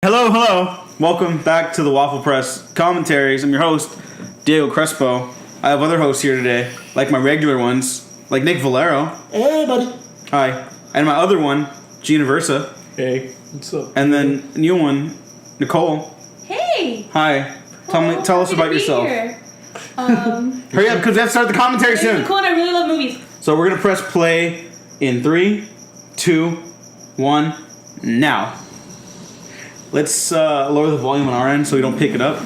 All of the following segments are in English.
Hello. Welcome back to the Waffle Press commentaries. I'm your host, Diego Crespo. I have other hosts here today, like my regular ones, like Nick Valero. Hey, buddy. Hi. And my other one, Gina Versa. Hey, what's up? And then new one, Nicole. Hey. Hi. Tell us about yourself. Here. Hurry up, because we have to start the commentary soon. Cool, and I really love movies. So we're gonna press play in 3, 2, 1, now. Let's lower the volume on our end so we don't pick it up,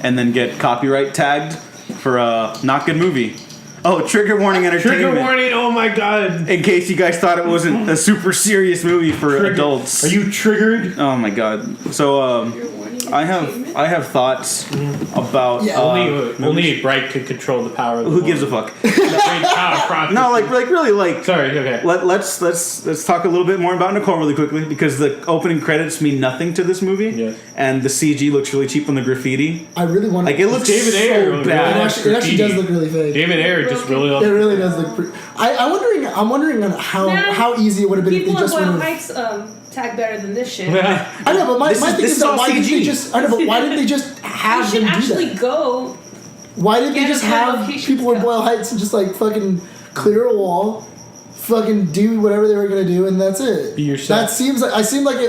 and then get copyright tagged for not good movie. Oh, trigger warning entertainment. Trigger warning! Oh my god! In case you guys thought it wasn't a super serious movie for adults. Are you triggered? Oh my god! So I have thoughts about only a bright could control the power. Of the who gives a fuck? No, like really. Sorry. Okay. Let's talk a little bit more about Nicole really quickly, because the opening credits mean nothing to this movie. Yeah. And the CG looks really cheap on the graffiti. I really want Like it looks David so Ayer bad. It actually does look really fake. David Ayer just really. It really does look. I'm wondering on how easy it would have been if they People in just Boyle would have. Heights tag better than this shit. I know, but my thing is that why didn't they just? I know, but why didn't they just have They them should do actually that? go. Why didn't they get just a have location people in scout. Boyle Heights and just like fucking clear a wall, fucking do whatever they were gonna do, and that's it. Be yourself. That seems like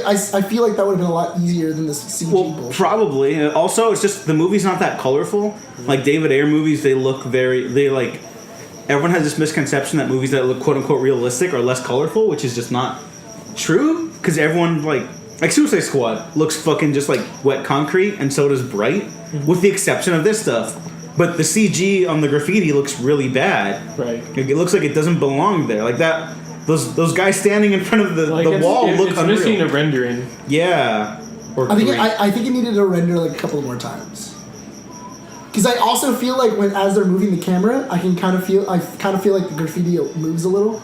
I feel like that would have been a lot easier than this CG Well, bullshit. probably. Also, it's just the movie's not that colorful. Like David Ayer movies, everyone has this misconception that movies that look quote unquote realistic are less colorful, which is just not true. Because everyone like Suicide Squad looks fucking just like wet concrete, and so does Bright, with the exception of this stuff. But the CG on the graffiti looks really bad. Right. Like, it looks like it doesn't belong there. Like that. Those guys standing in front of the wall look it's unreal. missing a rendering. Yeah. Or I think it needed to render like a couple more times. Because I also feel like as they're moving the camera, I kind of feel like the graffiti moves a little.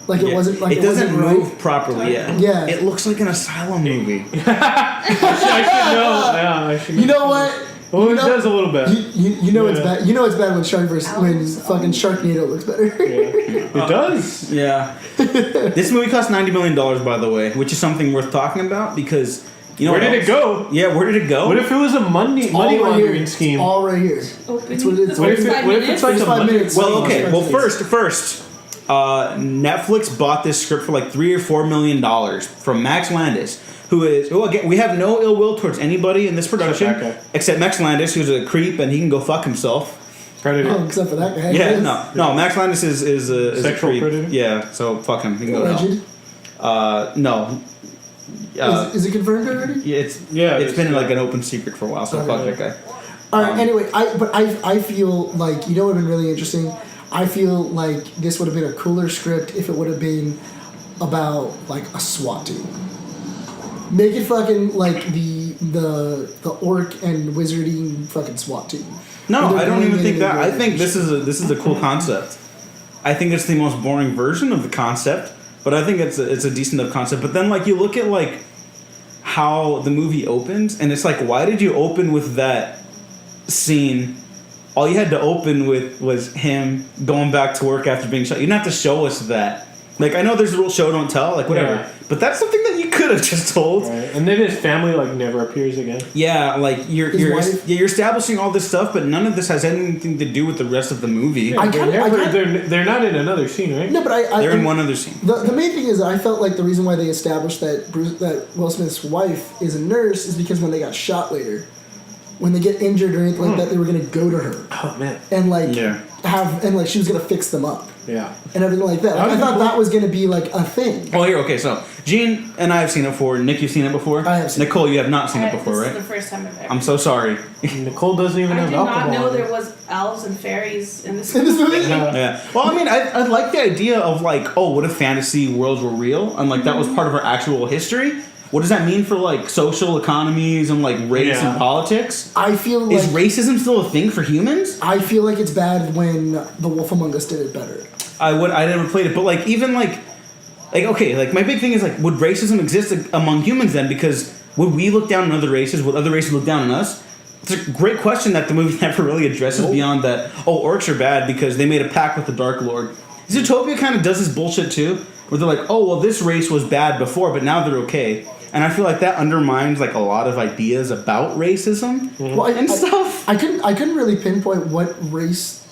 Like it wasn't like it doesn't wasn't move right. properly yet. Yeah. It looks like an asylum movie. I should know. Yeah, I should know. You know what? Well, it does a little bit. You know it's bad. You know it's bad when fucking Sharknado looks better. It does. Yeah. This movie cost $90 million, by the way, which is something worth talking about because where did it go? Yeah, where did it go? What if it was a money laundering scheme? It's all right here. Open. It's what it is. What if it's like It's a 5 money? minutes. Well, okay. Well, first, Netflix bought this script for like $3 or $4 million from Max Landis, who again, we have no ill will towards anybody in this production except Max Landis, who's a creep and he can go fuck himself. Predator. Oh, except for that guy. Yeah, no. Max Landis is a Sexual creep. predator? Yeah, so fuck him. He can go Alleged? to hell. No. Is it confirmed already? Yeah, it's been like an open secret for a while, so fuck that guy. All right. Anyway, I feel like what would have been really interesting. I feel like this would have been a cooler script if it would have been about like a SWAT team. Make it fucking like the orc and wizarding fucking SWAT team. No, I don't even think that. I think this is a cool concept. I think it's the most boring version of the concept, but I think it's a decent enough concept. But then like you look at like how the movie opens, and it's like, why did you open with that scene? All you had to open with was him going back to work after being shot. You didn't have to show us that. Like, I know there's a rule, show don't tell, like whatever. Yeah. But that's something that you could have just told. Right. And then his family like never appears again. Yeah, like you're establishing all this stuff, but none of this has anything to do with the rest of the movie. Yeah, they're not in another scene, right? No, but they're in one other scene. The main thing is that I felt like the reason why they established that Will Smith's wife is a nurse is because when they got shot later, when they get injured or anything like that, they were gonna go to her. Oh man. And like she was gonna fix them up. Yeah. And everything like that. Like, I thought that was gonna be like a thing. Oh, here, okay, so Gene and I have seen it before. Nick, you've seen it before? I have seen Nicole, you have not seen it before, This right? is the first time I've ever. I'm so sorry. Nicole doesn't even I have did alcohol. not know in it. there was elves and fairies in this In this movie. movie? Yeah. Well, I mean, I like the idea of like, oh, what if fantasy worlds were real? And like that was part of our actual history. What does that mean for like social economies and like race and politics? I feel like Is racism still a thing for humans? I feel like it's bad when The Wolf Among Us did it better. I never played it, but like even like okay, like my big thing is like, would racism exist among humans then? Because would we look down on other races? Would other races look down on us? It's a great question that the movie never really addresses beyond that. Oh, orcs are bad because they made a pact with the Dark Lord. Zootopia kind of does this bullshit too, where they're like, oh well, this race was bad before, but now they're okay. and I feel like that undermines like a lot of ideas about racism and stuff. I couldn't really pinpoint what race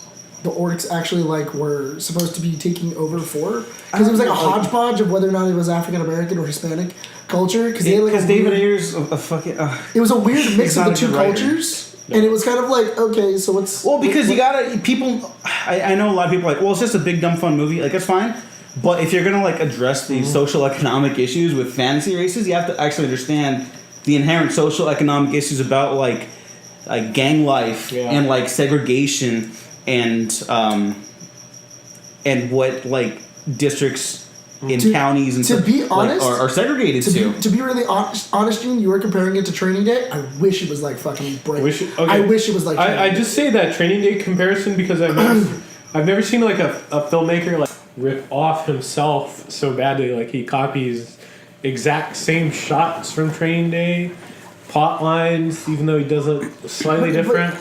the orcs actually like were supposed to be taking over for, because it was like a hodgepodge of whether or not it was African American or Hispanic culture. Because David Ayer's a fucking. It was a weird mix of the two writer. cultures, and it was kind of like, okay, so what's because you gotta people. I know a lot of people are like, well, it's just a big dumb fun movie. Like that's fine. But if you're gonna like address these social economic issues with fantasy races, you have to actually understand the inherent social economic issues about like gang life and like segregation and what like districts in counties and to stuff, be honest, like, are segregated to. To be really honest, Gene, you were comparing it to Training Day. I wish it was like fucking Bright. I wish it was like. I just say that Training Day comparison because I've never seen like a filmmaker like rip off himself so badly. Like he copies exact same shots from Training Day, plot lines, even though he does it slightly different.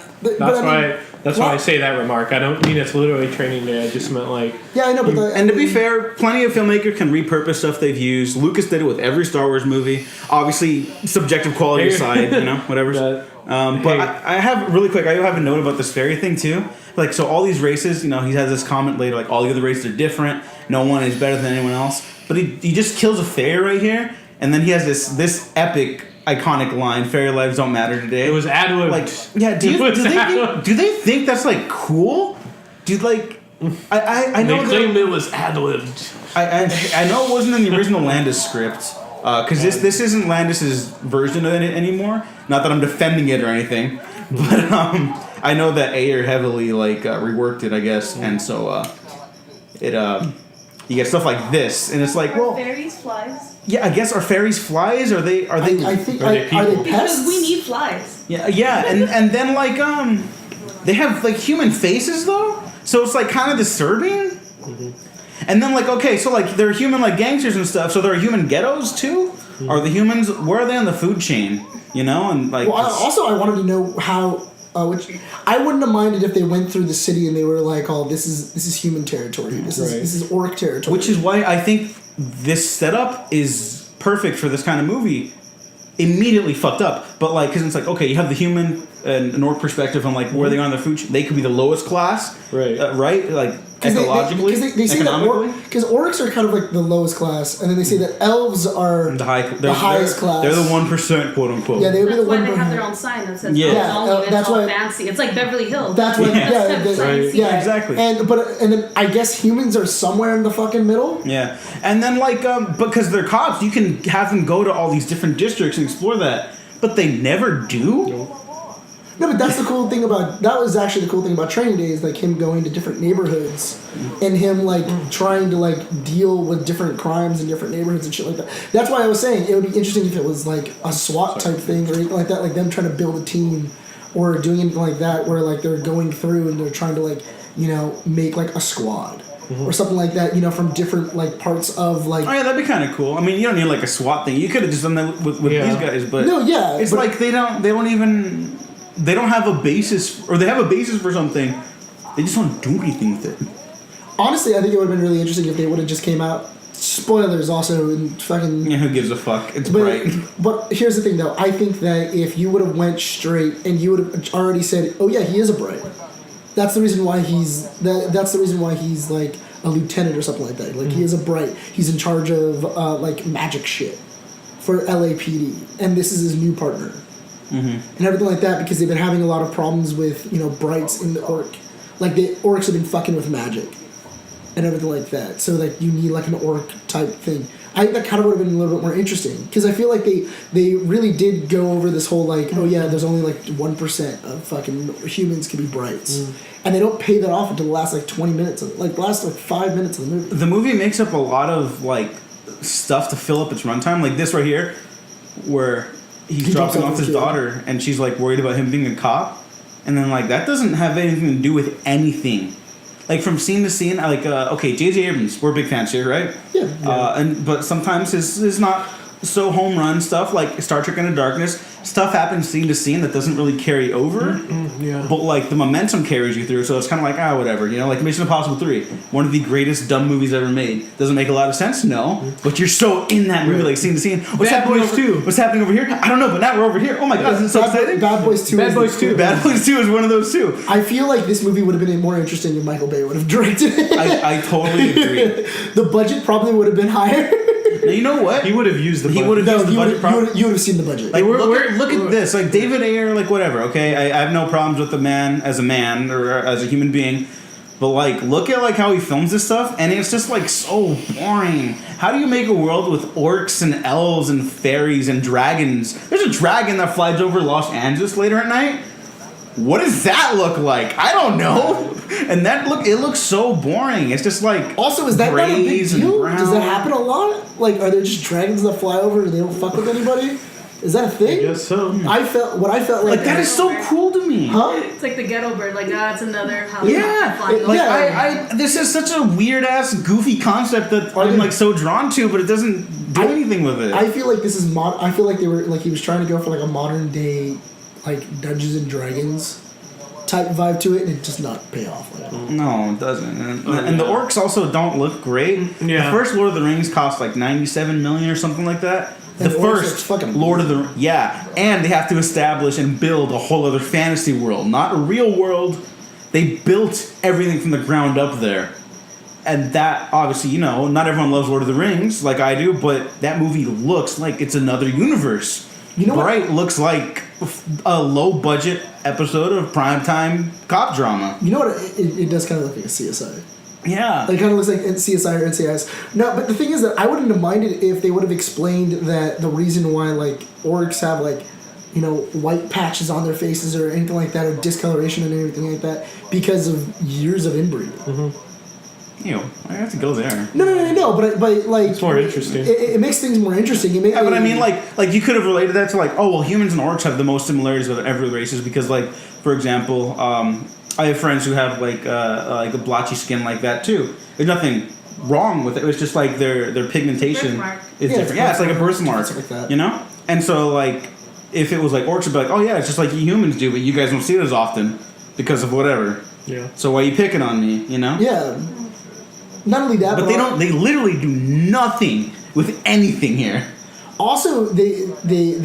That's why I say that remark. I don't mean it's literally Training Day. I just meant like. Yeah, I know, but and to be fair, plenty of filmmakers can repurpose stuff they've used. Lucas did it with every Star Wars movie. Obviously, subjective quality aside, whatever. But I have really quick. I have a note about this fairy thing too. Like, so all these races, he has this comment later, like all the other races are different. No one is better than anyone else. But he just kills a fairy right here, and then he has this epic, iconic line: "Fairy lives don't matter today." It was ad-libbed. Like, yeah. Do they think that's like cool? Do like I know they claimed it was ad-libbed. I know it wasn't in the original Landis script. Because this isn't Landis's version of it anymore. Not that I'm defending it or anything, but I know that Ayer heavily reworked it, I guess, and so you get stuff like this, and it's like, well, fairies flies. Yeah, I guess are fairies flies? Are they? I think are they pests? Because we need flies. Yeah, and then they have like human faces though, so it's like kind of disturbing. Mm-hmm. And then okay, so they're human gangsters and stuff. So there are human ghettos too. Mm-hmm. Are the humans? Where are they on the food chain? And like. Well, also I wanted to know how. Which I wouldn't have minded if they went through the city and they were like, "Oh, this is human territory. This is orc territory." Which is why I think this setup is perfect for this kind of movie. Immediately fucked up, but because it's okay, you have the human and an orc perspective on where they are on their food chain. They could be the lowest class, right? Ecologically, they say that because orcs are kind of like the lowest class, and then they say that elves are the highest class. They're the 1%, quote unquote. Yeah, they would be the 1%. That's why they have their own sign that says that's all why fancy. It's like Beverly Hills. That's why, exactly. And then I guess humans are somewhere in the fucking middle. Yeah, and then because they're cops, you can have them go to all these different districts and explore that, but they never do. No, but that's the cool thing that was actually the cool thing about Training Day is him going to different neighborhoods and him trying to deal with different crimes in different neighborhoods and shit like that. That's why I was saying it would be interesting if it was a SWAT type thing or anything like that, them trying to build a team or doing anything like that where they're going through and they're trying to make a squad. Mm-hmm. Or something like that, from different parts of Oh yeah, that'd be kind of cool. I mean, you don't need a SWAT thing. You could have just done that with these guys, but no, yeah, it's they don't have a basis, or they have a basis for something. They just don't do anything with it. Honestly, I think it would have been really interesting if they would have just came out. Spoilers also and fucking. Yeah, who gives a fuck? It's bright. But here's the thing, though. I think that if you would have went straight and you would have already said, "Oh yeah, he is a bright." That's the reason why he's a lieutenant or something like that. He is a bright. He's in charge of magic shit for LAPD, and this is his new partner. Mm-hmm. And everything like that because they've been having a lot of problems with brights in the orc. The orcs have been fucking with magic and everything like that. So you need an orc type thing. I think that kind of would have been a little bit more interesting because I feel like they really did go over this whole oh yeah, there's only 1% of fucking humans can be brights. And they don't pay that off until the last 20 minutes of the last 5 minutes of the movie. The movie makes up a lot of stuff to fill up its runtime, like this right here where he's dropping off his daughter, and she's worried about him being a cop, and then that doesn't have anything to do with anything. From scene to scene, okay, J.J. Abrams, we're big fans here, right? Yeah. But sometimes his not so home run stuff like Star Trek Into Darkness. Stuff happens scene to scene that doesn't really carry over, Yeah. but like the momentum carries you through. So it's kind of like whatever, you know, like Mission Impossible 3, one of the greatest dumb movies ever made. Doesn't make a lot of sense, no, but you're so in that movie, like scene to scene. What's Bad happening Boys over, 2. What's happening over here? I don't know, but now we're over here. Oh my god, this is so exciting. Bad Boys 2. Bad is Boys the- 2. Bad Boys 2 is one of those too. I feel like this movie would have been more interesting if Michael Bay would have directed it. I totally agree. The budget probably would have been higher. Now, you know what? He would have used the. He budget. would have No, used the budget properly. you would have seen the budget. Like, We're- look at this. Like, David Ayer, like, whatever, okay? I have no problems with the man as a man or as a human being. But, like, look at, like, how he films this stuff, and it's just, like, so boring. How do you make a world with orcs and elves and fairies and dragons? There's a dragon that flies over Los Angeles later at night. What does that look like? I don't know. And it looks so boring. It's just, like, Also, is that not a big grays and deal? brown. Does that happen a lot? Like, are there just dragons that fly over and they don't fuck with anybody? Is that a thing? I guess so. I felt like Like, that is so cool to me. Huh? It's like the ghetto bird. Like, it's another house. Yeah, flying it- like yeah. this is such a weird ass goofy concept that I'm like so drawn to, but it doesn't do anything with it. I feel like this is I feel like they were like he was trying to go for like a modern day, like Dungeons and Dragons type vibe to it, and it does not pay off. Like that. No, it doesn't. And the orcs also don't look great. Yeah. The first Lord of the Rings cost like 97 million or something like that. The And the orcs are first fucking Lord of the and they have to establish and build a whole other fantasy world, not a real world. They built everything from the ground up there. And that, obviously, you know, not everyone loves Lord of the Rings like I do, but that movie looks like it's another universe. You know what? Bright looks like a low-budget episode of primetime cop drama. You know what? It does kind of look like a CSI. Yeah. It kind of looks like CSI or NCIS. No, but the thing is that I wouldn't have minded if they would have explained that the reason why like orcs have like, you know, white patches on their faces or anything like that, or discoloration and everything like that, because of years of inbreeding. Ew, I have to go there. No. But like It's more interesting. It makes things more interesting. Yeah, but I mean, like you could have related that to like, oh well, humans and orcs have the most similarities with every races because, like, for example, I have friends who have like a blotchy skin like that too. There's nothing wrong with it. It's just like their pigmentation Birthmark. is Yeah, different. Yeah, it's like a birthmark, something like that. you know. And so like, if it was like orcs, would be like, oh yeah, it's just like you humans do, but you guys don't see it as often because of whatever. Yeah. So why are you picking on me? You know. Yeah. Not only that, But they don't. They literally do nothing with anything here. Also, they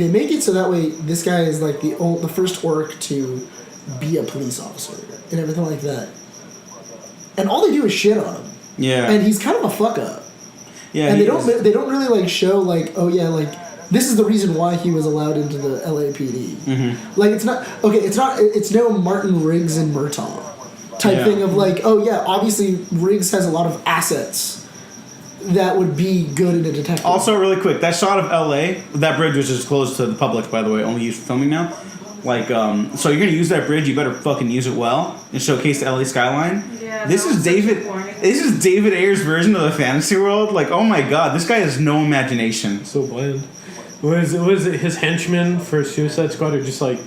make it so that way this guy is like the first orc to be a police officer and everything like that. And all they do is shit on him. Yeah. And he's kind of a fuck up. Yeah. And he they don't really like show like, oh yeah, like this is the reason why he was allowed into the LAPD. Mm-hmm. Like it's no Martin Riggs and Murtaugh type Yeah. thing of like, oh yeah, obviously Riggs has a lot of assets that would be good in a detective. Also, really quick, that shot of LA, that bridge which is closed to the public, by the way, only used for filming now. Like, so you're gonna use that bridge, you better fucking use it well and showcase the LA skyline. Yeah, This that is was such a David. boring- This is David Ayer's version of the fantasy world. Like, oh my god, this guy has no imagination. So bland. Was it his henchmen for Suicide Squad are just like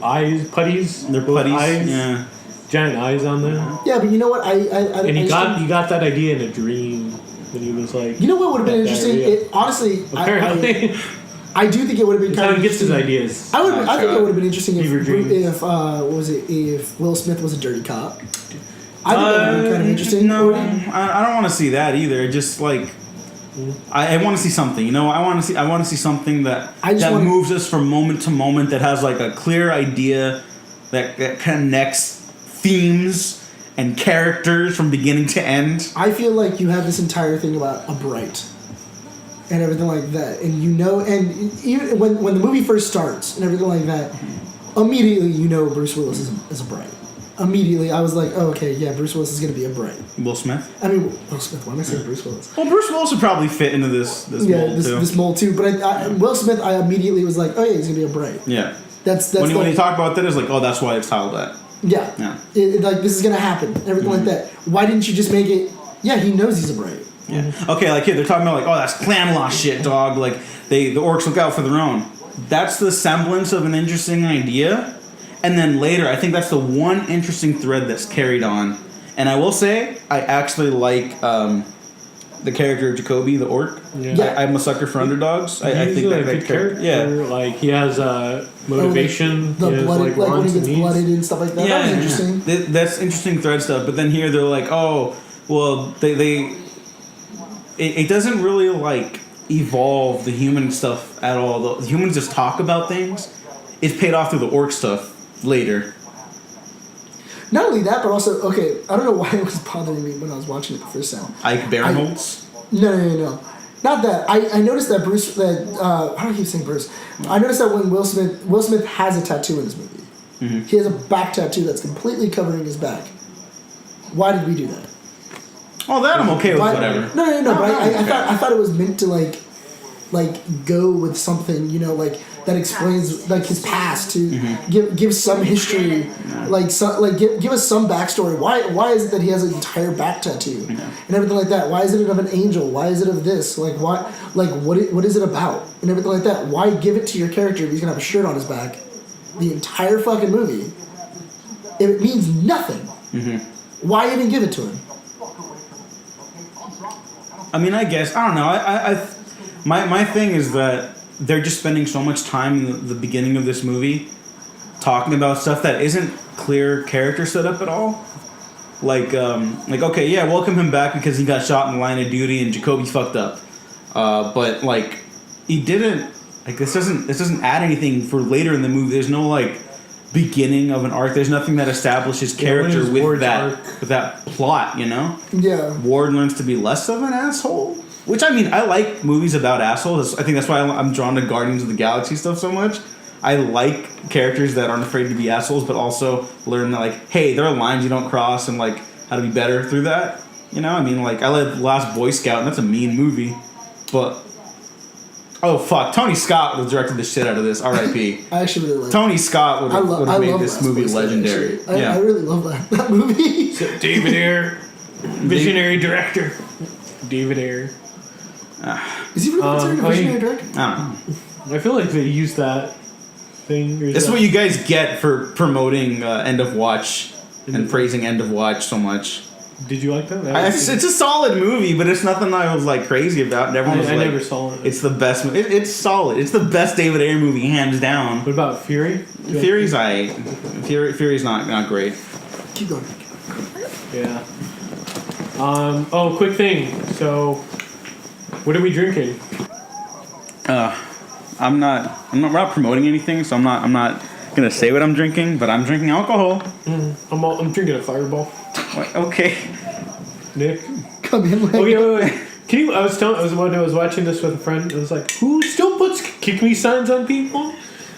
eyes, putties? They're With putties. eyes, Yeah. giant eyes on them. Yeah, but you know what? And he I got that idea in a dream when he was like. You know what would have been had interesting? diarrhea. Honestly, Apparently, I do think it would have been that's kind how of he gets his interesting. ideas. I think it would have been interesting Fever dreams. if Will Smith was a dirty cop. I think that would have been kind of interesting. No, Or do you- I don't want to see that either. Just like. I want to see something, you know. I want to see something that I just that wanna- moves us from moment to moment. That has like a clear idea, that connects themes and characters from beginning to end. I feel like you have this entire thing about a bright and everything like that, and you know, and even when the movie first starts and everything like that, immediately you know Bruce Willis is a bright. Immediately, I was like, oh, okay, yeah, Bruce Willis is gonna be a bright. Will Smith. I mean, Will Smith. Why am I saying Bruce Willis? Well, Bruce Willis would probably fit into this Yeah, mold this too. mold too. But Will Smith, I immediately was like, oh yeah, he's gonna be a bright. Yeah. That's When you like, talk about that, it's like, oh, that's why it's titled that. yeah, Yeah. Like this is gonna happen. Everything like that. Why didn't you just make it? Yeah, he knows he's a bright. Yeah. Okay, like here they're talking about like, oh, that's clan law shit, dog. Like the orcs look out for their own. That's the semblance of an interesting idea. And then later, I think that's the one interesting thread that's carried on. And I will say, I actually like the character of Jacoby, the orc. Yeah. I'm a sucker for underdogs. I He's think a that good character. Yeah. Like he has motivation. The he has, blooded, like when wants he and gets needs. blooded and stuff like that. That was interesting. That's interesting thread stuff. But then here they're like, oh, well, it doesn't really like evolve the human stuff at all. The humans just talk about things. It's paid off through the orc stuff later. Not only that, but also, okay, I don't know why it was bothering me when I was watching it the first time. Ike Barinholtz? No. Not that. I noticed that Bruce, why do I keep saying Bruce? I noticed that when Will Smith has a tattoo in this movie. Mm-hmm. He has a back tattoo that's completely covering his back. Why did we do that? Oh, that I'm okay with, Why- whatever. No, but okay. I thought it was meant to like go with something, like that explains like his past to give some history, give us some backstory. Why is it that he has an entire back tattoo and everything like that? Why is it of an angel? Why is it of this? What is it about and everything like that? Why give it to your character if he's gonna have a shirt on his back the entire fucking movie if it means nothing? Why even give it to him? I mean, I guess I don't know. My thing is that they're just spending so much time in the beginning of this movie talking about stuff that isn't clear character setup at all. Like okay, yeah, welcome him back because he got shot in the line of duty and Jacoby fucked up. But like, he didn't. Like this doesn't add anything for later in the movie. There's no like beginning of an arc. There's nothing that establishes character with that plot. Yeah. Ward learns to be less of an asshole. Which, I mean, I like movies about assholes. I think that's why I'm drawn to Guardians of the Galaxy stuff so much. I like characters that aren't afraid to be assholes, but also learn that, like, hey, there are lines you don't cross and, like, how to be better through that. I mean, like, I led Last Boy Scout, and that's a mean movie. But, oh, fuck. Tony Scott would have directed the shit out of this. R.I.P. I actually really like Tony Scott would have made this movie legendary. I really love that movie. David Ayer, visionary director. David Ayer. Is he really considered a visionary director? I don't know. I feel like they use that thing. This is what you guys get for promoting End of Watch and praising End of Watch so much. Did you like that? It's a solid movie, but it's nothing I was like crazy about. And everyone was I like, never saw it. It's the best. It's solid. It's the best David Ayer movie, hands down. What about Fury? Fury's Fury's not great. Keep going. Yeah. Oh, quick thing. So, what are we drinking? We're not promoting anything, so I'm not gonna say what I'm drinking, but I'm drinking alcohol. I'm drinking a Fireball. Okay. Nick. Come in. Okay, wait. Can you? I was watching this with a friend. It was like, who still puts kick me signs on people?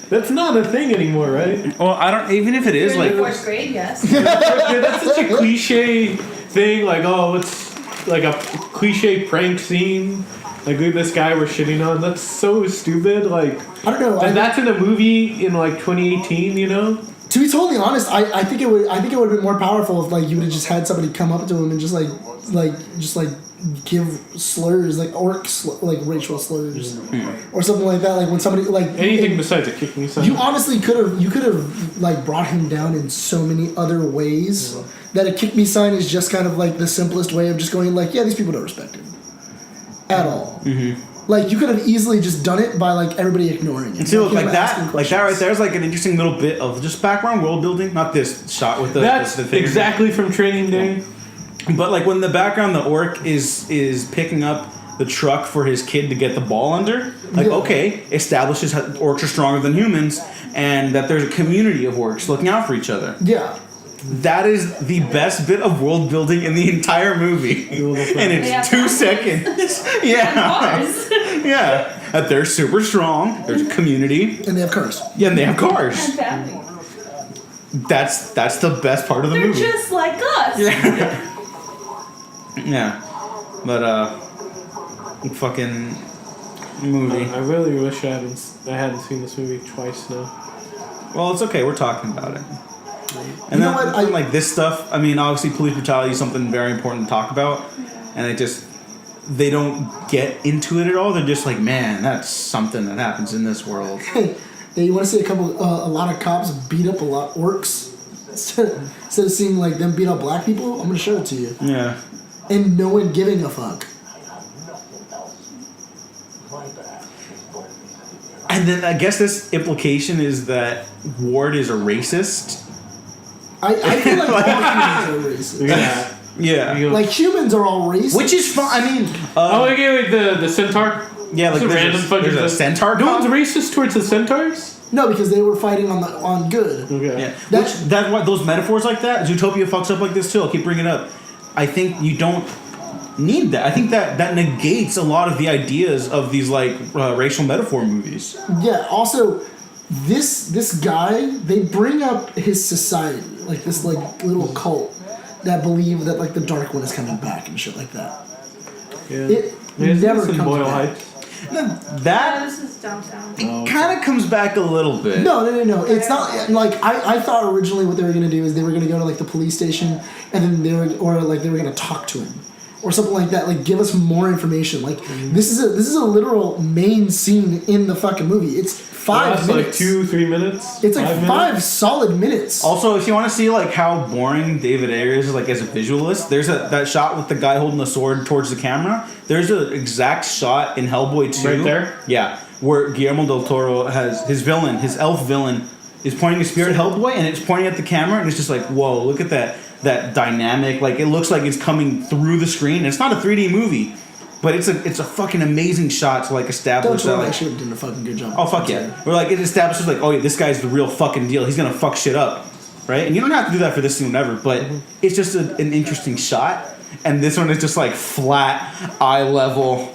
That's not a thing anymore, right? Well, I don't. Even if it is You're like in fourth grade, yes. That's such a cliche thing. Like, oh, it's like a cliche prank scene. Like, look at this guy we're shitting on. That's so stupid. Like, I don't know. That's in a movie in like 2018. To be totally honest, I think it would have been more powerful if like you would have just had somebody come up to him and just give slurs like like racial slurs or something like that. Like when somebody like anything besides a kick me sign. You honestly could have like brought him down in so many other ways that a kick me sign is just kind of like the simplest way of just going like, yeah, these people don't respect him at all. Like you could have easily just done it by like everybody ignoring it. And see, look, like that right there is like an interesting little bit of just background world building. Not this shot with the That's the thing. exactly from Training Day. But like when the background, the orc is picking up the truck for his kid to get the ball under. Like okay, establishes how orcs are stronger than humans, and that there's a community of orcs looking out for each other. Yeah. That is the best bit of world building in the entire movie, and it's 2 seconds. Yeah, yeah. That they're super strong. There's a community, And they have cars. yeah, and they have cars. And family. That's the best part of the They're movie. just like us. Yeah, but fucking movie. I really wish I hadn't seen this movie twice now. Well, it's okay. We're talking about it. And You then, know what? like this stuff. I mean, obviously, police brutality is something very important to talk about, and they don't get into it at all. They're just like, man, that's something that happens in this world. Yeah, you want to see a lot of cops beat up a lot orcs instead of seeing like them beat up black people? I'm gonna show it to you. Yeah. And no one giving a fuck. And then I guess this implication is that Ward is a racist. I feel like all humans are racist. Yeah. Yeah. Like humans are all racist. Which is fun. I mean, like the centaur. yeah, like there's a centaur. No one's cop? racist towards the centaurs. No, because they were fighting on good. Okay. Yeah. That's why those metaphors like that, Zootopia fucks up like this too. I'll keep bringing it up. I think you don't need that. I think that negates a lot of the ideas of these like racial metaphor movies. Yeah. Also, this guy, they bring up his society, like this like little cult that believe that like the Dark One is coming back and shit like that. Yeah. It There's never some comes Boyle back. Heights. Yeah, That this is downtown. kind of comes back a little bit. No. It's not like I thought originally what they were gonna do is they were gonna go to like the police station and then they were gonna talk to him or something like that. Like give us more information. Like this is a literal main scene in the fucking movie. It's 5 minutes. Like 2-3 minutes. It's like 5 5 minutes? solid minutes. Also, if you want to see like how boring David Ayer is like as a visualist, there's that shot with the guy holding the sword towards the camera. There's an exact shot in Hellboy 2. Right there? Yeah, where Guillermo del Toro has his villain, his elf villain, is pointing a spear at Hellboy, and it's pointing at the camera, and it's just like, whoa, look at that dynamic. Like it looks like it's coming through the screen. It's not a 3D movie, but it's a fucking amazing shot to like establish Del Toro that. Like, actually did a fucking good job. oh fuck yeah! Where like it establishes like, oh yeah, this guy's the real fucking deal. He's gonna fuck shit up, right? And you don't have to do that for this scene ever, but it's just an interesting shot. And this one is just like flat, eye level.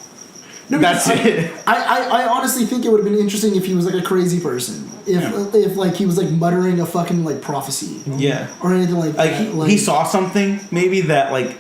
No, That's it. I honestly think it would have been interesting if he was like a crazy person. If like he was like muttering a fucking like prophecy. Yeah. Or anything like Like that. he saw something maybe that like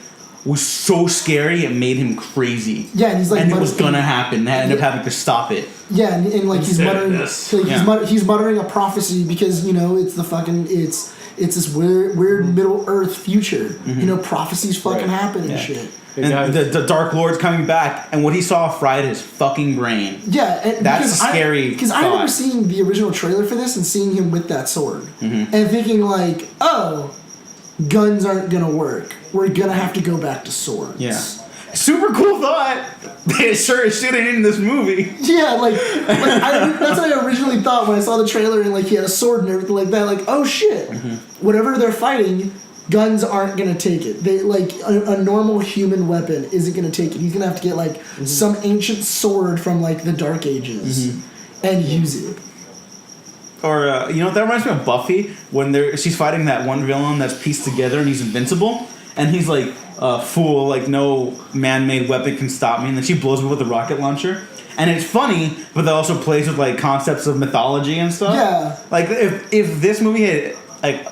was so scary it made him crazy. Yeah, and he's like and it was muttering- gonna happen. They ended up having to stop it. Yeah, and like he's Instead of muttering, this. like, Yeah. he's muttering a prophecy because it's the fucking it's this weird Middle Earth future. Prophecies fucking happen and Yeah. shit. And guys. the Dark Lord's coming back, and what he saw fried his fucking brain. Yeah, and That's scary Because I remember thought. seeing the original trailer for this and seeing him with that sword, and thinking like, oh, guns aren't gonna work. We're gonna have to go back to swords. Yeah. Super cool thought. They sure as shit ain't in this movie. Yeah, that's what I originally thought when I saw the trailer and like he had a sword and everything like that. Like, oh shit, whatever they're fighting, guns aren't gonna take it. They like a normal human weapon isn't gonna take it. He's gonna have to get like some ancient sword from like the Dark Ages and use it. Or that reminds me of Buffy when she's fighting that one villain that's pieced together and he's invincible, and he's like, fool, like no man-made weapon can stop me, and then she blows me with a rocket launcher. And it's funny, but that also plays with like concepts of mythology and stuff. Yeah. Like if this movie had like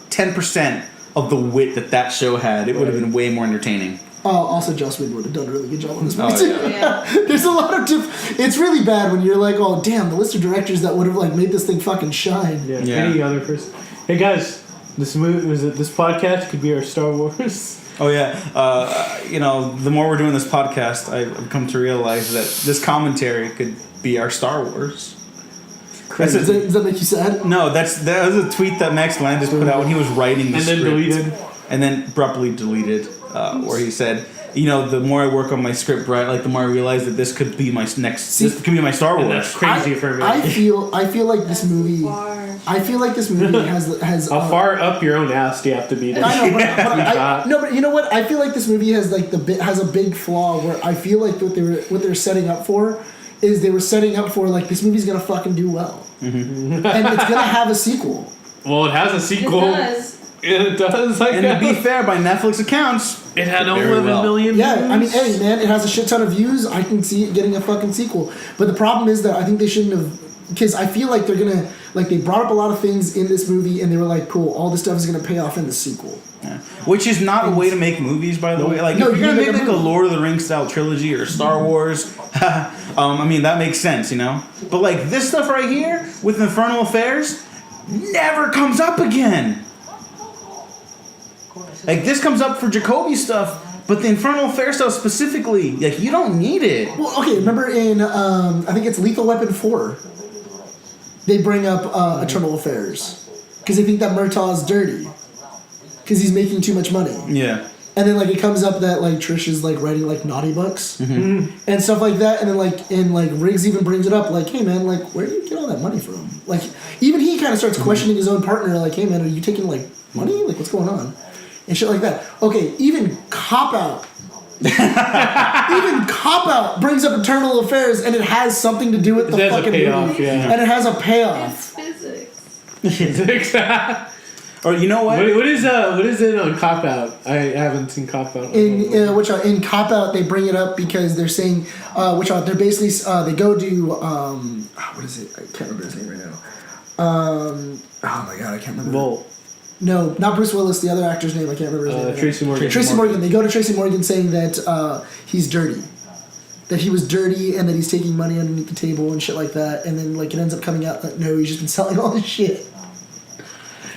10% of the wit that show had, it would have been way more entertaining. Also, Joss Whedon would have done a really good job on this movie Oh, too. yeah. There's a lot of it's really bad when you're like, oh damn, the list of directors that would have like made this thing fucking shine. Yeah. Yeah. Any other person? Hey guys, this podcast could be our Star Wars. Oh yeah, the more we're doing this podcast, I've come to realize that this commentary could be our Star Wars. That's Does that make you sad? No, that was a tweet that Max Landis put out when he was writing the And then script. deleted. And then abruptly deleted, where he said, the more I work on my script, right, like the more I realize that this could be my this could be my Star And Wars. that's crazy for me. I feel like this movie. I feel like this movie has. How far up your own ass do you have to be? I know, shot? but you know what? I feel like this movie has like has a big flaw where I feel like what they're setting up for is they were setting up for like this movie's gonna fucking do well, and it's gonna have a sequel. Well, it has a sequel. It does. It does. And to be fair, by Netflix accounts, it had very 11 well. million Yeah, views. I mean, hey man, it has a shit ton of views. I can see it getting a fucking sequel. But the problem is that I think they shouldn't have, because I feel like they're gonna they brought up a lot of things in this movie, and they were like, cool, all this stuff is gonna pay off in the sequel. yeah. Which is not a way to make movies, by the way. Like No, if you're you gonna make make a like a movie. Lord of the Rings style trilogy or Star Wars, I mean that makes sense, But like this stuff right here with Infernal Affairs never comes up again. Like this comes up for Jacoby stuff, but the Infernal Affairs stuff specifically, like you don't need it. Well, okay, remember in I think it's Lethal Weapon 4, they bring up Eternal Affairs because they think that Murtaugh's dirty because he's making too much money. Yeah. And then like it comes up that like Trish is like writing like naughty books Mm-hmm. and stuff like that, and then like Riggs even brings it up like, hey man, like where do you get all that money from? Like even he kind of starts questioning his own partner, like, hey man, are you taking like money? Like what's going on? And shit like that. Okay, even Cop Out. Even Cop Out brings up internal affairs, and it has something to do with the It has a fucking payoff, movie, yeah. and it has a payoff. It's physics. Or you know what? what is it on Cop Out? I haven't seen Cop Out. In Cop Out, they bring it up because they're saying, they're basically they go to what is it? I can't remember his name right now. Oh my god, I can't remember. Volt. No, not Bruce Willis. The other actor's name, I can't remember his name. Tracy Morgan. Tracy Morgan. They go to Tracy Morgan saying that he's dirty. That he was dirty and that he's taking money underneath the table and shit like that. And then like it ends up coming out that no, he's just been selling all this shit.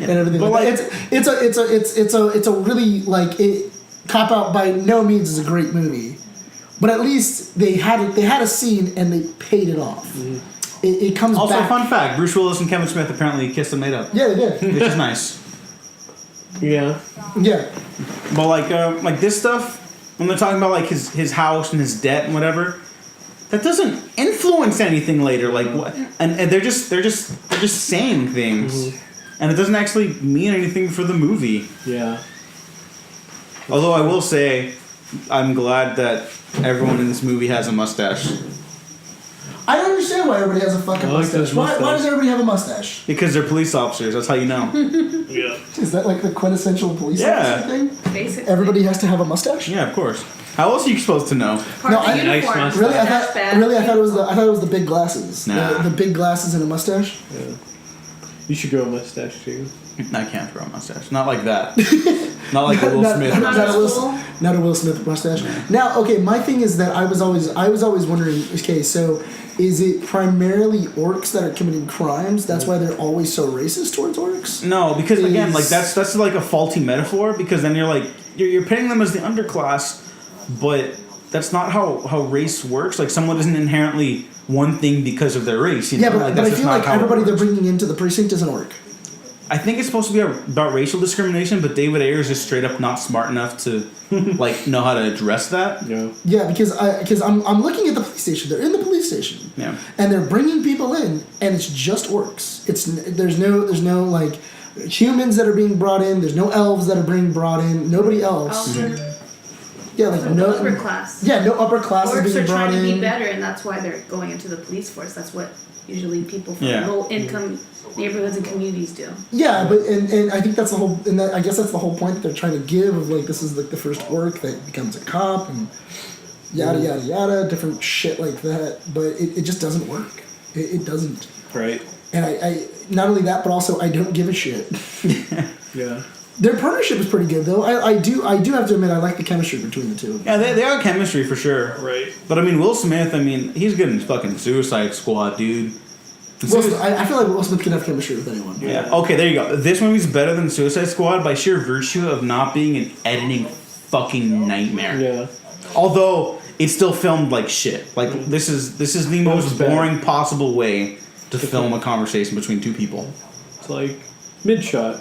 Yeah. And everything. But like it's a really like Cop Out by no means is a great movie. But at least they had a scene and they paid it off. Mm-hmm. It comes also, back. fun fact: Bruce Willis and Kevin Smith apparently kissed and made up. Yeah, they did. Which is nice. Yeah. Yeah. But like this stuff, when they're talking about like his house and his debt and whatever, that doesn't influence anything later. Like what? And they're just saying things, and it doesn't actually mean anything for the movie. Yeah. Although I will say, I'm glad that everyone in this movie has a mustache. I don't understand why everybody has a fucking like mustache. that Why mustache. does everybody have a mustache? Because they're police officers. That's how you know. Yeah. Is that like the quintessential police Yeah. officer thing? Basically. Everybody has to have a mustache? Yeah, of course. How else are you supposed to know? Part No, of the I- uniform. Nice Really, I That's thought. bad. Really, I thought it was the big glasses. Nah. The big glasses and a mustache. Yeah. You should grow a mustache too. I can't grow a mustache. Not like that. Not like a Will Smith. Not Not a as Will, cool? not a Will Smith mustache. Now, okay, my thing is that I was always wondering. Okay, so is it primarily orcs that are committing crimes? That's why they're always so racist towards orcs. No, because again, like Is- that's like a faulty metaphor. Because then you're like you're pitting them as the underclass, but that's not how race works. Like someone isn't inherently one thing because of their race. You know? Yeah, but that's I just feel not like how it everybody they're works. bringing into the precinct is an orc. I think it's supposed to be about racial discrimination, but David Ayer is just straight up not smart enough to like know how to address that. Yeah. Yeah, because I'm looking at the police station. They're in the police station. Yeah. And they're bringing people in, and it's just orcs. There's no like humans that are being brought in. There's no elves that are being brought in. Nobody else. Elves are Yeah, like no upper class. Yeah, no upper class is Orcs being are brought trying to in. be better, and that's why they're going into the police force. That's what usually people from Yeah. low income neighborhoods and communities do. Yeah, but and I think that's the whole and that, I guess that's the whole point that they're trying to give of like this is like the first orc that becomes a cop and yada yada yada, different shit like that. But it just doesn't work. It doesn't. Right. And I not only that, but also I don't give a shit. Yeah. Their partnership is pretty good though. I do have to admit I like the chemistry between the two. Yeah, they are chemistry for sure. Right. But I mean, Will Smith. I mean, he's good in fucking Suicide Squad, dude. I feel like Will Smith can have chemistry with anyone. Yeah. Okay, there you go. This movie's better than Suicide Squad by sheer virtue of not being an editing fucking nightmare. Yeah. Although it's still filmed like shit. Like this is the most bad. boring possible way to film a conversation between two people. It's like mid shot,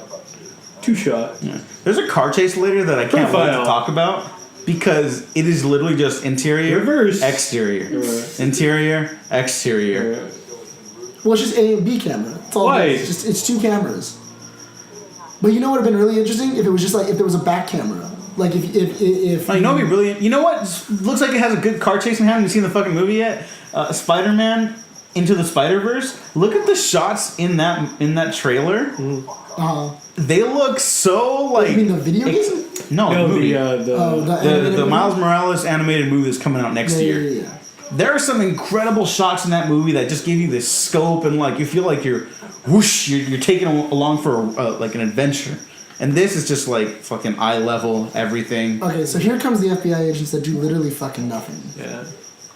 two shot. Yeah. There's a car chase later that I can't wait to Profile. talk about because it is literally just interior, Reverse. exterior, Right. interior, exterior. Well, it's just A and B camera. It's all Why? it is. It's two cameras. But you know what would have been really interesting if it was just like if there was a back camera. Like if Oh, you know, it'd be really. You know what? Looks like it has a good car chase. And haven't seen the fucking movie yet. Spider-Man Into the Spider-Verse. Look at the shots in that trailer. They look so like. you mean the video game? No, No, the movie. the animated the movie? Miles Morales animated movie that's coming out next year. Yeah. There are some incredible shots in that movie that just give you this scope and like you feel like you're whoosh, you're taken along for like an adventure. And this is just like fucking eye level everything. Okay, so here comes the FBI agents that do literally fucking nothing. Yeah.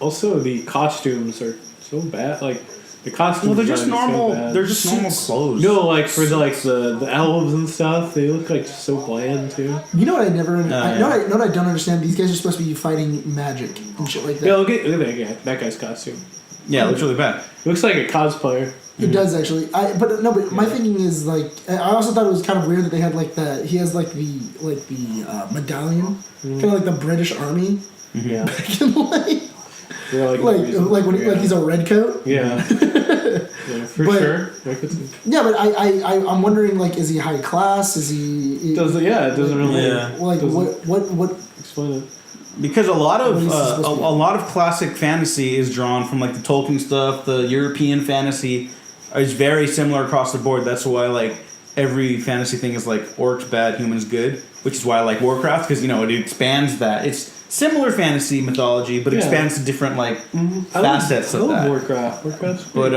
Also, the costumes are so bad. Like the costumes. Well, they're just design is so normal. bad. They're just normal clothes. No, like for the elves and stuff, they look like so bland too. You know what I never? yeah. know what I don't understand? These guys are supposed to be fighting magic and shit like that. Yeah, look at that guy. That guy's costume. Yeah, it looks really bad. Looks like a cosplayer. It does actually. But my thinking is like I also thought it was kind of weird that they had like he has like the medallion, kind of like the British Army. Yeah. Back in like when he's a red coat. Yeah. Yeah, for sure. Yeah, but I'm wondering like, is he high class? Is he? It doesn't really. Yeah. Like what? Explain it. Because a lot of What is this supposed to be? a lot of classic fantasy is drawn from like the Tolkien stuff. The European fantasy is very similar across the board. That's why like every fantasy thing is like orcs bad, humans good. Which is why I like Warcraft, because it expands that. It's similar fantasy mythology, but expands to different like facets of that. Warcraft's but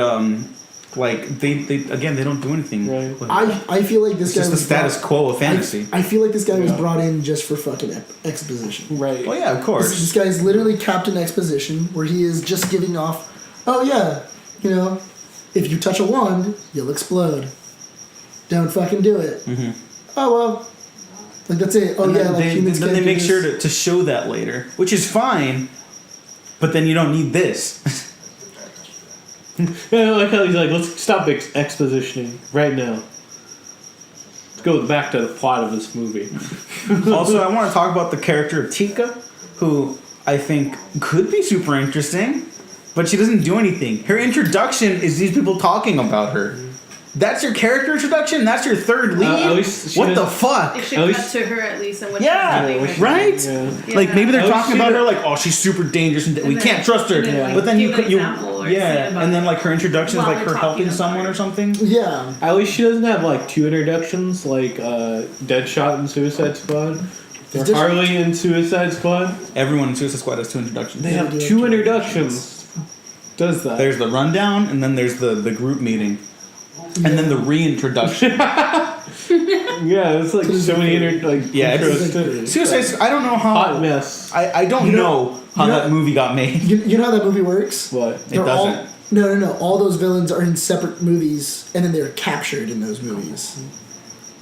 like they don't do anything. Right. With I feel like this it's guy just the was status quo of fantasy. I feel like this guy was brought in just for fucking exposition. Right. Well, yeah, of course. This guy is literally Captain Exposition, where he is just giving off, oh yeah, if you touch a wand, you'll explode. Don't fucking do it. Mm-hmm. Oh well, like that's it. Oh And yeah, then like humans then can't they do make this. sure to show that later, which is fine. But then you don't need this. Yeah, I like how he's like, let's stop expositioning right now. Let's go back to the plot of this movie. Also, I want to talk about the character of Tika, who I think could be super interesting, but she doesn't do anything. Her introduction is these people talking about her. That's your character introduction? That's your third lead? At least what the fuck? It should At cut least- to her at least and what Yeah, she's doing. right? Yeah. Like maybe they're At least talking she about did- her like, oh, she's super dangerous and we then- can't trust her. and then, like, But then give an you example or say about and then it like her introduction is while like they're her helping talking about someone it. or something. Yeah. At least she doesn't have like two introductions like Deadshot and Suicide Squad. Or Deadshot- Harley and Suicide Squad. Everyone in Suicide Squad has two introductions. They have do two two introductions. Does that? There's the rundown and then there's the group meeting. And then the reintroduction. Yeah, it's like so many Yeah, intros it's to- Suicide Squad, I don't know how hot mess. I don't know how that movie got made. You know how that movie works? What? It doesn't. No. All those villains are in separate movies, and then they're captured in those movies.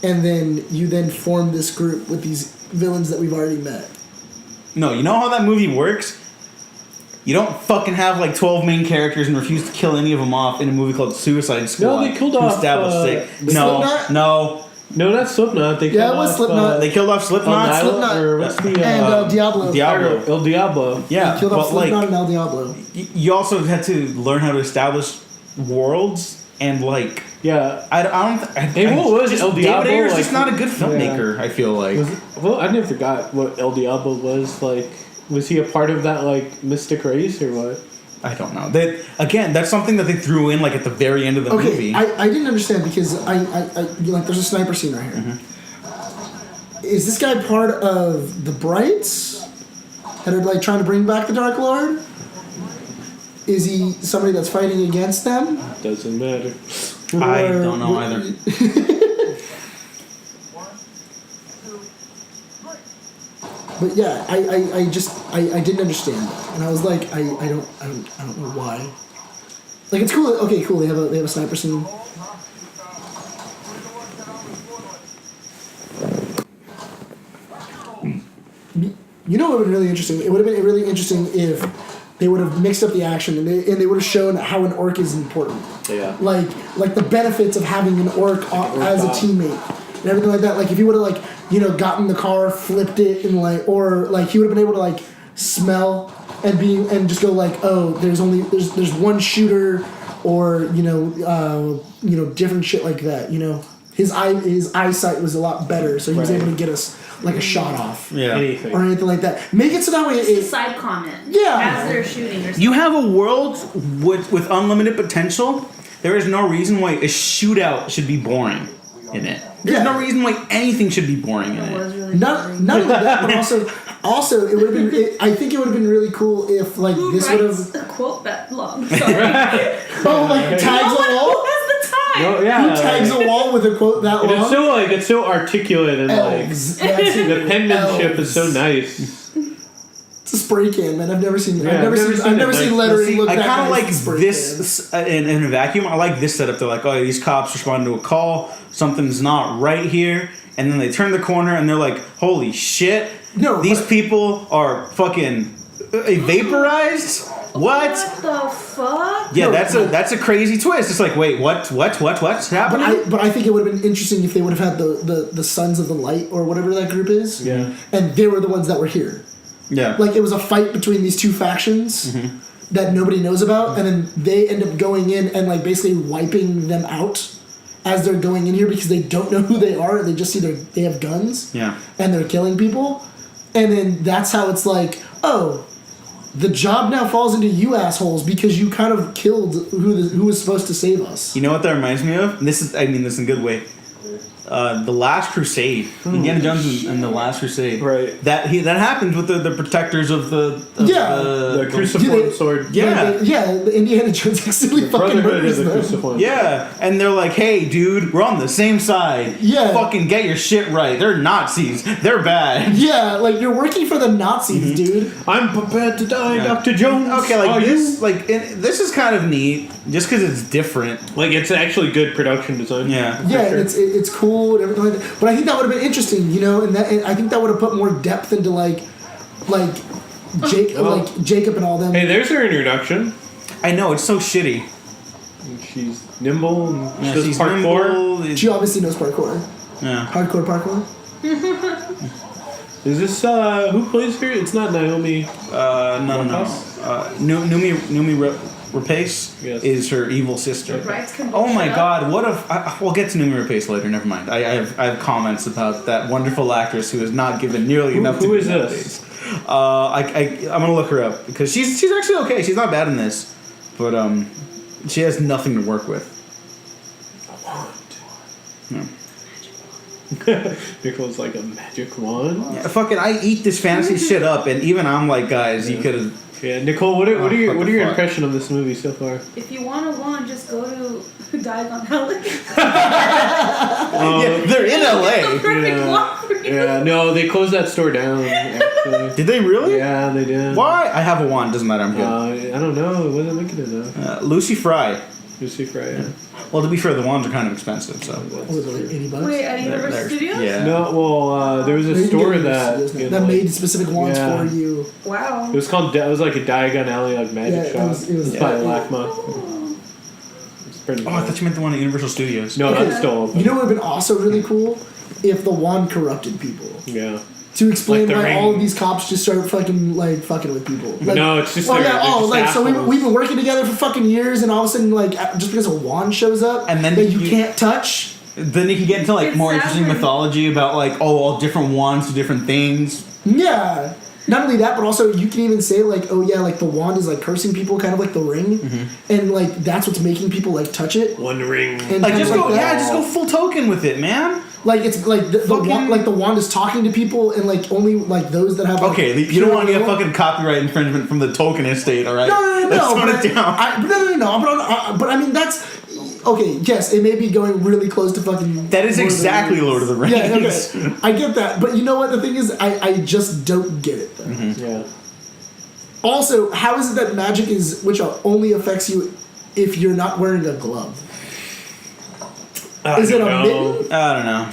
And then you then form this group with these villains that we've already met. No, you know how that movie works? You don't fucking have like 12 main characters and refuse to kill any of them off in a movie called Suicide Squad. No, they killed to off, establish No, Slipknot? no. No, not Slipknot. They Yeah, killed it was off, Slipknot. They killed off Slipknot. El Slipknot. Or what's the And Diablo. Diablo. El Diablo. Yeah, Killed off but like Slipknot and El Diablo. you also had to learn how to establish worlds and like Yeah. I don't. Hey, what was just, El Diablo? David Ayer's like, just not a good filmmaker. I feel like. Well, I never forgot what El Diablo was like. Was he a part of that like mystic race or what? I don't know. That again, that's something that they threw in like at the very end of the Okay, movie. I didn't understand because I like there's a sniper scene right here. Mm-hmm. Is this guy part of the Brights that are like trying to bring back the Dark Lord? Is he somebody that's fighting against them? Doesn't matter. I Or- don't know either. But yeah, I just didn't understand that, and I was like, I don't know why. Like it's cool. Okay, cool. They have a sniper scene. You know what would have been really interesting? It would have been really interesting if they would have mixed up the action and they would have shown how an orc is important. Yeah. Like the benefits of having an orc as a teammate and everything like that. Like if he would have like gotten in the car, flipped it, and or he would have been able to like smell and just go like, oh, there's one shooter, or different shit like that. His eyesight was a lot better, so he was able to get us like a shot off. Yeah. Anything. Or anything like that. Make it so that way Just a it, side comment. Yeah. As they're shooting or something. You have a world with unlimited potential. There is no reason why a shootout should be boring in it. There's no reason why anything should be boring in It it. was really not boring. only that, but also it would have been. I think it would have been really cool if Who this would writes have. a quote that long? Sorry. Tags No one a wall. has the time. No, yeah. Who tags a wall with a quote that And long? it's so articulate and Elves. That's it. the penmanship Elves. is so nice. It's a spray can, man. I've never seen. Yeah, I've never it, seen like, lettering See, look I that kind of nice like as spray this in a vacuum. I like this setup. They're like, oh, these cops respond to a call. Something's not right here. And then they turn the corner and they're like, holy shit. No, these but- people are fucking vaporized. What? What the fuck? Yeah, No, that's a crazy twist. It's like, wait, what's happening? But I think it would have been interesting if they would have had the Sons of the Light or whatever that group is. Yeah. And they were the ones that were here. Yeah. Like it was a fight between these two factions that nobody knows about, and then they end up going in and like basically wiping them out as they're going in here because they don't know who they are. They just see they have guns. Yeah. And they're killing people, and then that's how it's like, oh, the job now falls into you assholes because you kind of killed who was supposed to save us. You know what that reminds me of? And this is in a good way. The Last Crusade, Indiana Jones and the Last Crusade. Right. That happens with the protectors of the The cruciform sword. Yeah. The Indiana Jones accidentally fucking Brotherhood murders of the them. cruciform. Yeah, and they're like, "Hey, dude, we're on the same side. Yeah. Fucking get your shit right. They're Nazis. They're bad." Yeah, like you're working for the Nazis, dude. I'm prepared to die, Yeah. Dr. Jones. Okay, Are like this, you? like this is kind of neat, just because it's different. Like it's actually good production design. Yeah. Yeah, sure. it's cool and everything like that. But I think that would have been interesting, you know, and I think that would have put more depth into like Jacob and all them. Hey, there's her introduction. I know it's so shitty. She's nimble and Yeah, she does she's parkour. nimble, She obviously knows parkour, Yeah. hardcore parkour. Is this who plays her? It's not Naomi. No. Numi Rapace Yes. is her evil sister. Right? Oh my god, what if... we'll get to Numi Rapace later, never mind. I have comments about that wonderful actress who is not given nearly enough to who be is nowadays. this? I'm gonna look her up, because she's actually okay. She's not bad in this. But she has nothing to work with. No. Nicola's like a magic wand. Yeah, fucking, I eat this fantasy shit up, and even I'm like, guys, you could have... Yeah, Nicole, what are what your the fuck? impression of this movie so far? If you want a wand, just go to Diagon Alley. Yeah, they're in LA. Perfect wand for you. Yeah, no, they closed that store down. Actually. Did they really? Yeah, they did. Why? I have a wand, doesn't matter, I'm good. I don't know. It wasn't looking enough. Lucy Fry. Lucy Fry. Yeah. Well, to be fair, the wands are kind of expensive, so... What was it, like $80? Wait, at Universal Studios? Yeah. No, well, there was a They store did that use you know, that like- made specific wands Yeah. for you. Wow. It was called. It was like a Diagon Alley like magic Yeah, it shop. was- it was- by yeah. LACMA. It's pretty. Oh, I thought you meant the one at Universal Studios. No, Okay. that's still open. You know what would have been also really cool if the wand corrupted people. Yeah. To explain Like the why ring. all of these cops just start fucking with people. Like, No, it's just oh, they're- yeah, they're oh, just like so assholes. we've been working together for fucking years, and all of a sudden, like just because a wand shows up And then that you you- can't touch. Then you can get into like more interesting Exactly. mythology about like all different wands do different things. Yeah. Not only that, but also you can even say like, oh yeah, like the wand is like cursing people, kind of like the ring, and like that's what's making people like touch it. One ring. And Like kind just of go, like that. just go full token with it, man. Like it's like the Fucking- wand, like the wand is talking to people, and like only like those that have. Like, Okay, you pure don't want to get will. fucking copyright infringement from the token estate, all right? No, Let's but tone it down. But I mean that's okay. Yes, it may be going really close to fucking. That is exactly Lord of the Rings. Yeah, okay. I get that, but you know what? The thing is, I just don't get it. Though. Yeah. Also, how is it that magic which only affects you if you're not wearing a glove? Is it a mitten? I don't know.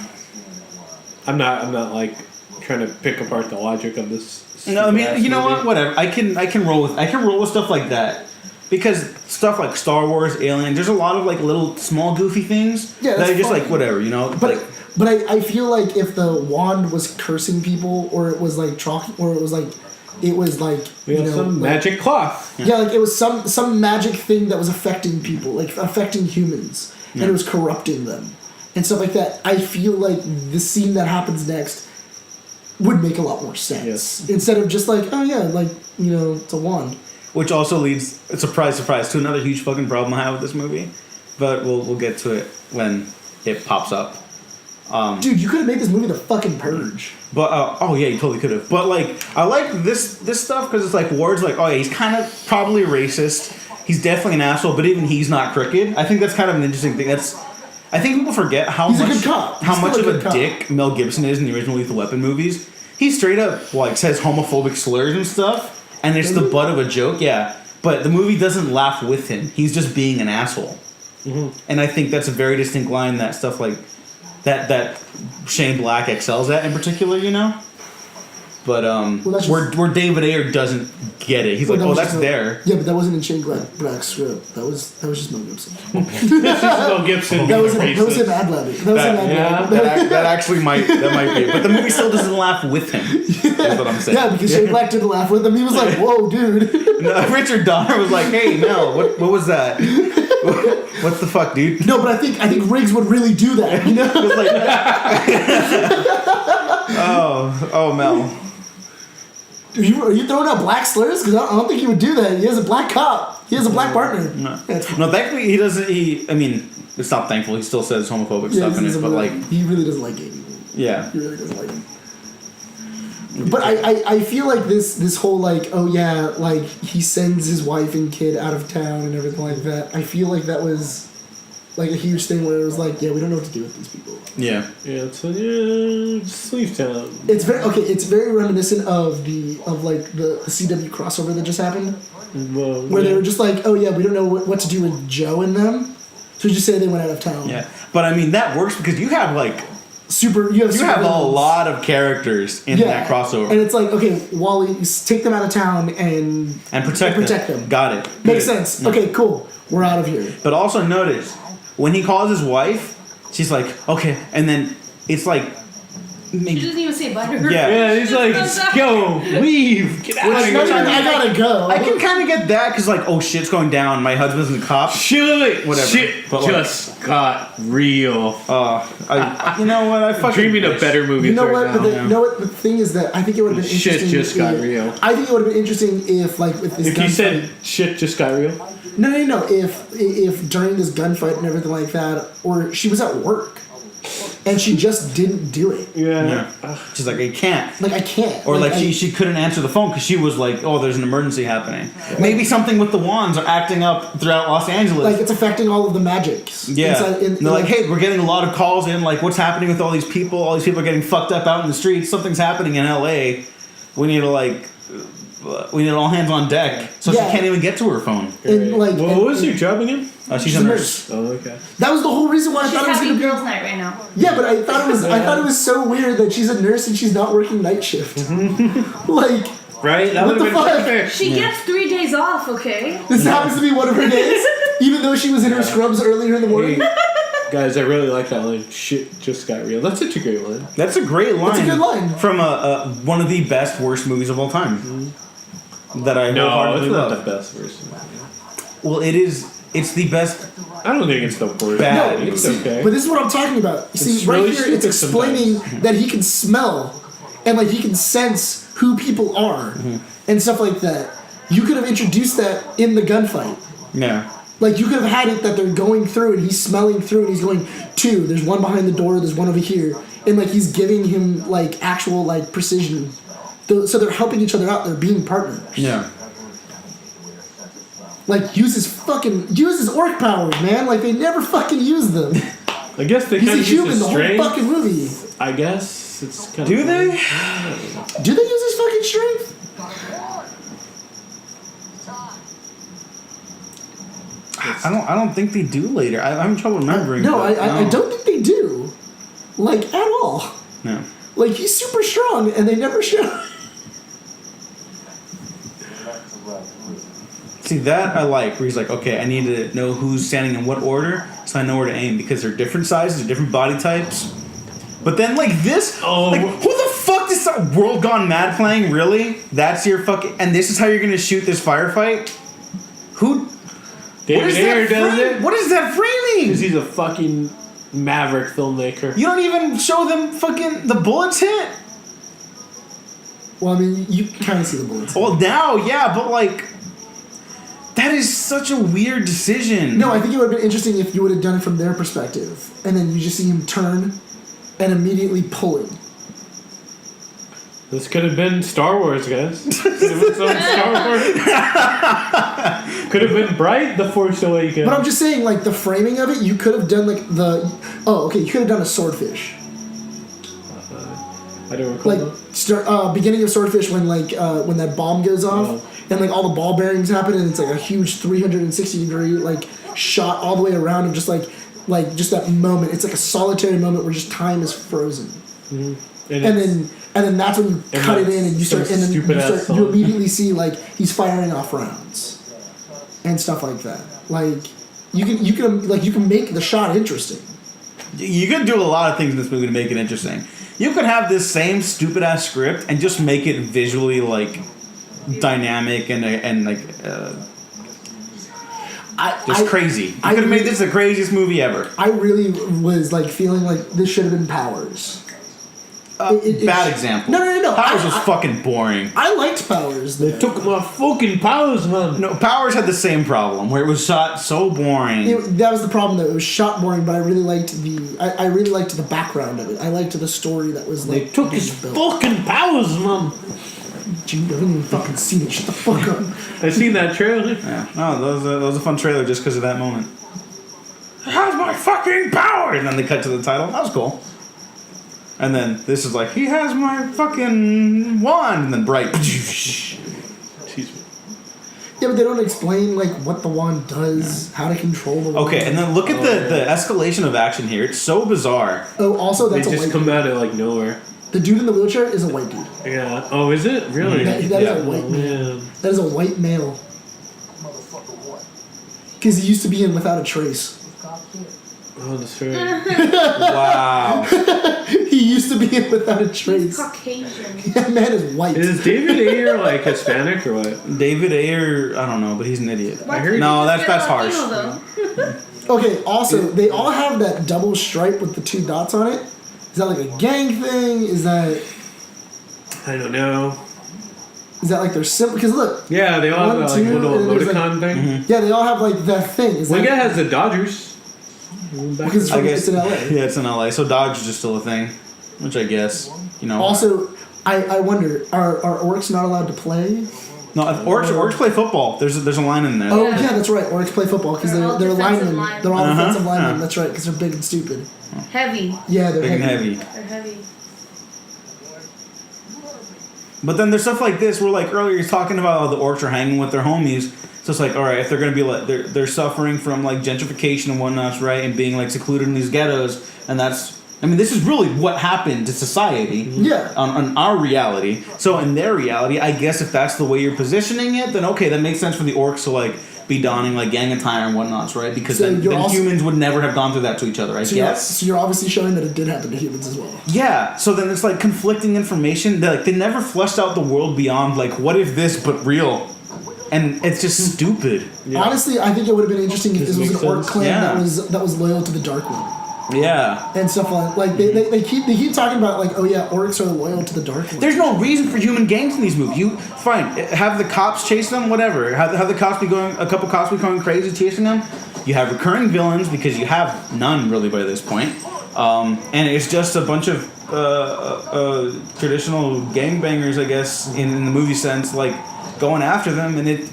I'm not like trying to pick apart the logic of this. No, I mean, stupid-ass you know movie. what? Whatever. I can roll with stuff like that because stuff like Star Wars, Alien. There's a lot of like little small goofy things Yeah, that that's are just fine. like whatever, you know. But like, but I feel like if the wand was cursing people, or it was like chalk, or it was like We have some like, magic cloth. Yeah, like it was some magic thing that was affecting people, like affecting humans, and it was corrupting them and stuff like that. I feel like the scene that happens next would make a lot more sense Yes. instead of just like, oh yeah, like it's a wand. which also leads, surprise, to another huge fucking problem I have with this movie. But we'll get to it when it pops up. Dude, you could have made this movie the fucking Purge. But oh yeah, you totally could have. But like, I like this stuff because it's like Ward's like, oh yeah, he's kind of probably racist. He's definitely an asshole, but even he's not crooked. I think that's kind of an interesting thing. I think people forget how He's a much good cop. He's how much still of a a good cop. dick Mel Gibson is in the original Lethal Weapon movies. He straight up like says homophobic slurs and stuff, and it's the butt of a joke. Yeah, but the movie doesn't laugh with him. He's just being an asshole. And I think that's a very distinct line that stuff like that Shane Black excels at in particular, you know? But that's where David Ayer doesn't get it. He's like, that oh, was that's just there. Yeah, but that wasn't in Shane Black's script. That was just Mel Gibson. This is Mel Gibson. That was him racist. ad-libbing. That actually might be. But the movie still doesn't laugh with him. That's what I'm saying. Yeah, because Shane Black didn't laugh with him. He was like, "Whoa, dude." No, Richard Donner was like, "Hey, Mel, what was that? What the fuck, dude?" No, but I think Riggs would really do that. You know? It was like, oh, Mel. Are you throwing out black slurs? Because I don't think he would do that. He has a black cop. He has a black partner. No, thankfully he doesn't. I mean, it's not thankful. He still says homophobic stuff in it, but like, he really doesn't like gay people. yeah, He really doesn't like them. But I feel like this whole like, oh yeah, like he sends his wife and kid out of town and everything like that. I feel like that was like a huge thing where it was like, yeah, we don't know what to do with these people. yeah. It's just leave town. It's very reminiscent of the CW crossover that just happened, where they were just like, oh yeah, we don't know what to do with Joe and them, so just say they went out of town. Yeah, but I mean that works because you have like You have a lot of characters in that crossover, and it's like, okay, Wally, take them out of town and protect them. Got it. Makes sense. Yeah. Okay, cool. We're out of here. But also notice when he calls his wife, she's like, okay, and then it's like. She doesn't even say bye to her. Yeah, he's like, go, leave, get out of here. I gotta go. I can kind of get that because, like, oh shit's going down. My husband's a cop. Whatever. Shit But, just got real. You know what? I fucking Dreaming of better movies. You know right what? now. You know what? The thing is that I think it would have been interesting. Shit just got real. I think it would have been interesting if, like, with this. If you said shit just got real. No. If during this gunfight and everything like that, or she was at work, and she just didn't do it. Yeah. She's like, I can't. Like, I can't. Or she couldn't answer the phone because she was like, oh, there's an emergency happening. Maybe something with the wands are acting up throughout Los Angeles. Like, it's affecting all of the magic. Yeah. They're like, hey, we're getting a lot of calls in. Like, what's happening with all these people? All these people are getting fucked up out in the streets. Something's happening in LA. We need to all hands on deck. So she can't even get to her phone. And, like, what was your job again? She's a nurse. Oh, okay. That was the whole reason why I She's thought it was having going to be. girls' night right now. Yeah, but I thought it was so weird that she's a nurse and she's not working night shift. Like, Right? That what would the have been fuck? perfect. She gets 3 days off, okay? This happens to be one of her days, even though she was in her scrubs earlier in the morning. Hey, guys, I really like that line. Shit just got real. That's such a great line. That's a great line. That's a good line. From one of the best, worst movies of all time. That I No, wholeheartedly it's not love. the best version. Well, it is. It's the best. I don't think it's the worst. Bad. It's See, okay. but this is what I'm talking about. You see, It's right really here, it's stupid explaining that he can smell and like he can sense who people are and stuff like that. You could have introduced that in the gunfight. Yeah. Like, you could have had it that they're going through and he's smelling through and he's going, 2, there's one behind the door, there's one over here. And, like, he's giving him, like, actual, like, precision. So they're helping each other out. They're being partners. Yeah. Like, use his orc powers, man. Like, they never fucking use them. I guess they He's kind a of use human his the whole strength. fucking movie. I guess it's kind Do of. they? Do they use his fucking strength? I don't think they do later. I'm having trouble remembering. No, but I don't think they do. Like, at all. No. Like, he's super strong, and they never show. See, that I like, where he's like, okay, I need to know who's standing in what order, so I know where to aim, because they're different sizes, they're different body types. But then, like, this, like, who the fuck is that World Gone Mad playing, really? That's your fucking, and this is how you're gonna shoot this firefight? Who? David Ayer does it. What is that framing? Because he's a fucking maverick filmmaker. You don't even show them fucking the bullets hit? Well, I mean, you kind of see the bullets. Well, now, yeah, but, like, that is such a weird decision. No, I think it would have been interesting if you would have done it from their perspective, and then you just see him turn and immediately pulling. This could have been Star Wars, guys. Could have been some Star Wars. Could have been Bright, The Force Awakens. But I'm just saying, like, the framing of it, you could have done, like, you could have done a swordfish. I don't recall. Like, beginning of Swordfish when that bomb goes off and, like, all the ball bearings happen and it's, like, a huge 360-degree, like, shot all the way around of just, like just that moment. It's, like, a solitary moment where just time is frozen. And then that's when you cut it in and you start and then you immediately see like he's firing off rounds and stuff like that. Like you can make the shot interesting. You could do a lot of things in this movie to make it interesting. You could have this same stupid ass script and just make it visually like dynamic and like just crazy. You could have made this the craziest movie ever. I really was like feeling like this should have been Powers. Bad example. No. Powers was fucking boring. I liked Powers. They took my fucking powers, man. No, Powers had the same problem where it was shot so boring. That was the problem though. It was shot boring, but I really liked I really liked the background of it. I liked the story that was like. They took his fucking powers, man. Dude, I didn't even fucking see it. Shut the fuck up. I seen that trailer. Yeah. No, that was a fun trailer just because of that moment. How's my fucking power? And then they cut to the title. That was cool. And then this is like, he has my fucking wand, and then bright. Excuse me. Yeah, but they don't explain like what the wand does, how to control the wand. Okay, and then look at the escalation of action here. It's so bizarre. Oh, also that's they a just white come dude. out of like nowhere. The dude in the wheelchair is a white dude. Yeah. Oh, is it really? That is a white man. Man. That is a white male. Because he used to be in Without a Trace. Oh, that's right. Wow. He used to be in Without a He's Trace. Caucasian. That man is white. Is David Ayer like Hispanic or what? David Ayer, I don't know, but he's an idiot. Why heard- couldn't No, you just that's get harsh. Latino, Okay, also, they all have that double stripe with the 2 dots on it. Is that like a gang thing? Is that like their simple? Because look, Yeah, they all have One, like two, little and there's, emoticon like- thing. yeah, they all have like that thing. Is One that guy has the Dodgers. because it's in LA? Yeah, it's in LA, so Dodge is just still a thing. Which I guess, you know. Also, I wonder, are orcs not allowed to play? No, orcs play football. There's a line in there. Oh yeah, that's right. Orcs play football because They're all they're defensive linemen. linemen. They're all defensive linemen. yeah. That's right, because they're big and stupid. Heavy. Yeah, they're Big and heavy. heavy. They're heavy. But then there's stuff like this where, like, earlier he's talking about how the orcs are hanging with their homies. So it's like, all right, if they're gonna be like, they're suffering from like gentrification and whatnot, right, and being like secluded in these ghettos, and that's, I mean, this is really what happened to society. Yeah. On our reality. So in their reality, I guess if that's the way you're positioning it, then okay, that makes sense for the orcs to like be donning like gang attire and whatnots, right? Because So then you're also- humans would never have gone through that to each other, I guess. So you're obviously showing that it did happen to humans as well. Yeah, so then it's like conflicting information. They never fleshed out the world beyond like, what if this but real? And it's just stupid. Yeah. Honestly, I think it would have been interesting if this was makes an orc sense. clan Yeah. that was loyal to the Dark One Yeah. and stuff like they keep talking about like, oh yeah, orcs are loyal to the Dark One. There's no reason for human gangs in these movies. You fine, have the cops chase them, whatever. Have the cops be going, a couple cops be going crazy chasing them. You have recurring villains because you have none really by this point, and it's just a bunch of traditional gangbangers, I guess, in the movie sense, like going after them. And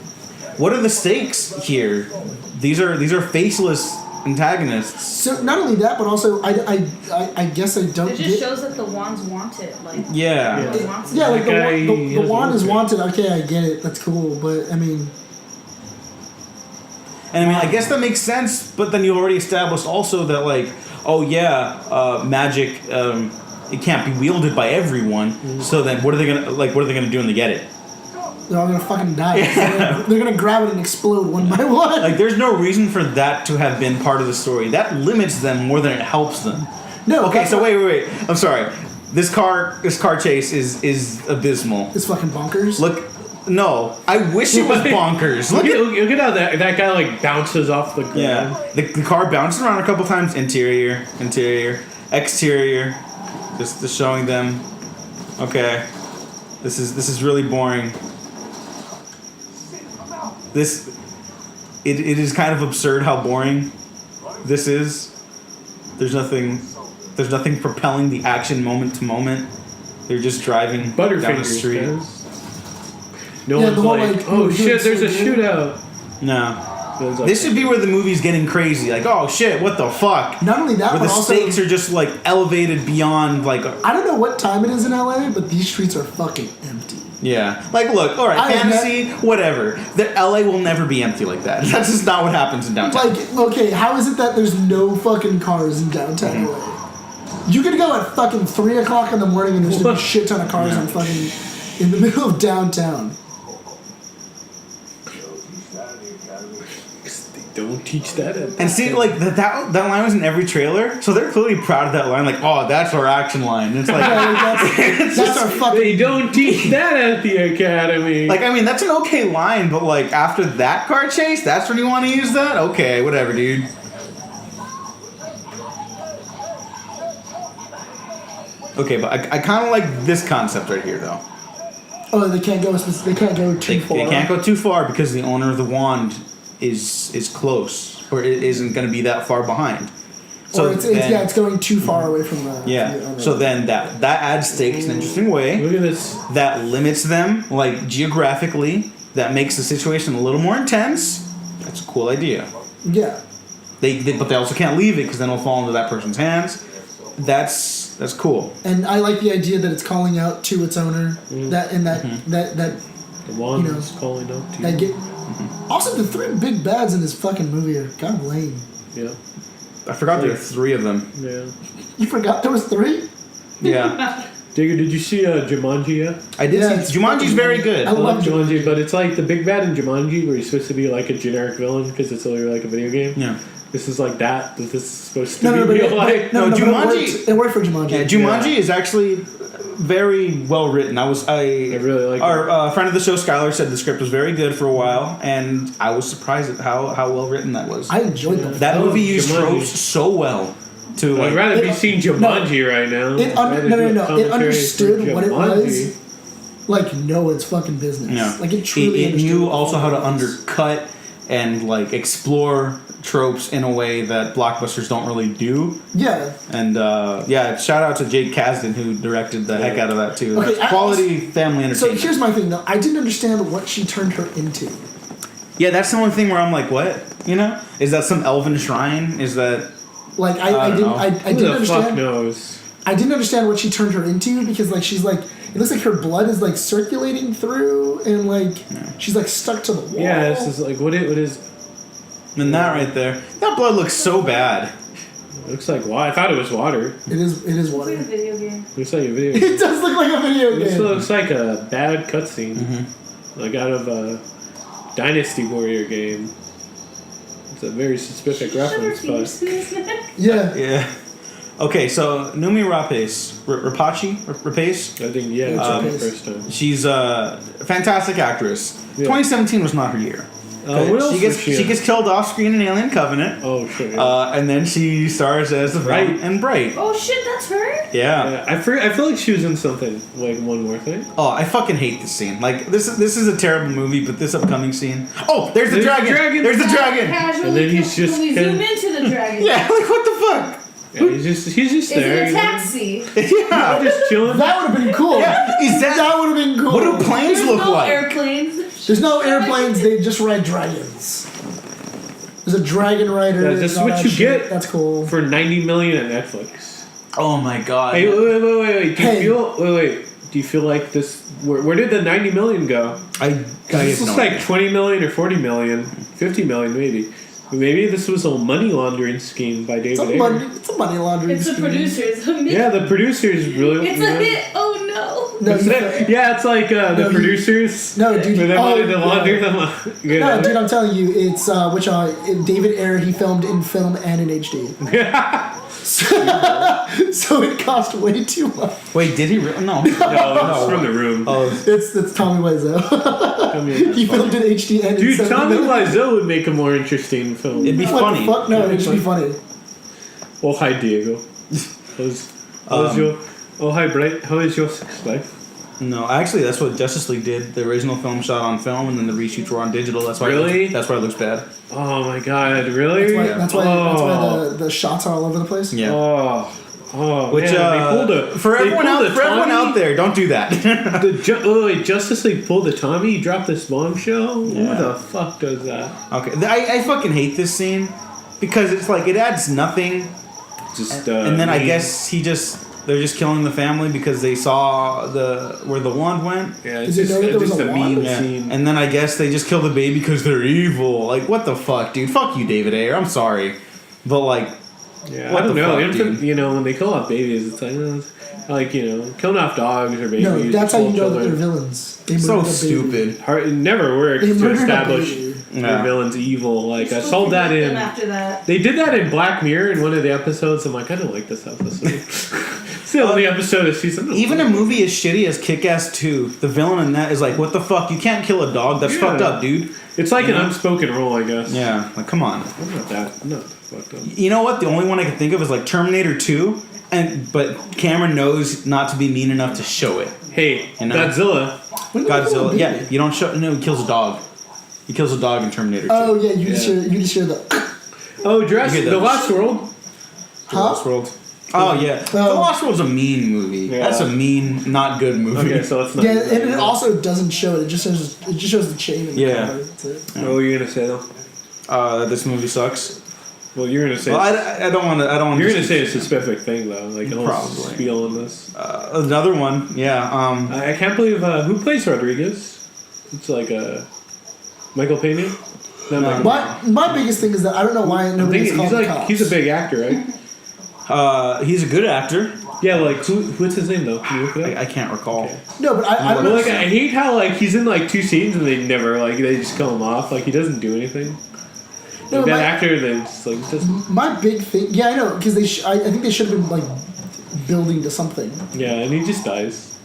what are the stakes here? These are faceless antagonists. So not only that, but also I guess I don't It just get. shows that the wands want it. Like, Yeah. no one wants it. Yeah, like That guy, the he wand doesn't is want wanted. Okay, I get it. That's cool, but I mean, And I mean, I guess that makes sense, but then you already established also that, like, oh yeah, magic, it can't be wielded by everyone. So then, what are they gonna do when they get it? they're all gonna fucking die. They're gonna grab it and explode one by one. Like, there's no reason for that to have been part of the story. That limits them more than it helps them. No. Okay, that's so not- wait. I'm sorry. This car chase is abysmal. It's fucking bonkers. Look, no, I wish it was bonkers. Look at. Look at how that guy like bounces off the ground. Yeah, the car bounces around a couple times. Interior, exterior, just showing them. Okay, this is really boring. It is kind of absurd how boring this is. There's nothing propelling the action moment to moment. They're just driving down the Butterfingers. street. Guys. No Yeah, one's the whole, like, like, oh we're shit, doing there's a so good." shootout. No. It's like- This should be where the movie's getting crazy. Like, oh shit, what the fuck? Not only that, Where but the also stakes are just like elevated beyond like. I don't know what time it is in LA, but these streets are fucking empty. Yeah. Like, look, all right, I have fantasy, whatever. The LA will never be empty like that. That's just not what happens in downtown. Like, okay, how is it that there's no fucking cars in downtown LA? You could go at fucking 3 o'clock in the morning and there's gonna be a shit ton of cars on fucking in the middle of downtown. They don't teach that. And see, like that line was in every trailer, so they're clearly proud of that line. Like, oh, that's our action line. It's like That's our fucking. They don't teach that at the academy. Like, I mean, that's an okay line, but like after that car chase, that's when you want to use that? Okay, whatever, dude. Okay, but I kind of like this concept right here, though. Oh, they can't go. They can't go too far. They can't go too far because the owner of the wand is close, or it isn't going to be that far behind. So it's going too far away from the. Yeah. The owner. So then that adds stakes in an interesting way. Look at this. That limits them, like geographically. That makes the situation a little more intense. That's a cool idea. Yeah. But they also can't leave it because then it'll fall into that person's hands. That's cool. And I like the idea that it's calling out to its owner. That The wand is calling out to that you. get. Also, the 3 big bads in this fucking movie are kind of lame. Yeah. I forgot there were 3 of them. Yeah. You forgot there was 3? Yeah. Digger, did you see Jumanji yet? I did Yeah, see Jumanji's very good. I I love love Jumanji, but it's like the big bad in Jumanji where he's supposed to be like a generic villain because it's literally like a video game. Yeah. This is like that. This is supposed to No, be real but life. No, but Jumanji- it worked for Jumanji. Yeah, Jumanji is actually very well written. I really like our friend of the show, Skylar, said the script was very good for a while, and I was surprised at how well written that was. I enjoyed them. That movie used Jumanji. tropes so well. To I'd like, rather be seeing Jumanji right now. It It understood what it was. Like no one's fucking business. yeah. Like it truly. It understood knew what also how to it was. undercut and like explore tropes in a way that blockbusters don't really do. Yeah. And shout out to Jake Kasdan who directed the heck out of that too. Okay, That's quality family So entertainment. here's my thing though. I didn't understand what she turned her into. Yeah, that's the one thing where I'm like, what? You know, is that some elven shrine? Is that? Like I don't know. I Who didn't the fuck understand. knows? I didn't understand what she turned her into because like she's like it looks like her blood is like circulating through and like she's like stuck to the wall. Yeah, this is like what is. And that right there, that blood looks so bad. Looks like water. I thought it was water. It is It's water. like a video game. Looks like a video. It does look like a video This game. looks like a bad cutscene, like out of a Dynasty Warrior game. It's a very specific reference, but Yeah. Yeah. Okay, so Numi Rapace, Rapace. I think It's the okay. first time. She's a fantastic actress. Yeah. 2017 was not her year. What else she was gets she she in? gets killed off screen in Alien Covenant. Oh shit! Yeah. And then she stars as the Bright. villain in Bright. Oh shit, that's her? Yeah. Yeah, I feel like she was in something like one more thing. Oh, I fucking hate this scene. Like this is a terrible movie, but this upcoming scene. Oh, there's the There's the dragon. dragon. There's the dragon. Casually, And then he's just can we kinda- zoom into the dragon? Yeah, like what the fuck? Yeah, he's just Is there. it a you know? taxi? Yeah. Just chilling. That would have been cool. Yeah, is that- that would have been cool. What do planes There's look no like? airplanes. There's no airplanes. They just ride dragons. There's a dragon rider. Yeah, that's and all what that you shit. get. That's cool. For 90 million at Netflix. Oh my god. Hey, wait. Do you Hey. Do you feel like this? Where did the 90 million go? I This have is no like idea. 20 million or 40 million, 50 million maybe. Maybe this was a money laundering scheme by David Ayer. It's a money laundering It's the scheme. producers. Yeah, the producers really. It's a hit. Oh no. No, It's like- yeah, it's like the No, you- producers. No, dude. Where they wanted to yeah. launder them. No, dude, I'm telling you, it's David Ayer. He filmed in film and in HD. So it cost way too much. Wait, did he really? No. No, it's from the room. Oh, It's Tommy Wiseau. I mean, He filmed in HD and in dude, 70 Tommy minutes. Wiseau would make a more interesting film. it'd be What funny. the fuck? No, it'd just be funny. Oh hi Diego. How's your? Oh hi Bright. How is your sex life? No, actually, that's what Justice League did. The original film shot on film, and then the reshoots were on digital. That's why. Really? That's why it looks bad. Oh my god, really? That's why the shots are all over the place. Yeah. Oh, Which man, they pulled a, for they everyone pulled out a for everyone Tommy. out there, don't do that. Justice League pulled the Tommy. He dropped this bombshell. Yeah. Who the fuck does that? Okay, I fucking hate this scene because it's like it adds nothing, Just and then I mean. guess they're just killing the family because they saw where the wand went. Yeah, Did you know that there was just a a wand? mean Yeah. scene. And then I guess they just kill the baby because they're evil. Like what the fuck, dude? Fuck you, David Ayer. I'm sorry, but like Yeah, What I don't the know. fuck, dude? You know, when they kill off babies, it's like killing off dogs or babies. No, that's how you know that children. they're villains. They So murdered a baby. stupid. It never works They to murdered a establish baby. the Yeah. villain's evil. Like I You're saw supposed to that hate them in. after that. They did that in Black Mirror in one of the episodes. I'm like, I don't like this episode. It's the only episode of season. Even a movie as shitty as Kick-Ass 2, the villain in that is like, what the fuck? You can't kill a dog. That's Yeah. fucked up, dude. It's like You an know? unspoken rule, I guess. Yeah, like come on. I'm not fucked up. You know what? The only one I can think of is like Terminator 2, but Cameron knows not to be mean enough to show it. Hey, You know? Godzilla. When did they kill a Godzilla. baby? Yeah, you don't show. No, he kills a dog. He kills a dog in Terminator 2. Oh yeah, you just Yeah. hear the. Oh, Jurassic, You hear The that? Lost World. The Lost World. Oh yeah, The Lost World's a mean movie. Yeah. That's a mean, not good movie. Okay, so let's not. Yeah, and it also doesn't show it. It just shows the chain. And Yeah. the cover. That's it. What were you gonna say though? This movie sucks. Well, you're gonna say. Well, I don't want to. I don't want. You're gonna say a specific thing though, like a whole Probably. spiel on this. Another one. Yeah. I can't believe who plays Rodriguez. It's like Michael Pena. Not No. Michael. My biggest thing is that I don't know why I'm nobody's thinking called he's the cops. he's a big actor, right? He's a good actor. Yeah, like what's his name though? Can you look it up? I can't recall. Okay. No, but I don't But know. like I hate how like he's in like 2 scenes and they never they just kill him off. Like he doesn't do anything. No, Like, that my- actor they just like just My big thing, yeah, I know, because I think they should have been like building to something. yeah, and he just dies.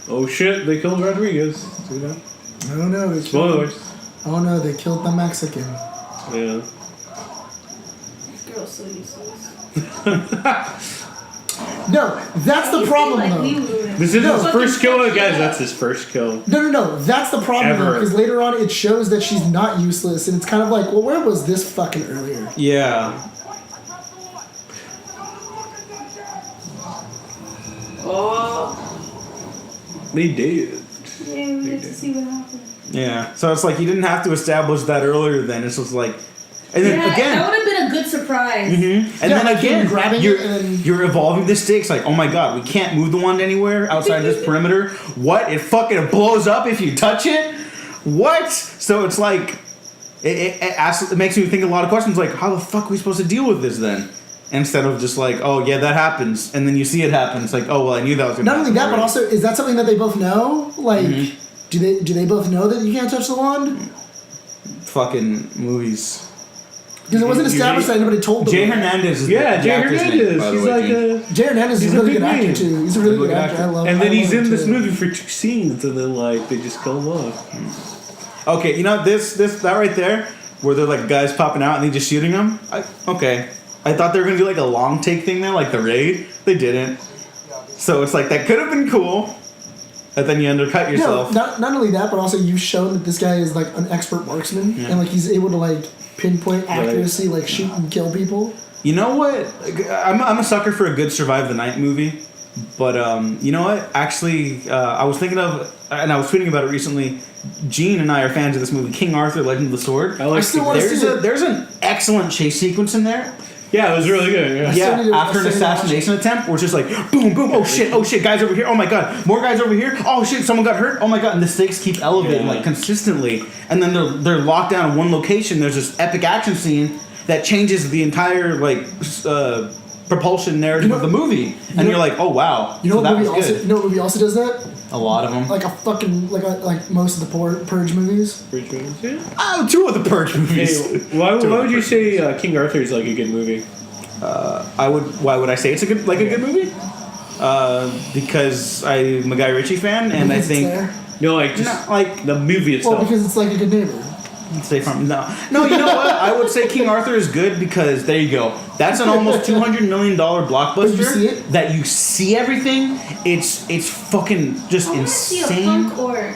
Oh shit! They killed Rodriguez. See that? I don't know. They killed, Spoilers. oh no, they killed the Mexican. Yeah. Girl's so useless. No, that's the You problem feel like we though. ruined This is No. his first kill, guys. That's his first kill. No, that's the problem Ever. because later on it shows that she's not useless, and it's kind of like, well, where was this fucking earlier? Yeah. Oh, They did. yeah, we get to see what happened. Yeah. So it's like you didn't have to establish that earlier. Then it's just like, and then Yeah, again. that would have been a good surprise. And Yeah, then like again, him grabbing you're, it and- you're evolving the stakes. Like, oh my god, we can't move the wand anywhere outside this perimeter. What? It fucking blows up if you touch it? What? So it's like, it makes me think a lot of questions like, how the fuck are we supposed to deal with this then? Instead of just like, oh yeah, that happens. And then you see it happen. It's like, oh well, I knew that was going to Not happen. only that, but already. also, is that something that they both know? Like, do they both know that you can't touch the wand? Fucking movies. Because it wasn't You- you established hate- that anybody told them. Jay Hernandez is Yeah, the Jay actor's name, Hernandez. by the He's way, like dude. a. Jay Hernandez is He's a a really big good actor name. too. He's a really He's a good good actor. I actor. love. And then I he's love in him this too. movie for 2 scenes, and then like they just kill him off. Okay, you know that right there, where they're like guys popping out and they just shooting them. Okay, I thought they were gonna do like a long take thing there, like the raid. They didn't. So it's like that could have been cool, but then you undercut yourself. No, not only that, but also you've shown that this guy is like an expert marksman, Yeah. and like he's able to like pinpoint accuracy, like shoot and kill people. You know what? I'm a sucker for a good survive the night movie, but you know what? Actually, I was thinking of, and I was tweeting about it recently. Gene and I are fans of this movie, King Arthur: Legend of the Sword. I like. still wanna see it. There's an excellent chase sequence in there. Yeah, it was really good. Yeah. still need to- Yeah, after I an still need to watch assassination attempt, where it's just like boom, boom, oh shit, guys over here, oh my god, more guys over here, oh shit, someone got hurt, oh my god, and the stakes keep elevating Yeah. like consistently, and then they're locked down in one location. There's this epic action scene that changes the entire like propulsion narrative of the movie, and know- you're like, oh wow, You know so what that movie was also? good. You know what movie also does that? A lot of them. Like a fucking like most of the Purge movies. Yeah. Oh, 2 of the Purge Hey, movies. why Two of would the you Purge say King Arthur is like a good movie? Why would I say it's a good movie? Because I'm a Guy Ritchie fan, and I Because it's think there. No, like just no, like the movie Well, itself. because it's like a good neighbor. Say from no. You know what? I would say King Arthur is good because there you go. That's an almost $200 million blockbuster. But you see it? That you see everything. It's fucking just I want to see a insane. punk orc.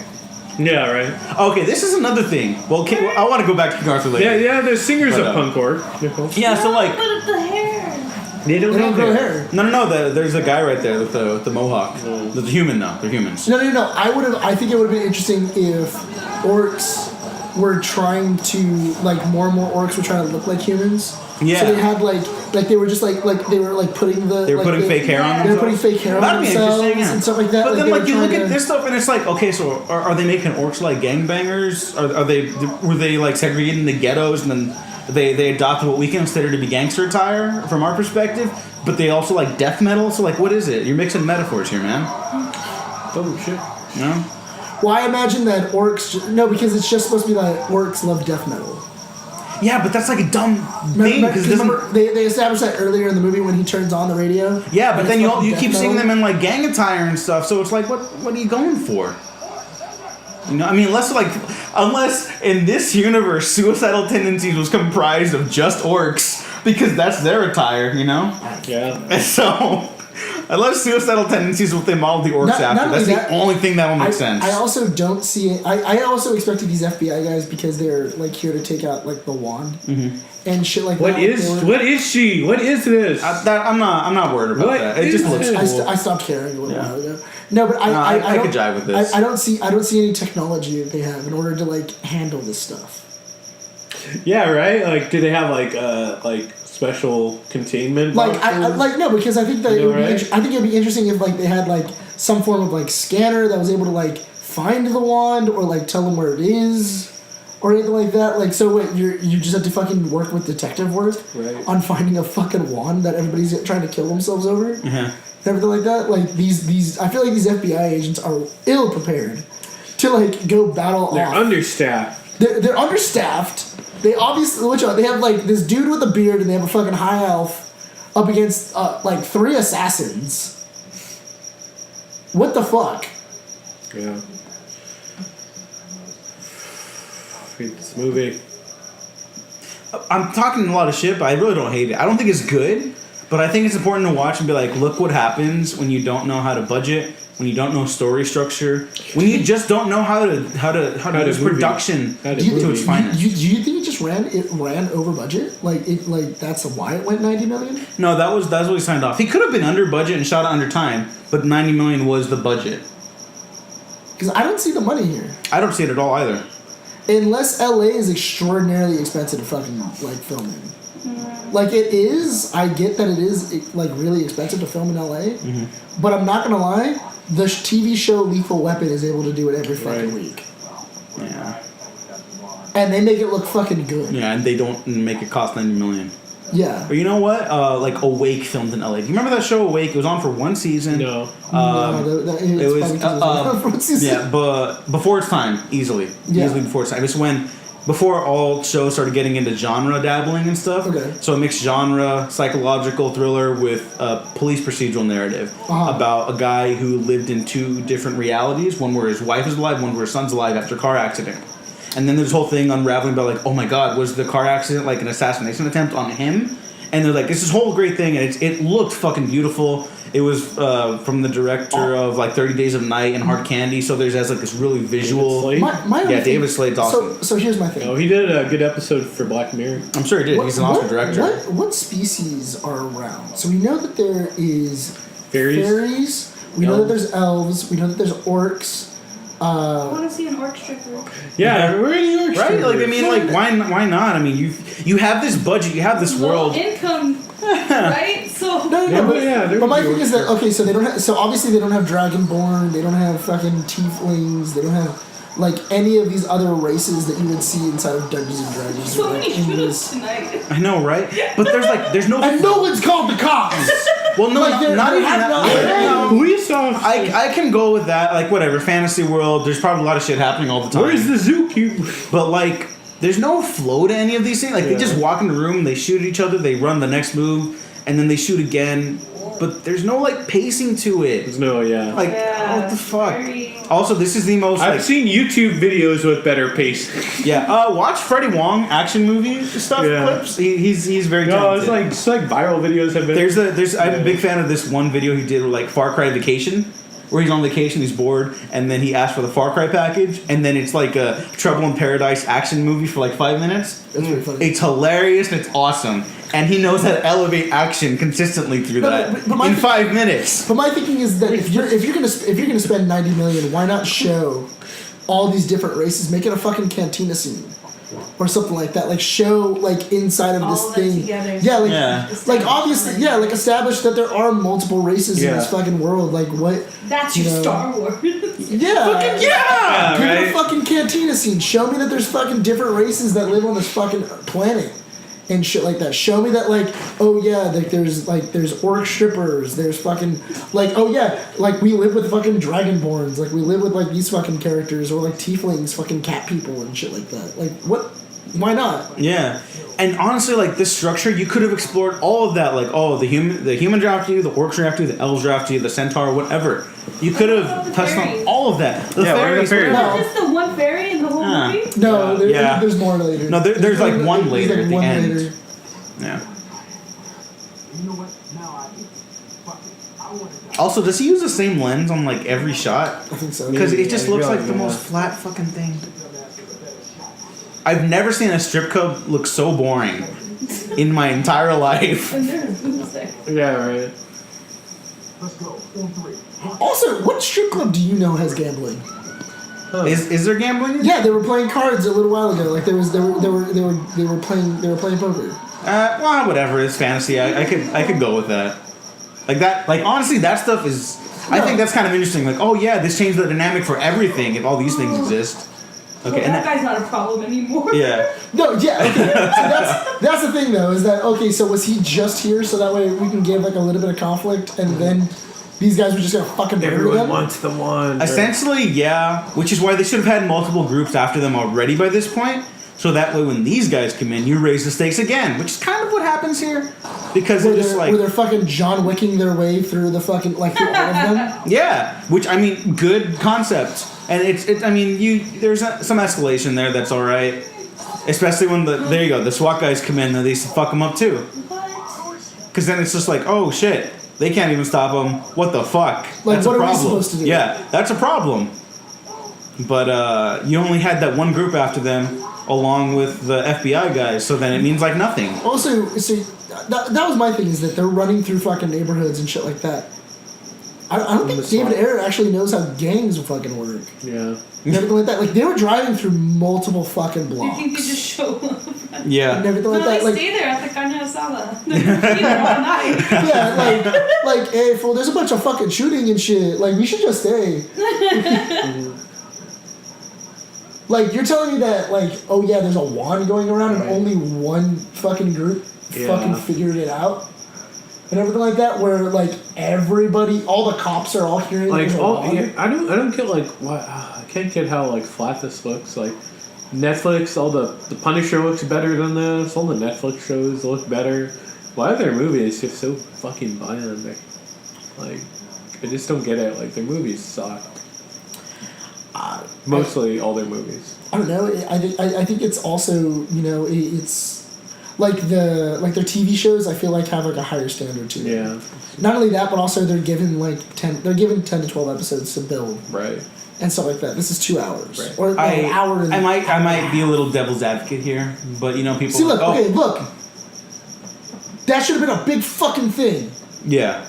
Yeah, right. Okay, this is another thing. Well, I want to go back to King Arthur later. Yeah, there's singers But, of punk rock. Nicole. Yeah. So like, But the hair. They don't They don't have grow hair. hair. no. There's a guy right there with the mohawk. There's a human now. They're humans. No. I think it would have been interesting if orcs were trying to like more and more orcs were trying to look like humans. Yeah. So they had like they were just like they were like putting the They were like, putting fake hair on They were themselves. putting fake hair on That'd be themselves interesting, yeah. and stuff like that. But then, they like, were you look trying at to- this stuff, and it's like, okay, so are they making orcs like gangbangers? Are they were they like segregating the ghettos and then they adopted what we consider to be gangster attire from our perspective, but they also like death metal. So like, what is it? You're mixing metaphors here, man. Oh shit. You know? Well, I imagine that orcs. No, because it's just supposed to be like orcs love death metal. Yeah, but that's like a dumb thing because remember they established that earlier in the movie when he turns on the radio. Yeah, but then you fucking keep death seeing metal. them in like gang attire and stuff. So it's like, what are you going for? You know, I mean, unless in this universe, Suicidal Tendencies was comprised of just orcs because that's their attire, you know. Yeah. And so, unless Suicidal Tendencies is what they modeled the orcs after, that's the only thing that will make sense. I also don't see it. I also expected these FBI guys because they're like here to take out like the wand and shit like What that. What is she? What is this? I'm not worried about What that. It just is looks this? cool. I stopped caring a little while ago. No, but I I don't, could jive with this. I don't see any technology that they have in order to like handle this stuff. Yeah, right. Like, do they have like special containment? Like boxes? no, because I think that You know, right? I think it'd be interesting if like they had like some form of like scanner that was able to like find the wand or like tell them where it is or anything like that. Like, so wait, you just have to fucking work with detective work on finding a fucking wand that everybody's trying to kill themselves over. Everything like that. Like these I feel like these FBI agents are ill prepared to like go battle They're off. understaffed. They're understaffed. They obviously they have like this dude with a beard and they have a fucking high elf up against like 3 assassins. What the fuck? Yeah. This movie. I'm talking a lot of shit, but I really don't hate it. I don't think it's good, but I think it's important to watch and be like, look what happens when you don't know how to budget, when you don't know story structure, when you just don't know how to use production How to to its finest. Do you think it ran over budget? Like that's why it went 90 million? No, that's what he signed off. He could have been under budget and shot it under time, but 90 million was the budget. Because I don't see the money here. I don't see it at all either. Unless LA is extraordinarily expensive to fucking like film in. Like it is, I get that it is like really expensive to film in LA, but I'm not gonna lie, the TV show Lethal Weapon is able to do it every fucking week. Yeah. And they make it look fucking good. Yeah, and they don't make it cost 90 million. Yeah. But you know what? Like Awake filmed in LA. Do you remember that show Awake? It was on for one season. No. It was yeah, but before its time, easily before its time. It's when before all shows started getting into genre dabbling and stuff. Okay. So it mixed genre, psychological thriller with a police procedural narrative about a guy who lived in 2 different realities. One where his wife is alive, one where his son's alive after a car accident. And then there's this whole thing unraveling about like, oh my god, was the car accident like an assassination attempt on him? And they're like, it's this whole great thing, and it looked fucking beautiful. It was from the director of like 30 Days of Night and Hard Candy, so there's like this really visual. David Slade's awesome. So here's my thing. Oh, he did a good episode for Black Mirror. I'm sure he did. He's an Oscar director. What species are around? So we know that there is Fairies. We know that there's elves. We know that there's orcs. I want to see an orc stripper. Yeah, we're in New York. Right? Like, I mean, like, why not? I mean, you have this budget, you have this world. Income, right? So but my thing is that so they don't have, so obviously they don't have Dragonborn, they don't have fucking Tieflings, they don't have like any of these other races that you would see inside of Dungeons and Dragons. So many shooters tonight. I know, right? But there's no. And no one's called the cops. Well, no, not even that. Police officer. I can go with that. Like, whatever, fantasy world. There's probably a lot of shit happening all the time. Where's the zookeeper? But like, there's no flow to any of these things. Like, they just walk in the room, they shoot at each other, they run the next move, and then they shoot again. But there's no like pacing to it. There's no, Like, what the fuck? Also, this is the most. I've seen YouTube videos with better pacing. Yeah, watch Freddie Wong action movie stuff clips. He's very talented. No, it's like viral videos have been. I'm a big fan of this one video he did with like Far Cry Vacation, where he's on vacation, he's bored, and then he asks for the Far Cry package, and then it's like a Trouble in Paradise action movie for like 5 minutes. That's pretty funny. It's hilarious and it's awesome. And he knows how to elevate action consistently through that in 5 minutes. But my thinking is that if you're gonna spend 90 million, why not show all these different races? Make it a fucking cantina scene or something like that. Like show like inside of All this of it thing. together. Yeah. Like obviously, like establish that there are multiple races in this fucking world. Like what? That's your Star Wars. Yeah. Give it a fucking cantina scene. Show me that there's fucking different races that live on this fucking planet. and shit like that. Show me that, like, oh yeah, there's orc strippers, there's fucking, like, oh yeah, like we live with fucking dragonborns, like we live with like these fucking characters, or like tieflings, fucking cat people and shit like that. Like, what? Why not? Yeah. And honestly, like, this structure, you could have explored all of that. Like, oh, the human draft you, the orcs draft you, the elves draft you, the centaur, whatever. You could have touched on all of that. The fairies. No. Just the one fairy in the whole movie? No, there's more later. No, there's like one later at the one end. later. Yeah. Also, does he use the same lens on like every shot? I think so. Because it just looks like the most flat fucking thing. I've never seen a strip club look so boring in my entire life. And there's boobs there. Yeah, right. Also, what strip club do you know has gambling? Huh. Is there gambling? in Yeah, they were playing cards a little while ago. Like they were playing poker. Well, whatever. It's fantasy. I could go with that. Like that. Like honestly, that stuff is. I think that's kind of interesting. Like, oh yeah, this changed the dynamic for everything if all these things exist. Okay, Well, that guy's not a problem anymore. Yeah. No, yeah, okay. So that's the thing though, is that okay, so was he just here so that way we can give like a little bit of conflict and then these guys were just gonna fucking murder Everyone them? wants the one. Essentially, yeah. Which is why they should have had multiple groups after them already by this point. So that way when these guys come in, you raise the stakes again. Which is kind of what happens here. Because they're just like... Where they're fucking John Wicking their way through the fucking, like, through all of them? Yeah. Which, I mean, good concept. And I mean, there's some escalation there that's alright. Especially when there you go, the SWAT guys come in and they fuck them up too. What? Because then it's just like, oh shit, they can't even stop them. What the fuck? Like, That's what a are we problem. supposed to do? Yeah, that's a problem. But you only had that one group after them, along with the FBI guys. So then it means like nothing. Also, see, that was my thing, is that they're running through fucking neighborhoods and shit like that. I don't think David Ayer actually knows how gangs fucking work. Yeah. And everything like that. Like, they were driving through multiple fucking Do you blocks. think you just show up? Yeah. And everything like No, that. they Like, stay there at the carne asada. They're there all night. yeah, like, hey, fool, there's a bunch of fucking shooting and shit. Like, we should just stay. Like, you're telling me that, like, oh yeah, there's a wand going around and only one fucking group fucking figured it out? And everything like that, where, like, everybody, all the cops are all hearing Like, there's a oh, wand? yeah, I don't get like what I can't get how like flat this looks. Like Netflix, all the Punisher looks better than this. All the Netflix shows look better. Why are their movies just so fucking violent? Like, I just don't get it. Like, their movies suck. Mostly all their movies. I don't know. I think it's also, you know, it's like their TV shows. I feel like have like a higher standard to them. Yeah. Not only that, but also they're given 10 to 12 episodes to build Right. and stuff like that. This is 2 hours Right. or an hour. And I might be a little devil's advocate here, but you know, people. see, look, like, oh, okay, look. That should have been a big fucking thing. yeah.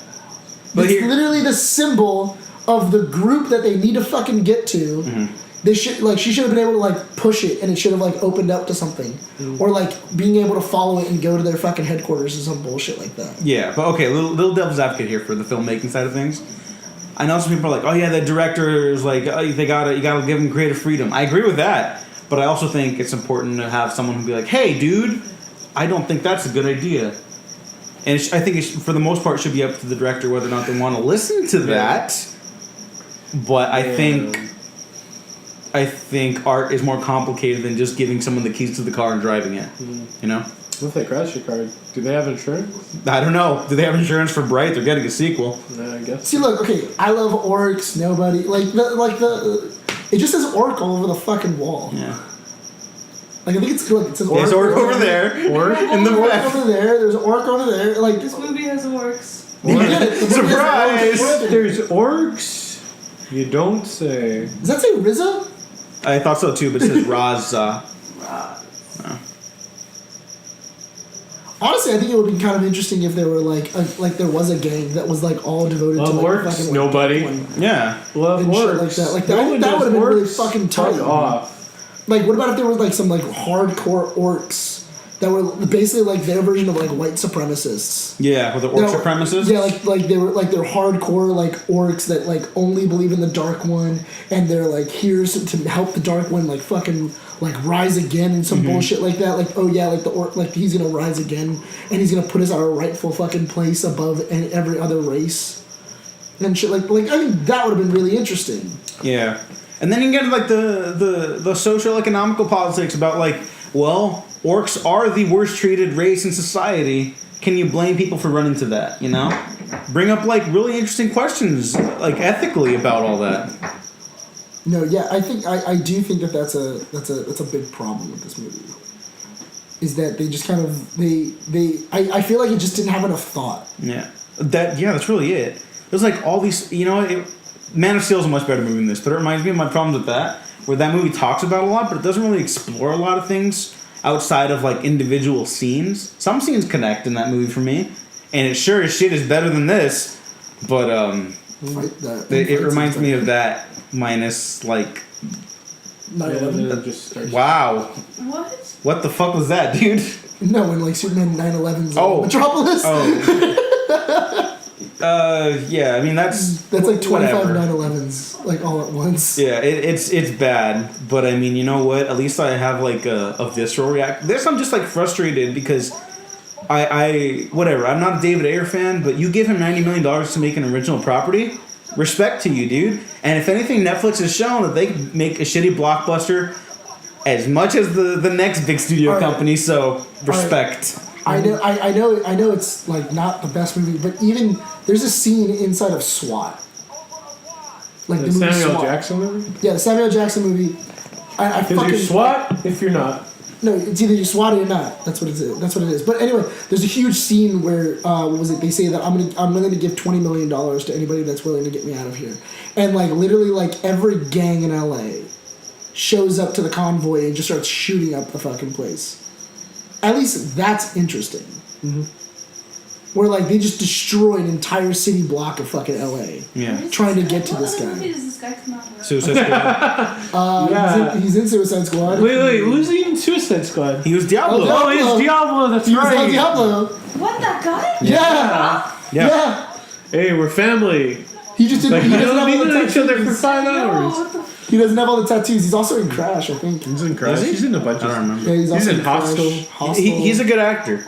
But It's here, literally the symbol of the group that they need to fucking get to. Mm-hmm. They should, like, she should have been able to like push it, and it should have like opened up to something, or like being able to follow it and go to their fucking headquarters or some bullshit like that. yeah, but okay, little devil's advocate here for the filmmaking side of things. I know some people are like, oh yeah, the director is like, oh, you gotta give them creative freedom. I agree with that, but I also think it's important to have someone who be like, hey, dude, I don't think that's a good idea. And I think for the most part, it should be up to the director whether or not they want to listen to that. But I think art is more complicated than just giving someone the keys to the car and driving it. You know? What if they crash your car? Do they have insurance? I don't know. Do they have insurance for Bright? They're getting a sequel. No, I guess. See, look, okay, I love orcs. Nobody it just says orc all over the fucking wall. Yeah. Like, I think it's look, it says orc. There's orc over there. Orc? In the Orc back. over there. There's an orc over there. Like, This movie has orcs. you get it. The movie has Surprise! orcs. If there's orcs, you don't say. Does that say Rizza? I thought so too, but it says Raza. Honestly, I think it would be kind of interesting if there were like there was a gang that was like all devoted Love to like orcs? fucking, like, Nobody. one Yeah. Love and shit orcs. like that. Like No that, one that does would have been really orcs. fucking tight. Fuck off. Like, what about if there was like some like hardcore orcs that were basically like their version of like white supremacists. Yeah, with the orc That were- supremacists. Yeah, like they're hardcore like orcs that like only believe in the Dark One, and they're like here to help the Dark One like fucking like rise again and some bullshit like that. Like oh yeah, like the orc like he's gonna rise again and he's gonna put us our rightful fucking place above every other race and shit like I think that would have been really interesting. Yeah, and then you get like the social economical politics about like, well, orcs are the worst treated race in society. Can you blame people for running to that? You know, bring up like really interesting questions like ethically about all that. No, yeah, I think I do think that's a big problem with this movie. Is that they just kind of I feel like it just didn't have enough thought. Yeah, that's really it. There's like all these, you know, Man of Steel is a much better movie than this, but it reminds me of my problems with that, where that movie talks about a lot, but it doesn't really explore a lot of things outside of like individual scenes. Some scenes connect in that movie for me, and it sure as shit is better than this, but it reminds me of that minus like 9/11. Just starts. wow, What? what the fuck was that, dude? No, when like Superman 9/11's Metropolis. Yeah, I mean that's like 25 whatever. 9/11s like all at once. Yeah, it's bad, but I mean, you know what? At least I have like a visceral reaction. This I'm just like frustrated because I whatever. I'm not a David Ayer fan, but you give him $90 million to make an original property. Respect to you, dude. And if anything, Netflix has shown that they can make a shitty blockbuster as much as the next big studio All right. company. So respect. I know it's like not the best movie, but even there's a scene inside of SWAT. Like The the movie Samuel SWAT. Jackson movie? Yeah, the Samuel Jackson movie. I Because fucking you're SWAT if you're not. No, it's either you SWAT it or not. That's what it is. That's what it is. But anyway, there's a huge scene where what was it? They say that I'm gonna give $20 million to anybody that's willing to get me out of here, and like literally like every gang in LA shows up to the convoy and just starts shooting up the fucking place. At least that's interesting. Mm-hmm. Where like they just destroy an entire city block of fucking LA. Yeah. Trying to get to this What other guy. movie does this guy come out with? Suicide Squad. Yeah. He's in Suicide Squad. Wait, who's in Suicide Squad? He was Diablo. Oh, Oh, it's Diablo, that's He was right. El Diablo. What, that guy? Yeah. Yeah. Yeah. Hey, we're family. He just didn't. Like, he we doesn't don't have all be the with each other for tattoos. 5 No, hours. what the He doesn't have all the tattoos. He's also in Crash, I think. He's in Crash. Is he? He's in a bunch I of don't remember. Yeah, he's also in in Crash, Hostel. Hostel. He's a good actor.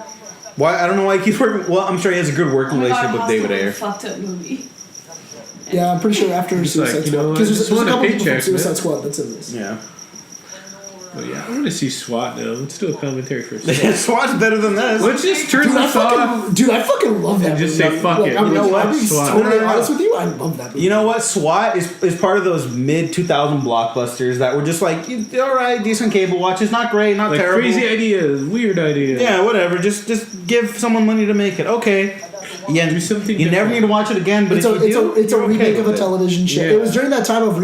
Why? I don't know why he keeps working. Well, I'm sure he has a good working Oh my relationship God, with David Hostel Ayer. was a fucked up movie. Yeah, I'm pretty sure after He's like, Suicide you know Squad. what, Because just there's a want a couple people from paycheck, Suicide man. Squad that's in this. Yeah. Oh, yeah, I want to see SWAT now. Let's do a commentary for SWAT. SWAT's better than this. Let's just turn Dude, this off. I fucking love that And just movie. say, fuck it. I'm You know being- what? I'm being SWAT. totally No. honest with you. I love that movie. You know what? SWAT is part of those mid 2000 blockbusters that were just like, all right, decent cable watches, not great, not Like terrible. crazy ideas, weird ideas. Yeah, whatever. Just give someone money to make it. Okay. Yeah, Do something you never different. need to watch it again, but It's if a, you do, it's a you're remake okay of a with it. television show. Yeah. It was during that time of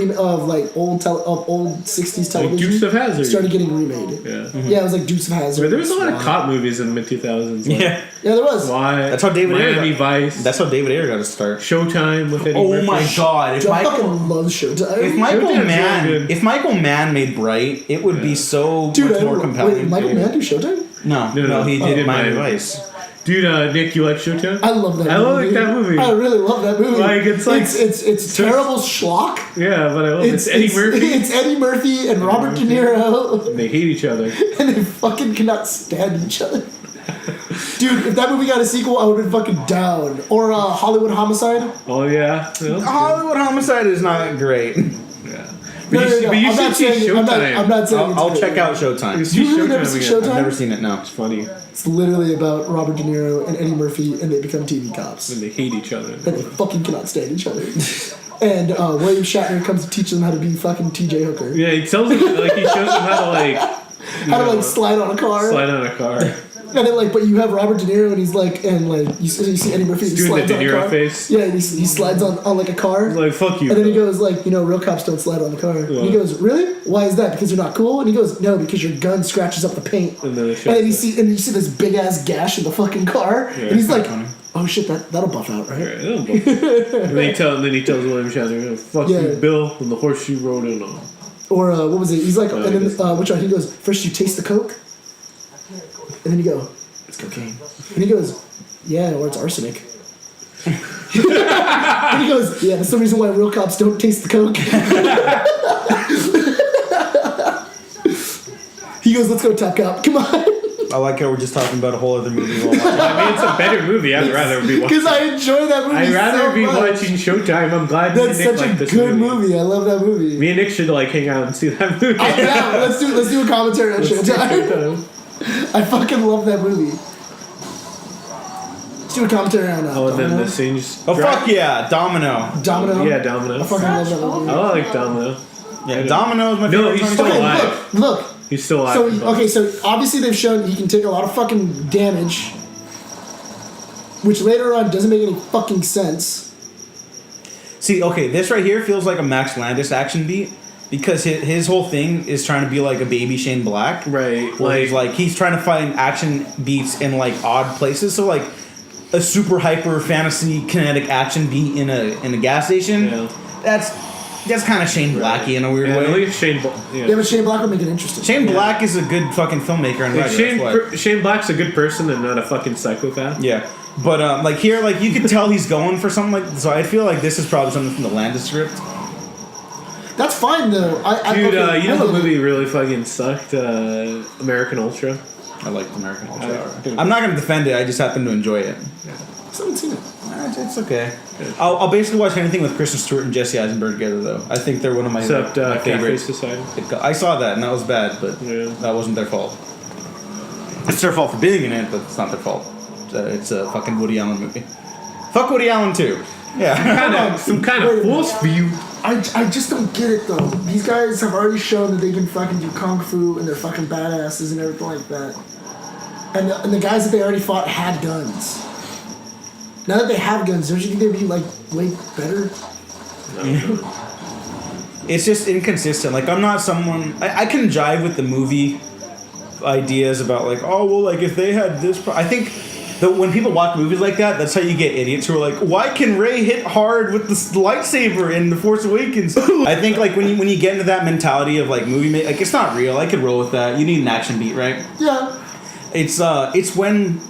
old 60s television. Dukes of Hazzard. Started getting remade. Yeah. Yeah, it was like Dukes of Hazzard. There was a lot of SWAT. cop movies in the mid 2000s. Like Yeah, Yeah, there was. SWAT. That's how David Ayer Miami got- Vice. that's how David Ayer got to start. Showtime with Eddie Oh Murphy. my God! Dude, I fucking love Showtime. If Michael Mann made Bright, it would be so Dude, much more compelling. wait, Michael Mann do Showtime? No, he did Miami Miami. Vice. Dude, Nick, you like Showtime? I love that I movie. like that movie. I really love that movie. Like, it's like- it's terrible schlock. Yeah, but I love it. It's Eddie Murphy. It's Eddie Murphy and Robert De Niro, They hate each other. and they fucking cannot stand each other. Dude, if that movie got a sequel, I would have been fucking down. Or Hollywood Homicide. Oh, yeah. Well, Hollywood Homicide is not great. yeah. No, But you I'm should not see saying, I'm Showtime. not saying it's I'll great. check out Showtime. See You really never see again. Showtime? I've never seen it. No. It's funny. It's literally about Robert De Niro and Eddie Murphy, and they become TV cops. And they hate each other. And they fucking cannot stand each other. And William Shatner comes to teach them how to be fucking TJ Hooker. Yeah, he tells them, like, he shows them how to, like, How to like slide on a car. slide on a car. And then like, but you have Robert De Niro and he's like, and like you see Eddie Murphy, he He's doing slides the on De a Niro car. face. Yeah, and he slides on like a car. He's like, fuck you. And then he bro. goes like, real cops don't slide on the car. And he Yeah. goes, really? Why is that? Because they're not cool? And he goes, no, because your gun scratches up the paint. And then it And then you shows see this big ass gash in the fucking car. Yeah. And he's like, oh shit, that'll buff out, right? Right, that'll buff. And then he tells William Shatner, fuck Yeah. you, Bill, and the horse you rode in on. Or what was it? He's like, Oh, and then I guess. which one? He goes, first you taste the coke. And then you go, it's cocaine. And he goes, yeah, or it's arsenic. And he goes, yeah, that's the reason why real cops don't taste the coke. He goes, let's go, Top Cop. Come on. I like how we're just talking about a whole other movie. While watching. I mean, it's a better movie. I'd rather be watching. Because I enjoy that movie I'd rather so be much. watching Showtime. I'm glad That's me and Nick such like a this good movie. I love that movie. Me and Nick should like hang out and see that movie. Yeah, let's do a commentary on Let's do Showtime. Showtime. I fucking love that movie. Let's do a commentary on Oh, and then Domino. the scene just. Oh fuck yeah, Domino. Domino. Yeah, Domino. I fucking love that movie. I like Domino. Yeah, Domino is my No, favorite. he's Tony still Scott. alive. Look. He's still alive. So obviously they've shown he can take a lot of fucking damage, which later on doesn't make any fucking sense. See, okay, this right here feels like a Max Landis action beat because his whole thing is trying to be like a baby Shane Black. Right. Where he's trying to find action beats in like odd places. So like a super hyper fantasy kinetic action beat in a gas station. Yeah. That's kind of Shane Blacky in a weird way. At least Shane. Yeah, but Shane Black would make it interesting. Shane Black is a good fucking filmmaker and Like writer. That's why. Shane Black's a good person and not a fucking psychopath. Yeah, but like here, like you can tell he's going for something like. So I feel like this is probably something from the Landis script. That's fine though. Dude, okay, you know what movie really fucking sucked? American Ultra. I liked American Ultra. I'm not gonna defend it. I just happen to enjoy it. I haven't seen it. It's okay. I'll basically watch anything with Kristen Stewart and Jesse Eisenberg together, though. I think they're one of my, Except my Cafe favorites. Society. I saw that, and that was bad, but that wasn't their fault. It's their fault for being in it, but it's not their fault. It's a fucking Woody Allen movie. Fuck Woody Allen, too. Yeah. Some kind of force for you. I just don't get it though. These guys have already shown that they can fucking do kung fu and they're fucking badasses and everything like that. And the guys that they already fought had guns. Now that they have guns, don't you think they'd be like way better? It's just inconsistent. Like, I'm not someone... I can jive with the movie ideas about, like, oh, well, like, if they had this... I think that when people watch movies like that, that's how you get idiots who are like, why can Rey hit hard with the lightsaber in The Force Awakens? I think, like, when you get into that mentality of, like, movie... Like, it's not real. I could roll with that. You need an action beat, right? Yeah. It's when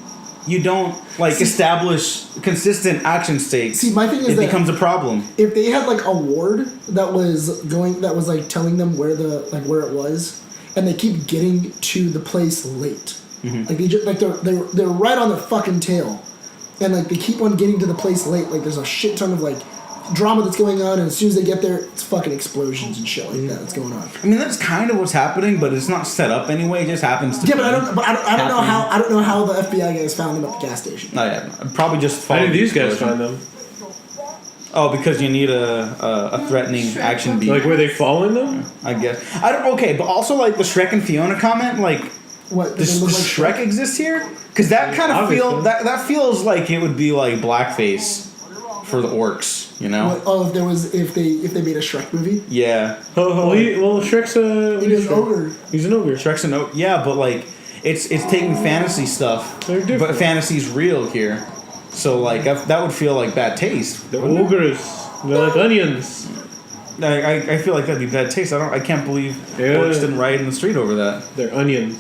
you don't, like, establish consistent action stakes. See, my thing is it that becomes a problem. if they had like a ward that was like telling them where it was, and they keep getting to the place late, like they're right on their fucking tail, and like they keep on getting to the place late. Like there's a shit ton of like drama that's going on, and as soon as they get there, it's fucking explosions and shit like that's going on. I mean, that's kind of what's happening, but it's not set up anyway. It just happens to. Yeah, be but I don't know happening. I don't know how the FBI guys found them at the gas station. Oh, yeah, probably just. How follow did the these guys explosion. find them? Oh, because you need a threatening action beat. Like, were they following them? I guess. I don't. Okay, but also like the Shrek and Fiona comment, like. What Does they look like Shrek exist here? Because that kind of Obviously. that feels like it would be like blackface for the orcs, you know? What, oh, if they made a Shrek movie, Yeah. Well, Shrek's a... he was ogre. He's an ogre. Shrek's an yeah, but like it's taking fantasy stuff, They're different. but fantasy's real here. So like that would feel like bad taste. They're ogres. They're like onions. I feel like that'd be bad taste. I can't believe Yeah. orcs didn't riot in the street over that. They're onions.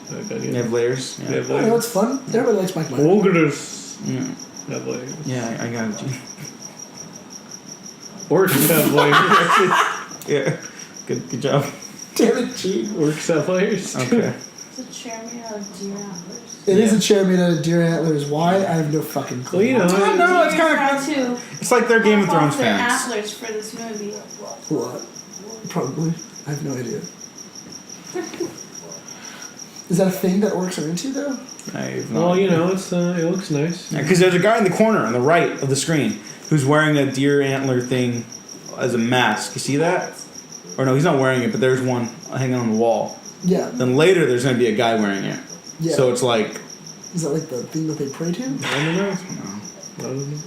Like onions. They have layers. They Yeah, have Oh, layers. it's fun. Everybody likes Mike Myers. Ogres. yeah. Have layers. Yeah, I got you. Orcs have layers. Yeah, good job. Damn it, Gene. Orcs have layers. Okay. It's a chair made out of deer antlers. It is a chair made out of deer antlers. Why? I have no fucking clue. Well, you know. I don't know. It's kind of. too. It's like they're Game of Thrones Their fans. antlers for this movie. What? Probably. I have no idea. Is that a thing that orcs are into, though? Well, you know, it looks nice. Because there's a guy in the corner on the right of the screen who's wearing a deer antler thing as a mask. You see that? Or no, he's not wearing it, but there's one hanging on the wall. Yeah. Then later there's going to be a guy wearing it. Yeah. So it's like... Is that like the thing that they pray to? I don't know.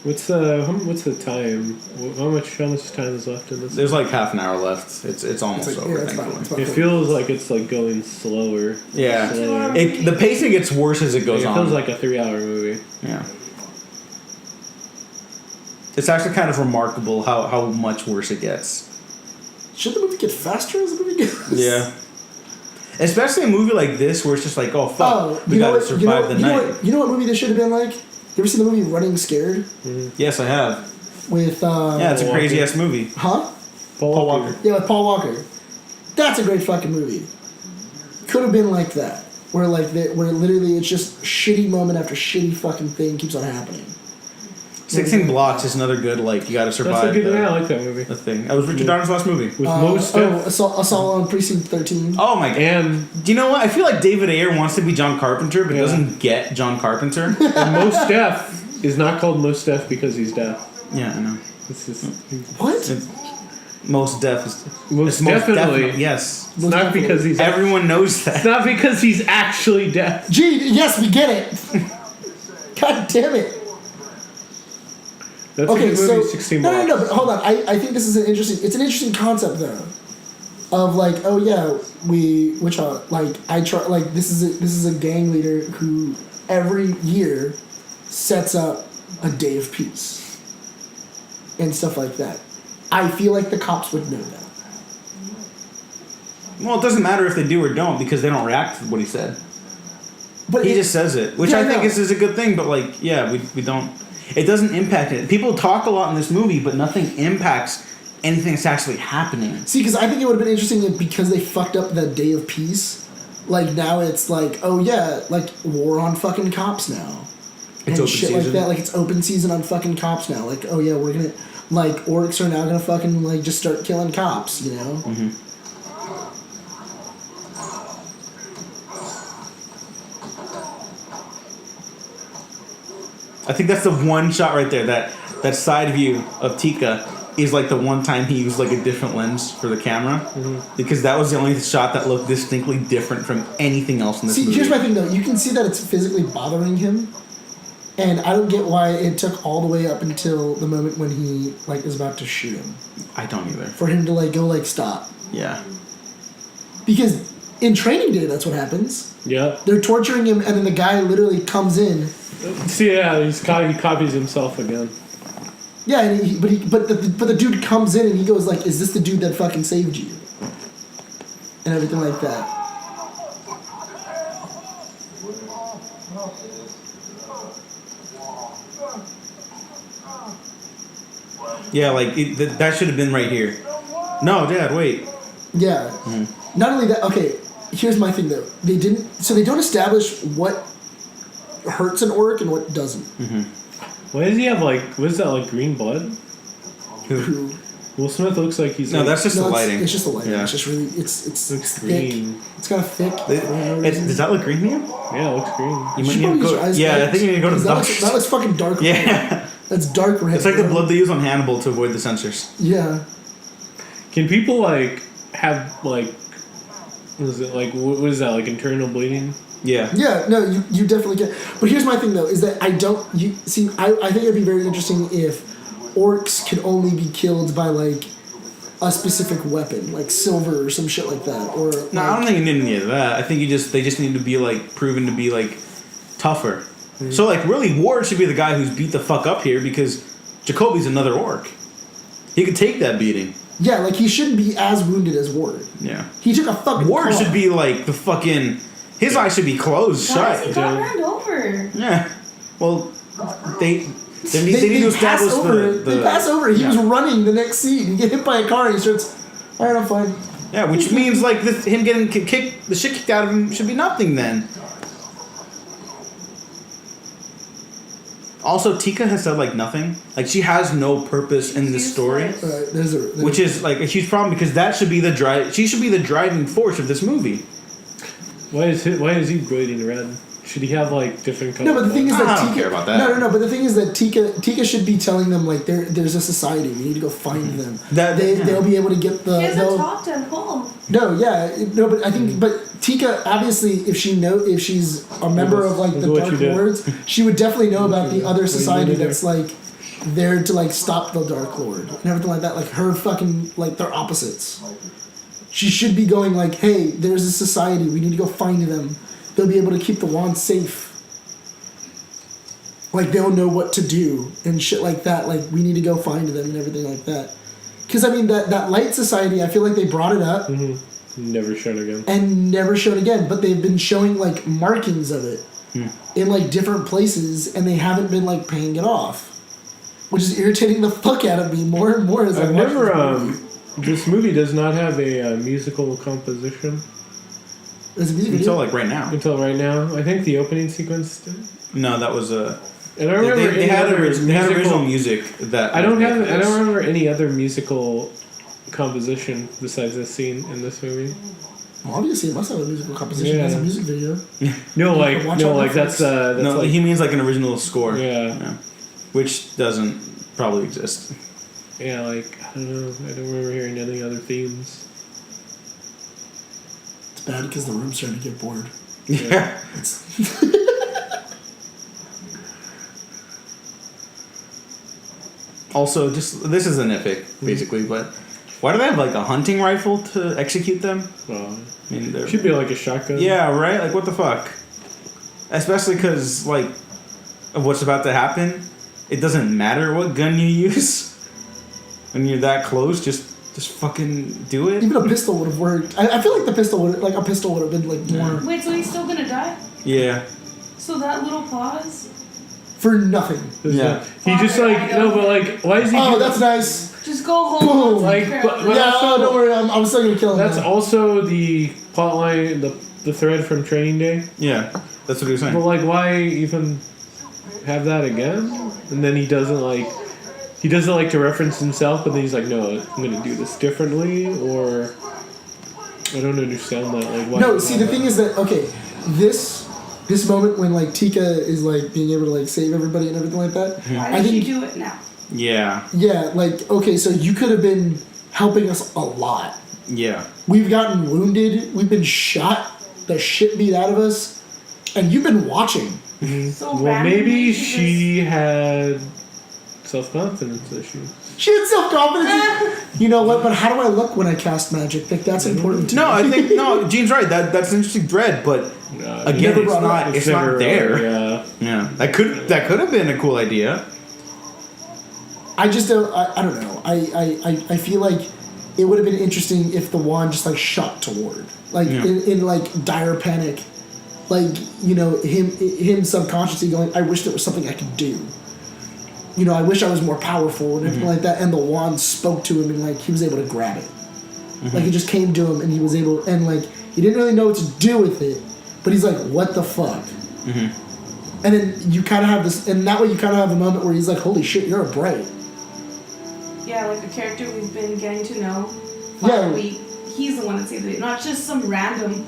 What's the time? How much time is left in this? There's like half an hour left. It's almost It's like, over, yeah, it's about, thankfully. It feels like it's like going slower. Yeah. Slower. The pacing gets worse as it goes It on. feels like a 3-hour movie. Yeah. It's actually kind of remarkable how much worse it gets. Should the movie get faster as the movie goes? Yeah. Especially a movie like this where it's just like, oh fuck, we gotta survive the night. You know what movie this should have been like? You ever seen the movie Running Scared? Yes, I have. With Yeah, it's a crazy ass movie. Huh? Paul Walker. Yeah, with Paul Walker. That's a great fucking movie. Could have been like that, where literally it's just shitty moment after shitty fucking thing keeps on happening. 16 Blocks is another good, like, you gotta survive. That's a good I like that movie. The thing. That was Richard Donner's last movie. With most Assault on Precinct 13. Oh my god. And Do you know what? I feel like David Ayer wants to be John Carpenter, but doesn't get John Carpenter. and Most Def is not called Most Def because he's deaf. Yeah, I know. It's just, What? It's most deaf. most definitely. Yes. It's not because he's Everyone knows that. It's not because he's actually deaf. Gee, yes, we get it. God damn it. That's a good movie, 16 Blocks. No, but hold on. I think this is an interesting concept though. Of like, oh yeah, this is a gang leader who every year sets up a day of peace and stuff like that. I feel like the cops would know that. Well, it doesn't matter if they do or don't because they don't react to what he said. But He just says it, which Yeah, I think no. is a good thing. But like, yeah, we don't. It doesn't impact it. People talk a lot in this movie, but nothing impacts anything that's actually happening. See, because I think it would have been interesting if because they fucked up that day of peace. Like now it's like, oh yeah, like war on fucking cops now. It's and open shit season. like that. Like it's open season on fucking cops now. Like, oh yeah, we're gonna like orcs are now gonna fucking like just start killing cops, you know? Mm-hmm. I think that's the one shot right there. That side view of Tika is like the one time he used like a different lens for the camera, because that was the only shot that looked distinctly different from anything else in this movie. Here's my thing though. You can see that it's physically bothering him, and I don't get why it took all the way up until the moment when he like is about to shoot him I don't either. for him to like go like stop. Yeah. Because in Training Day, that's what happens. Yeah. They're torturing him, and then the guy literally comes in. See, yeah, he copies himself again. Yeah, and but the dude comes in and he goes like, "Is this the dude that fucking saved you?" And everything like that. Yeah, like that should have been right here. No, Dad, wait. Yeah. Not only that. Okay, here's my thing though. They don't establish what hurts an orc and what doesn't. Why does he have what is that, like green blood? Who? Will Smith looks like he's No, like, that's just the lighting. It's just the lighting. Yeah. It's just really it's looks thick. green. It's kind of thick. Does that look green to you? Yeah, it looks green. You might need to go. Yeah, I think you need to go to the doctor. That looks fucking dark red. Yeah. That's dark red. It's like the bro. blood they use on Hannibal to avoid the censors. Yeah. Can people have what is it what is that, like internal bleeding? Yeah. Yeah, no, you definitely can. But here's my thing though, is that I think it'd be very interesting if orcs could only be killed by like a specific weapon, like silver or some shit like that. Or No, I don't think you need any of that. I think they just need to be like proven to be like tougher. So like really Ward should be the guy who's beat the fuck up here because Jacoby's another orc. He could take that beating. Yeah, like he shouldn't be as wounded as Ward. Yeah. He took a fucking Ward claw. should be like the fucking. His eyes should be closed Guys, he shut. got run over. Yeah. Well, they need to pass establish over it. the. They pass over it. He yeah. was running the next scene. He get hit by a car and he starts. All right, I'm fine. Yeah, which means like him getting kicked, the shit kicked out of him should be nothing then. Also, Tika has said like nothing. Like she has no purpose in this story, which is like a huge problem because that should be the drive. She should be the driving force of this movie. Why is he bleeding red? Should he have different colors? No, but the thing is that I don't Tika, care about that. No. But the thing is that Tika should be telling them like there's a society. We need to go find them. They'll be able to get the. He hasn't talked at home. No, but I think Tika obviously if she's a member of like the Dark Lords, she would definitely know about the other society that's like there to like stop the Dark Lord and everything like that. Like her fucking like they're opposites. She should be going like, hey, there's a society. We need to go find them. They'll be able to keep the wand safe. Like, they'll know what to do and shit like that. Like, we need to go find them and everything like that. Because, I mean, that Light Society, I feel like they brought it up. Never shown again. and never shown again. But they've been showing like markings of it in like different places, and they haven't been like paying it off, which is irritating the fuck out of me more and more as I I've watch never. this movie. This movie does not have a musical composition There's a music Until video. like right now. until right now. I think the opening sequence did. No, that was a. And I don't remember They any had other original musical. music that. I don't remember any other musical composition besides this scene in this movie. Well, obviously, it must have a musical composition. Yeah. It has a music video. No, Watch on like Netflix. that's No, like, he means like an original score. Yeah. Which doesn't probably exist. yeah, like I don't know. I don't remember hearing any other themes. It's bad because the room's starting to get bored. Yeah. Also, just this is a nitpick basically, but why do they have like a hunting rifle to execute them? Well, I mean, they're, should be like a shotgun. yeah, right. Like, what the fuck? Especially because like of what's about to happen, it doesn't matter what gun you use when you're that close. Just fucking do it. Even a pistol would have worked. I feel like a pistol would have been like more Wait, so he's still gonna die? Yeah. So that little pause? for nothing. Yeah. He just like no, but like why is he? Oh, doing- that's nice. Just go home. Boom. Like, but Yeah, also, don't worry. I'm still gonna kill him. that's now. also the plot line, the thread from Training Day. Yeah. That's what he was saying. But like, why even have that again? And then he doesn't like to reference himself, but then he's like, no, I'm gonna do this differently, or I don't understand that. Like, why? No, see, the thing is that okay, this moment when like Tika is like being able to like save everybody and everything like that. Why I did think you do it now? Yeah. yeah, like okay, so you could have been helping us a lot. Yeah. We've gotten wounded. We've been shot the shit beat out of us, and you've been watching. So Well, randomly maybe just- she had self-confidence issues. She had self-confidence. You know what? But how do I look when I cast magic? Like that's important to No, me. I think no. Gene's right. That's an interesting thread, but again, never it's brought it up. not. It's not never, there. Yeah. Yeah. That could have been a cool idea. I just don't. I don't know. I feel like it would have been interesting if the wand just like shot toward, like Yeah. in like dire panic, like you know him subconsciously going, I wish there was something I could do. You know, I wish I was more powerful and everything like that. And the wand spoke to him and like he was able to grab it. Like it just came to him and he was able and like he didn't really know what to do with it, but he's like, what the fuck. And then you kind of have this, and that way you kind of have a moment where he's like, holy shit, you're a bright. Yeah, like a character we've been getting to know. Yeah. He's the one that saved it, not just some random.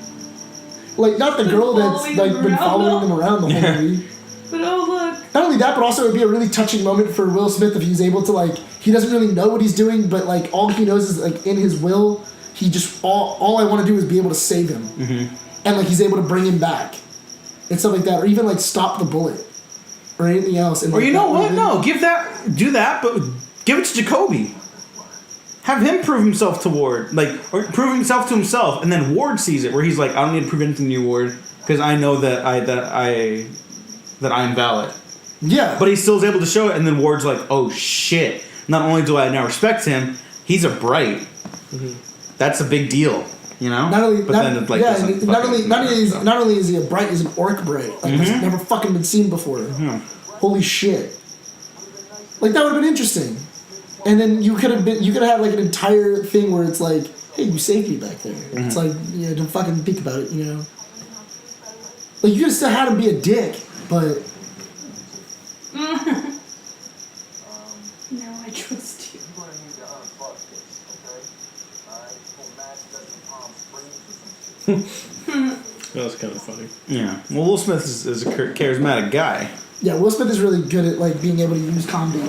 Like, not the Been girl that's following like him been around, following though. him around the whole movie. But oh look, Not only that, but also it would be a really touching moment for Will Smith if he's able to like, he doesn't really know what he's doing, but like all he knows is like in his will, he just all I want to do is be able to save him, and like he's able to bring him back, and stuff like that, or even like stop the bullet, or anything else. And Or like, you that know would've what? been- No, do that, but give it to Jacoby. Have him prove himself to Ward, or prove himself to himself, and then Ward sees it, where he's like, I don't need to prove anything to you, Ward, because I know that I'm valid. Yeah, But he still is able to show it, and then Ward's like, oh shit! Not only do I now respect him, he's a bright. That's a big deal, you know. not only but not, then it, like, yeah, doesn't and not fucking- only is he a bright, he's an orc bright. Like it's never fucking been seen before. Holy shit! Like that would have been interesting. And then you could have had like an entire thing where it's like, hey, you saved me back there. It's like, yeah, don't fucking think about it, you know. Like you could have still had him be a dick, but now I trust you. That was kind of funny. Yeah. Well, Will Smith is a charismatic guy. yeah, Will Smith is really good at like being able to use comedy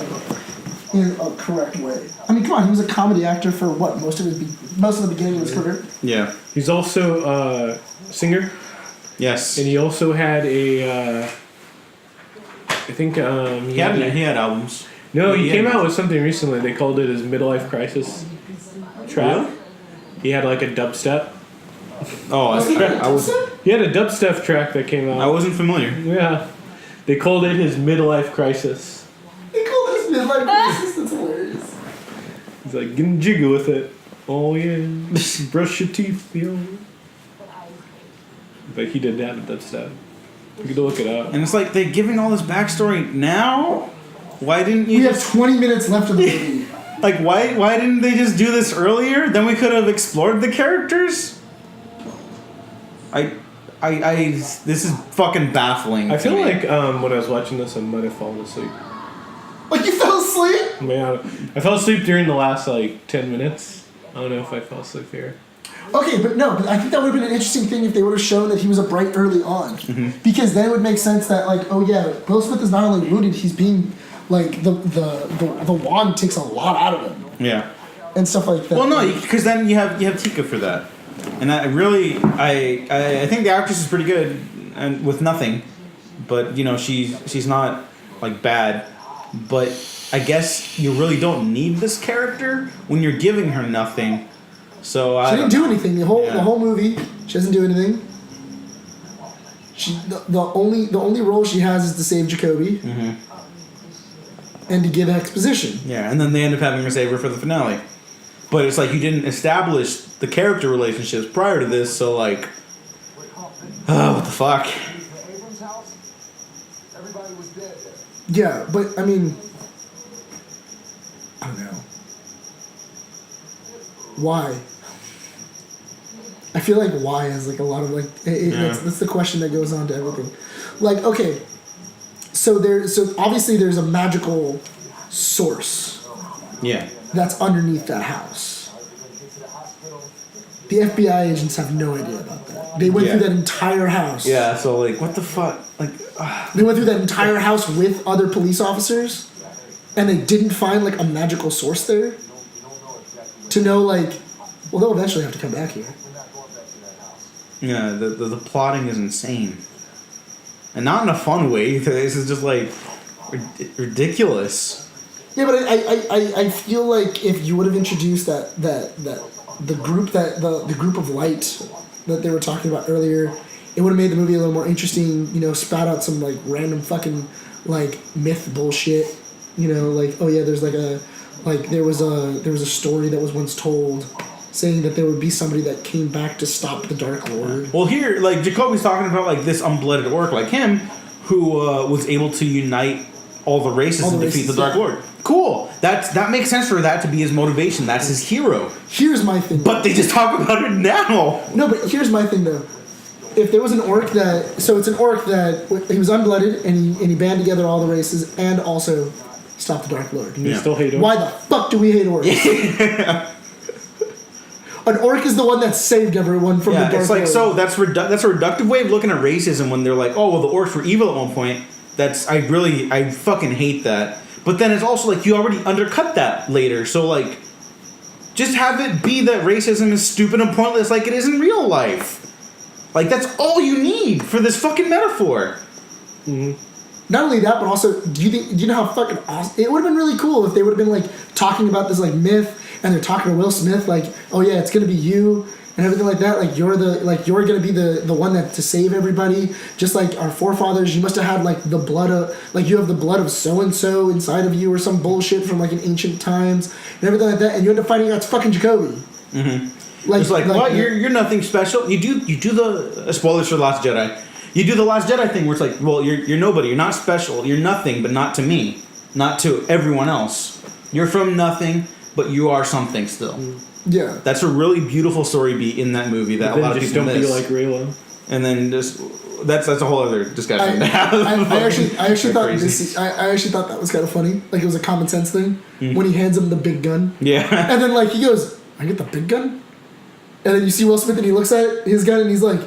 in a correct way. I mean, come on, he was a comedy actor for what most of the beginning of his career. Yeah. He's also a singer, Yes. and he also had a. I think He had albums. No, he Yeah. came out with something recently. They called it his midlife crisis track. Really? He had like a dubstep. Oh, He had a dubstep track that came I out. wasn't familiar. Yeah, they called it his midlife crisis. He called this midlife crisis. That's hilarious. He's like getting jiggy with it. Oh yeah, brush your teeth, yo. But he did that stuff. You can look it up. And it's like they're giving all this backstory now. Why didn't you? We have 20 minutes left of the movie. Like why didn't they just do this earlier? Then we could have explored the characters. This is fucking baffling. I to feel me. like when I was watching this, I might have fallen asleep. Like, you fell asleep? Man, I fell asleep during the last 10 minutes. I don't know if I fell asleep here. Okay, but I think that would have been an interesting thing if they would have shown that he was a bright early on. Mm-hmm. Because then it would make sense that, like, oh yeah, Will Smith is not only wounded, he's being, like, the wand takes a lot out of him. Yeah. And stuff like that. Well, no, because then you have Tika for that, and I really I think the actress is pretty good and with nothing, but she's not like bad, but I guess you really don't need this character when you're giving her nothing. So she didn't do anything the whole movie. She doesn't do anything. The only role she has is to save Jacoby. Mm-hmm. And to give exposition. Yeah, and then they end up having her save her for the finale. But it's like you didn't establish the character relationships prior to this, so like, what the fuck? Yeah, but I mean, I don't know. Why? I feel like why is like a lot of like that's the question that goes on to everything. Like, okay, so obviously there's a magical source. Yeah. That's underneath that house. The FBI agents have no idea about that. They went through that entire house. Yeah, so like, what the fuck? Like, they went through that entire house with other police officers, and they didn't find like a magical source there to know like, well, they'll eventually have to come back here. Yeah, the plotting is insane, and not in a fun way. This is just like ridiculous. Yeah, but I feel like if you would have introduced the group of light that they were talking about earlier, it would have made the movie a little more interesting. Spat out some like random fucking like myth bullshit. Like, oh yeah, there's there was a story that was once told saying that there would be somebody that came back to stop the Dark Lord. Well, here, like, Jacoby's talking about, like, this unblooded orc like him who was able to unite all the races and defeat the Dark Lord. Cool. That makes sense for that to be his motivation. That's his hero. Here's my thing. But they just talk about it now. No, but here's my thing, though. If there was an orc that... So it's an orc that... He was unblooded, and he band together all the races, and also stopped the Dark Lord. You still hate him? Why the fuck do we hate orcs? An orc is the one that saved everyone from the Dark Lord. It's like, so that's a reductive way of looking at racism when they're like, oh, well, the orcs were evil at one point. I fucking hate that. But then it's also like, you already undercut that later. So, like, just have it be that racism is stupid and pointless like it is in real life. Like, that's all you need for this fucking metaphor. Mm-hmm. Not only that, but also, do you know how fucking awesome... It would have been really cool if they would have been, like, talking about this, like, myth, and they're talking to Will Smith, like, oh yeah, it's gonna be you, and everything like that. Like, you're gonna be the one that to save everybody, just like our forefathers. You must have had like the blood of, like, you have the blood of so and so inside of you, or some bullshit from like in ancient times and everything like that. And you end up finding out it's fucking Jacoby. Mm-hmm. It's like what? You're nothing special. You do the spoilers for The Last Jedi. You do the Last Jedi thing where it's like, well, you're nobody. You're not special. You're nothing, but not to me, not to everyone else. You're from nothing, but you are something still. Yeah, that's a really beautiful story beat in that movie that a lot of people miss. Just don't be like Raylo. And then just that's a whole other discussion. I actually thought that was kind of funny. Like, it was a common sense thing when he hands him the big gun. Yeah, and then like he goes, "I get the big gun," and then you see Will Smith and he looks at his gun and he's like,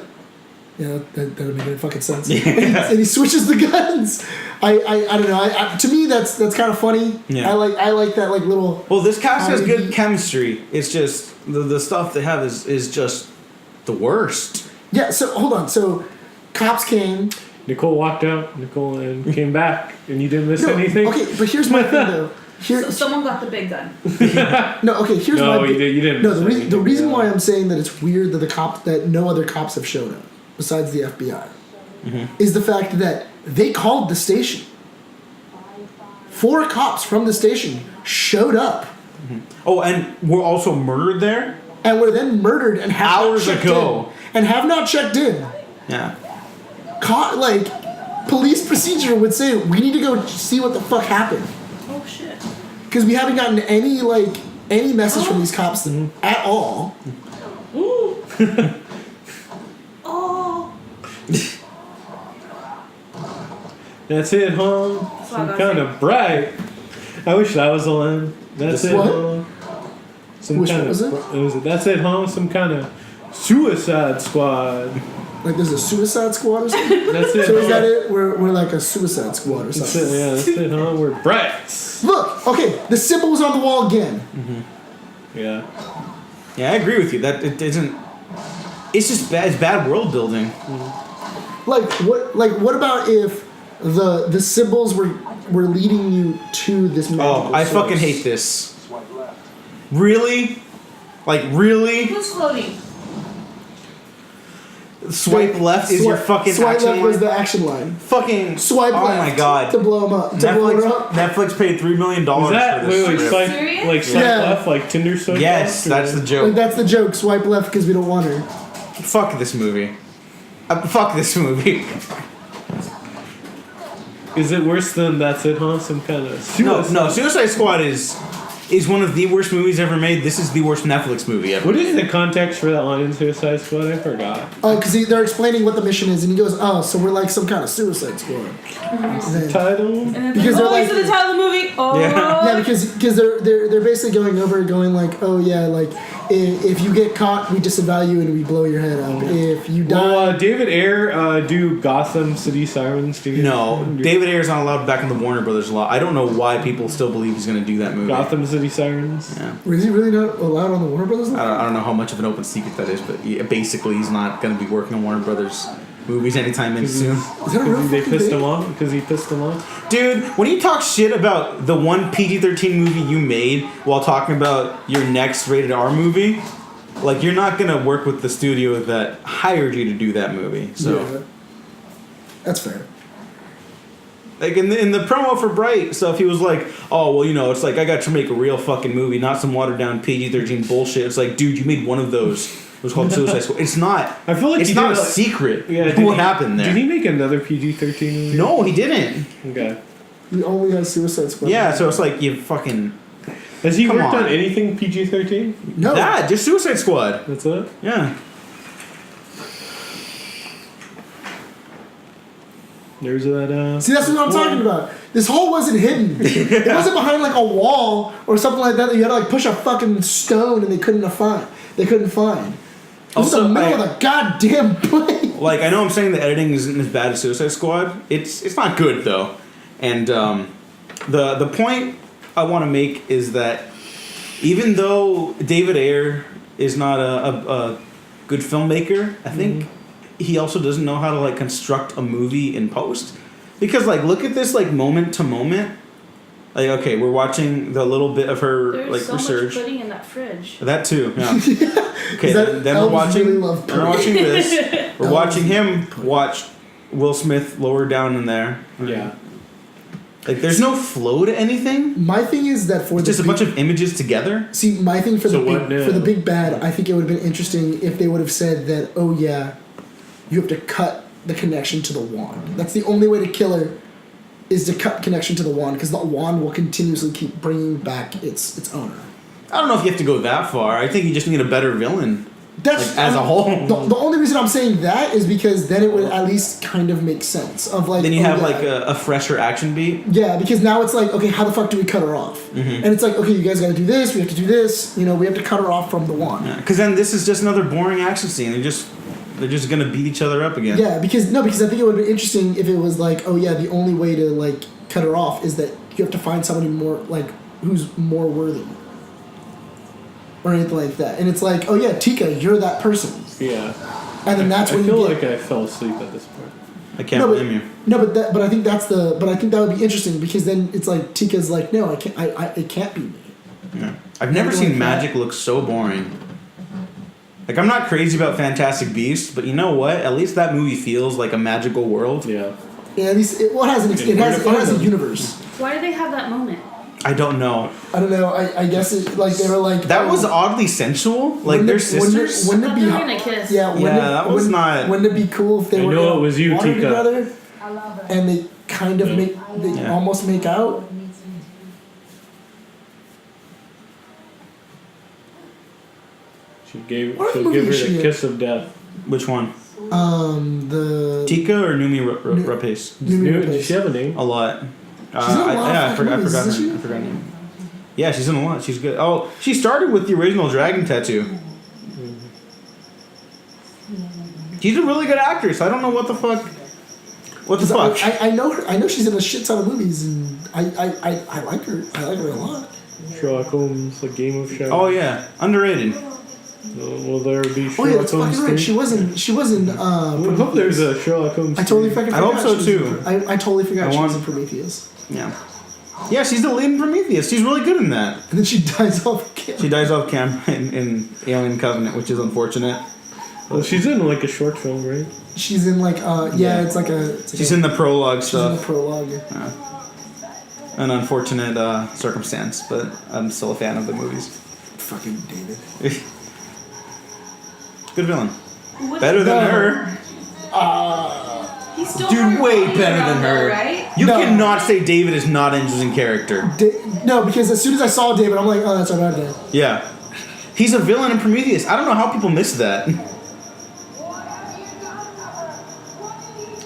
"Yeah, that doesn't make any fucking sense." Yeah. And he switches the guns. I don't know. To me, that's kind of funny. Yeah. I like that like little. Well, this cast has good chemistry. It's just the stuff they have is just the worst. Yeah. So hold on. So cops came. Nicole walked out. Nicole and came back, and you didn't miss anything. Okay, but here's my thing though. So someone got the big gun. No. Okay. Here's my. No, you didn't. No. The reason why I'm saying that it's weird that no other cops have shown up besides the FBI is the fact that they called the station. 4 cops from the station showed up Oh, and we're also murdered there. And were then murdered and have Hours not checked ago. in. And have not checked in. Yeah. Police procedure would say, we need to go see what the fuck happened. Oh shit. Because we haven't gotten any message from these cops at all. Ooh. Oh. That's it, huh? That's what I Some gotta kind say. of bright. I wish that was the line. That's it, What? huh? Some Which kind one was it? That's it, huh? Some kind of Suicide Squad. Like there's a Suicide Squad or something? That's it. So is huh? that it? We're like a Suicide Squad or That's something. it, yeah, that's it, huh? We're brights. Look, okay, the symbol was on the wall again. Yeah. Yeah, I agree with you. That it isn't. It's just bad. It's bad world building. What about if the symbols were leading you to this magical Oh, I source? fucking hate this. Really? Like really? Who's floating? Swipe left is your fucking swipe action left line. was the action line. Fucking Swipe oh left my god. to blow him up. To blow her up. Netflix paid $3 million Is that for this wait, script. swipe, serious? like swipe Yeah. left, like Tinder swipe Yes, left? that's the Like, joke. that's the joke. Swipe left because we don't want her. Fuck this movie. Fuck this movie. Is it worse than That's It, huh? Some kind of No, Suicide Squad is one of the worst movies ever made. This is the worst Netflix movie ever. What is the context for that line in Suicide Squad? I forgot. Oh, because they're explaining what the mission is, and he goes, "Oh, so we're like some kind of Suicide Squad." And then- Title? And then Because they're oh, like- is it the title of the movie? Oh. Yeah. Yeah, because they're basically going like, oh yeah, like if you get caught, we disavow you and we blow your head up. If you die, Well, David Ayer do Gotham City Sirens. Do No, David Ayer's not allowed back in the Warner Brothers law. I don't know why people still believe he's going to do that movie. Gotham City Sirens. Yeah. is he really not allowed on the Warner Brothers? I don't know how much of an open secret that is, but basically he's not going to be working on Warner Brothers movies anytime in soon. Is that a real They fucking pissed thing? him off because he pissed them off. Dude, when you talk shit about the one PG-13 movie you made while talking about your next rated R movie, like you're not going to work with the studio that hired you to do that movie. So, Yeah, that's fair. like in the promo for Bright stuff, he was like, "Oh, well, you know, it's like I got to make a real fucking movie, not some watered down PG-13 bullshit." It's like, dude, you made one of those. It was called Suicide Squad. It's not. I feel like it's he not did a like- secret. Yeah, what happened there? Did he make another PG-13 movie? No, he didn't. Okay. He only has Suicide Squad. Yeah, so it's like you fucking Has he Come worked on on. anything PG-13? no. that just Suicide Squad. That's it? Yeah. There's that, See, that's what I'm talking about. This hole wasn't hidden. It wasn't behind like a wall or something like that. That you had to like push a fucking stone and they couldn't find. It was Also, in the middle I- of the goddamn place. Like I know I'm saying the editing isn't as bad as Suicide Squad. It's not good though, and the point I want to make is that even though David Ayer is not a good filmmaker, I think he also doesn't know how to like construct a movie in post. Because like look at this like moment to moment. Like okay, we're watching the little bit of her There's like so research. much pudding in that fridge. That too, yeah. Okay, That then we're elves watching. really love Then we're watching this. We're Elves watching him watch Will Smith lower down in there. yeah. Like, there's no flow to anything. My thing is that for It's just a big, bunch of images together. See, my thing for So the what big, now? for the big bad, I think it would have been interesting if they would have said that, oh yeah, you have to cut the connection to the wand. That's the only way to kill her, is to cut connection to the wand, because the wand will continuously keep bringing back its owner. I don't know if you have to go that far. I think you just need a better villain. That's Like, as a whole. The only reason I'm saying that is because then it would at least kind of make sense of like. Then you oh, have yeah. like a fresher action beat. Yeah, because now it's like, okay, how the fuck do we cut her off? Mm-hmm. And it's like, okay, you guys got to do this. We have to do this. You know, we have to cut her off from the wand. Because then this is just another boring action scene. They're just gonna beat each other up again. Yeah, because I think it would have been interesting if it was like, oh yeah, the only way to like cut her off is that you have to find somebody more like who's more worthy, or anything like that. And it's like, oh yeah, Tika, you're that person. Yeah. And then that's I when feel you like get. I fell asleep at this point. I can't No, blame you. but I think that's the. But I think that would be interesting because then it's like Tika's like, no, I can't. It can't be me. Yeah. I've never Something seen like that. magic look so boring. Like, I'm not crazy about Fantastic Beasts, but you know what? At least that movie feels like a magical world. Yeah. Yeah, at least it has an. It where has to find a them? universe. Why do they have that moment? I don't know. I don't know. I guess it like they were like That was oddly sensual. Like they're sisters. Wouldn't it be? They're gonna kiss. Yeah, Wouldn't it be cool if they I were? know it was you, wanted Tika. together, and they kind of almost make out. She'll give What her movie the is she in? kiss of death. Which one? The Tika or Numi Rapace? Does she have a name? A lot. She's in a lot of I forgot movies, her. isn't she? I forgot her name. Yeah, she's in a lot. She's good. Oh, she started with the original Dragon Tattoo. She's a really good actress. I don't know what the fuck. What the fuck? I know her. I know she's in a shit ton of movies, and I like her. I like her a lot. Sherlock Holmes, like Game of Shadows. Oh yeah, underrated. Will there be Sherlock Oh yeah, that's Holmes? fucking right. She wasn't. I hope there's a Sherlock Holmes. I totally fucking. I forgot hope so, she was too. I totally forgot I she was want- in Prometheus, Yeah. Yeah, she's the lead in Prometheus. She's really good in that. and then she dies off camera. She dies off camera in Alien Covenant, which is unfortunate. Well, she's in like a short film, right? She's in like Yeah. it's like a. It's like She's in the prologue She's in the stuff. prologue. An unfortunate circumstance, but I'm still a fan of the movies. Fucking David. Good villain. What- Better than No. her. He's still Dude, hard way to better around than though, her. right? You No. cannot say David is not an interesting character. No, because as soon as I saw David, I'm like, oh, that's our bad guy. Yeah. He's a villain in Prometheus. I don't know how people miss that.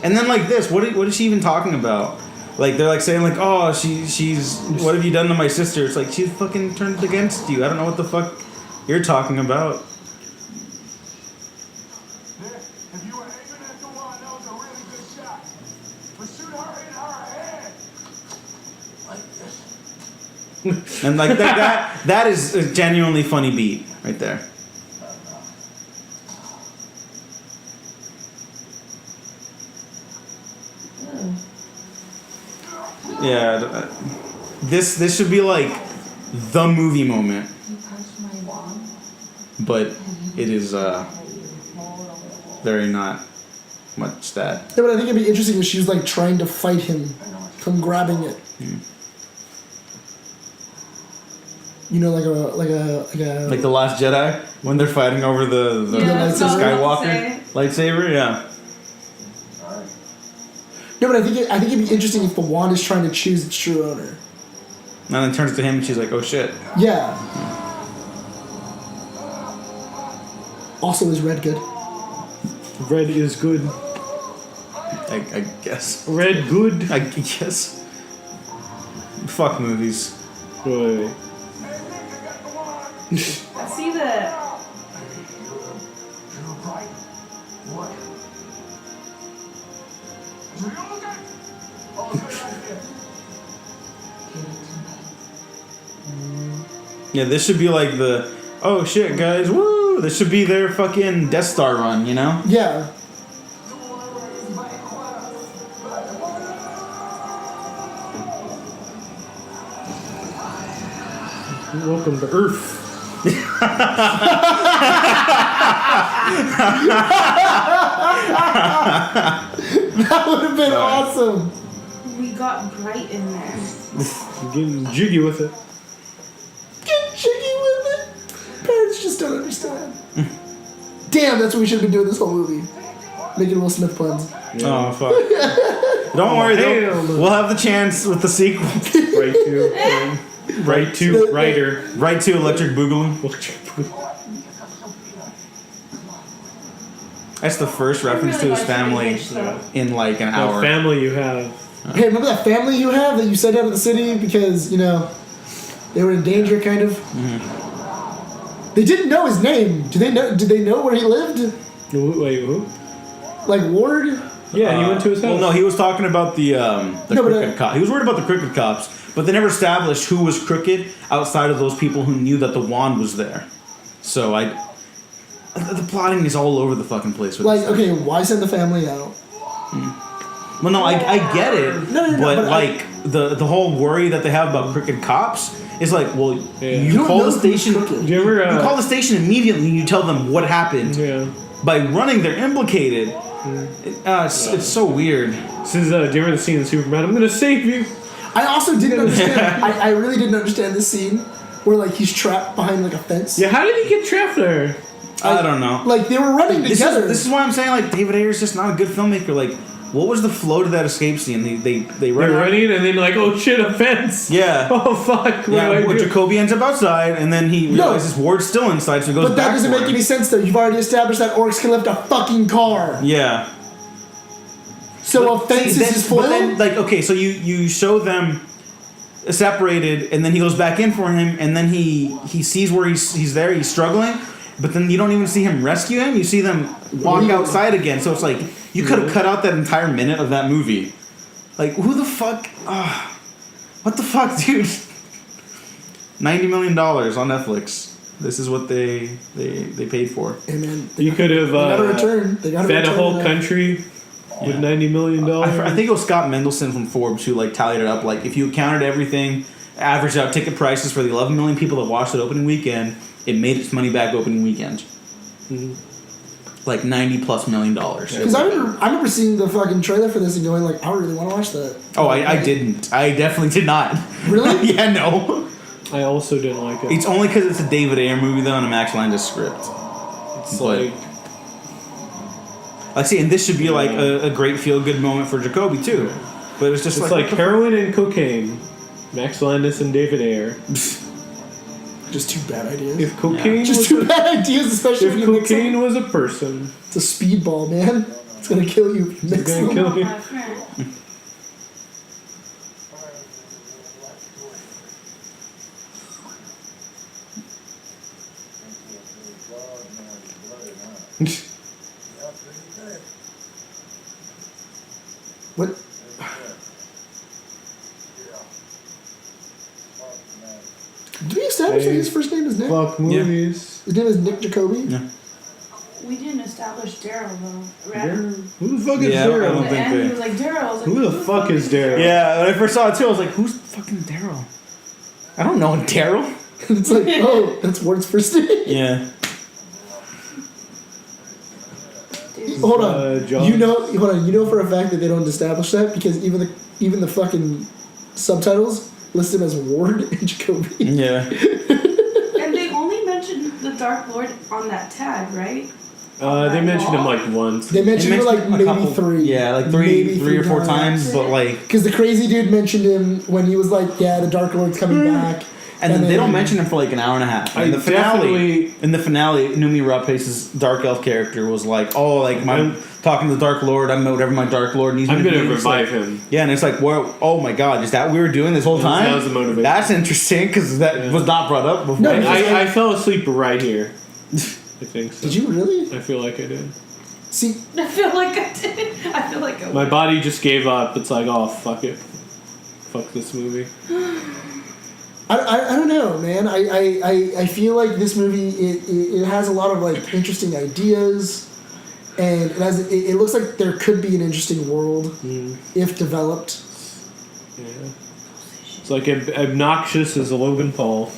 And then like this, what is she even talking about? Like they're like saying like, oh, she's what have you done to my sister? It's like she's fucking turned against you. I don't know what the fuck you're talking about. If you were aiming at the one, that was a really good shot. But shoot her in her head. Like this. And like that is a genuinely funny beat right there. Yeah, this should be like the movie moment, but it is very not much that. Yeah, but I think it'd be interesting if she was like trying to fight him from grabbing it. You know, Like the Last Jedi when they're fighting over the Yeah, that's what I was Skywalker about to lightsaber. Yeah. No, but I think it'd be interesting if the wand is trying to choose its true owner. And then turns to him and she's like, oh shit. Yeah. Also, is red good? Red is good. I guess. Red good. I guess. Fuck movies. Wait. I see the. Yeah, this should be like the oh shit guys, woo! This should be their fucking Death Star run, you know? Yeah. Welcome to Earth. That would have been awesome. We got bright in there. Getting jiggy with it. Get jiggy with it. Parents just don't understand. Damn, that's what we should have been doing this whole movie. Making Will Smith puns. Oh fuck. Don't worry though. hell. We'll have the chance with the sequel. Right to writer. Right to Electric Boogaloo. That's the first reference to his family in like an What hour. family you have? Hey, remember that family you have that you sent out of the city because, you know, they were in danger, kind of? They didn't know his name. Did they know where he lived? Wait, who? Like Ward? Yeah, he went to his house. Well, no, he was talking about the No, but, crooked cop. He was worried about the crooked cops, but they never established who was crooked outside of those people who knew that the wand was there. So the plotting is all over the fucking place with Like, this. okay, why send the family out? Well, no, I get it, No, but but like the whole worry that they have about crooked cops is like, well, Yeah. You you don't call know the who's station. crooked. Do you ever? You call the station immediately and you tell them what happened. Yeah. By running, they're implicated. It's so weird. This is, do you remember the scene in Superman? I'm gonna save you. I also didn't understand. I really didn't understand this scene where like he's trapped behind like a fence. Yeah, how did he get trapped there? I don't know. Like they were running together. This is why I'm saying like David Ayer's just not a good filmmaker. Like, what was the flow to that escape scene? They They're run out. running and then like, oh shit, a fence. Yeah. Oh fuck. What Yeah, do I well, do? Jacoby ends up outside, and then he realizes Ward's still inside, so he goes But back that doesn't for make him. any sense though. You've already established that orcs can lift a fucking car. Yeah. So a fence is his foil? But then, like, okay, so you show them separated, and then he goes back in for him, and then he sees where he's there, he's struggling, but then you don't even see him rescue him. You see them walk outside again. So it's like you could have cut out that entire minute of that movie. Like, who the fuck? What the fuck, dude? $90 million on Netflix. This is what they paid for. Hey man, You could have they got a return. They got fed a whole country with $90 million. I think it was Scott Mendelson from Forbes who like tallied it up. Like, if you counted everything, averaged out ticket prices for the 11 million people that watched it opening weekend, it made its money back opening weekend. Mm-hmm. Like $90+ million. Because I remember seeing the fucking trailer for this and going like, I really want to watch that. Oh, I didn't. I definitely did not. Really? Yeah, no. I also didn't like it. It's only because it's a David Ayer movie though and a Max Landis script. It's but- Like, see, and this should be like a great feel-good moment for Jacoby too. But it's just it's like heroin and cocaine. Max Landis and David Ayer. Just two bad ideas. If cocaine Just was two a, bad ideas, especially if when you mix them. cocaine was a person, It's a speedball, man. It's gonna kill you if you mix it's gonna them. kill you. My friend. What? Did we establish that his first name is Nick? Fuck movies. His name is Nick Jacoby? Yeah. We didn't establish Daryl though. Right? Who the fuck is Yeah, I don't Daryl? At the think end, they- he was like Daryl. I was like, Who the fuck is Daryl? Yeah, when I first saw it too, I was like, who's fucking Daryl? I don't know Daryl. It's like, oh, that's Ward's first name. Yeah. Hold on. John. You know for a fact that they don't establish that because even the fucking subtitles list him as Ward and Jacoby. Yeah. And they only mentioned the Dark Lord on that tag, right? They mentioned him like once. They mentioned it like a maybe couple- three. Yeah, like Maybe three or four times, but like, Because the crazy dude mentioned him when he was like, yeah, the Dark Lord's coming back. and then they don't mention him for like an hour and a half. I In the finale, definitely- Numi Rapace's Dark Elf character was like, oh, like I'm talking to the Dark Lord. I'm whatever my Dark Lord needs. I'm me to gonna be. It's revive like- him. Yeah, and it's like, well, oh my god, is that what we were doing this whole time? That was the motivation. That's interesting because that was not brought up before. No, I fell asleep right here. I think so. Did you really? I feel like I did. See, I feel like I did. I feel like I My body just gave up. It's like, oh, fuck it. Fuck this movie. I don't know, man. I feel like this movie it has a lot of like interesting ideas, and it looks like there could be an interesting world if developed. Yeah. It's like obnoxious as Logan Paul.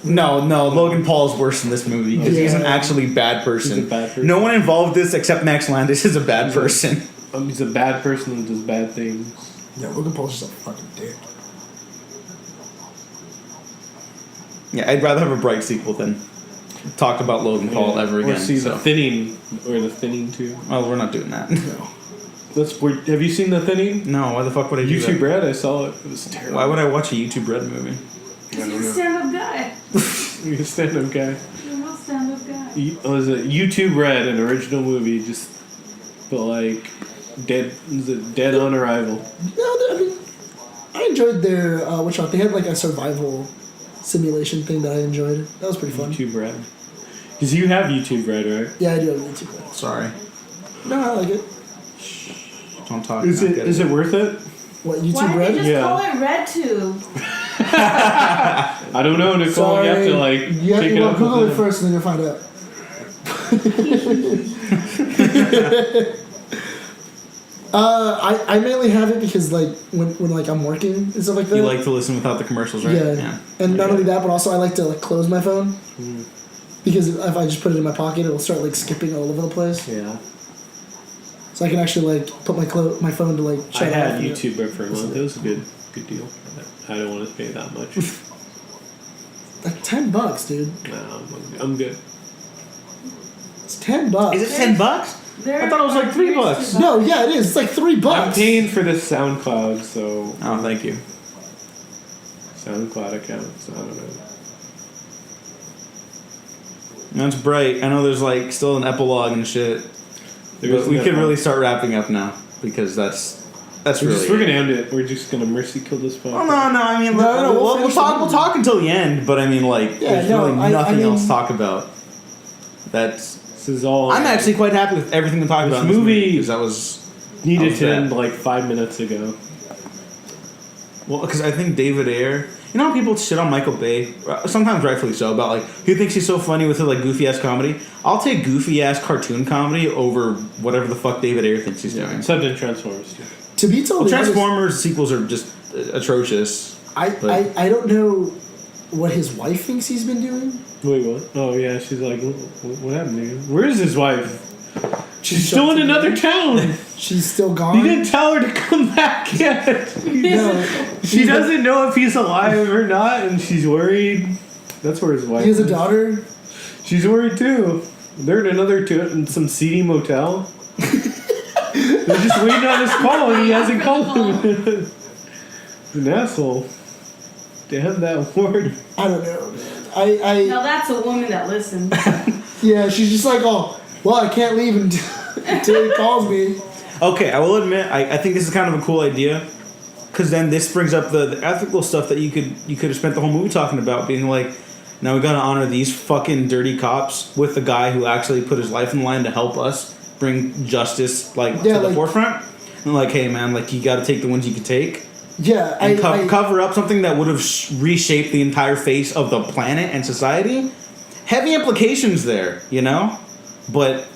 No, Logan Paul is worse in this movie because he's an Yeah. actually bad person. He's a bad person. No one involved in this except Max Landis is a bad person. He's a bad person that does bad things. Yeah, Logan Paul's just a fucking dick. Yeah, I'd rather have a bright sequel than talk about Logan Paul ever again. Or see so. The Thinning, or The Thinning 2. Well, we're not doing that. No. Have you seen The Thinning? No, why the fuck would I do YouTube that? Red, I saw it. It was terrible. Why would I watch a YouTube Red movie? Because you're a stand-up guy. You're a stand-up guy. You're a real stand-up guy. Was it YouTube Red, an original movie, just, but like, dead on arrival. No, I mean, I enjoyed their they had like a survival simulation thing that I enjoyed. That was pretty fun. YouTube Red. Because you have YouTube Red, right? Yeah, I do have YouTube. Sorry. No, I like it. Don't talk. Is it worth it? What, YouTube Why Red? did they just Yeah. call it RedTube? I don't know, Nicole. Sorry. You have to like You have take to it up Google with it them. first and then you'll find out. I mainly have it because like when like I'm working and stuff like that. You like to listen without the commercials, right? Yeah. And not only that, but also I like to like close my phone because if I just put it in my pocket, it'll start like skipping all over the place. Yeah. so I can actually like put my phone to like. I shut had off. YouTube for a month. It was a good deal. I don't want to pay that much. Like $10, dude. No, I'm good. It's $10. Is it $10? I thought it was like $3. No, yeah, it is. It's like $3. I'm paying for this SoundCloud, so Oh, thank you. SoundCloud account. So I don't know. That's bright. I know there's like still an epilogue and shit. But we could really start wrapping up now because that's really. We're gonna end it. We're just gonna mercy kill this podcast. Well, no. I mean, No, we'll talk until the end. But I mean, like, there's really nothing else to talk about. This is all. I'm actually quite happy with everything we talked about. This in movie because that was needed to bad. end like 5 minutes ago. Well, because I think David Ayer. You know how people shit on Michael Bay, sometimes rightfully so, about like he thinks he's so funny with his like goofy ass comedy. I'll take goofy ass cartoon comedy over whatever the fuck David Ayer thinks he's doing. Except in Transformers too. To be totally Transformers sequels are just atrocious. I don't know what his wife thinks he's been doing. Wait, what? Oh yeah, she's like, what happened to you? Where's his wife? She's shut still in the another door. town. She's still gone. You didn't tell her to come back yet. No, She doesn't know if he's alive or not, and she's worried. That's where his wife He has a is. daughter. She's worried too. They're in some seedy motel. They're just waiting on his call, and he hasn't called them. He's an asshole. Damn that word. I don't know, man. Now that's a woman that listens. Yeah, she's just like, oh, well, I can't leave until he calls me. Okay, I will admit, I think this is kind of a cool idea, because then this brings up the ethical stuff that you could have spent the whole movie talking about, being like, now we gotta honor these fucking dirty cops with the guy who actually put his life in the line to help us bring justice to the forefront, and like, hey man, like you gotta take the ones you can take. Yeah, And cover up something that would have reshaped the entire face of the planet and society. Heavy implications there, you know? But,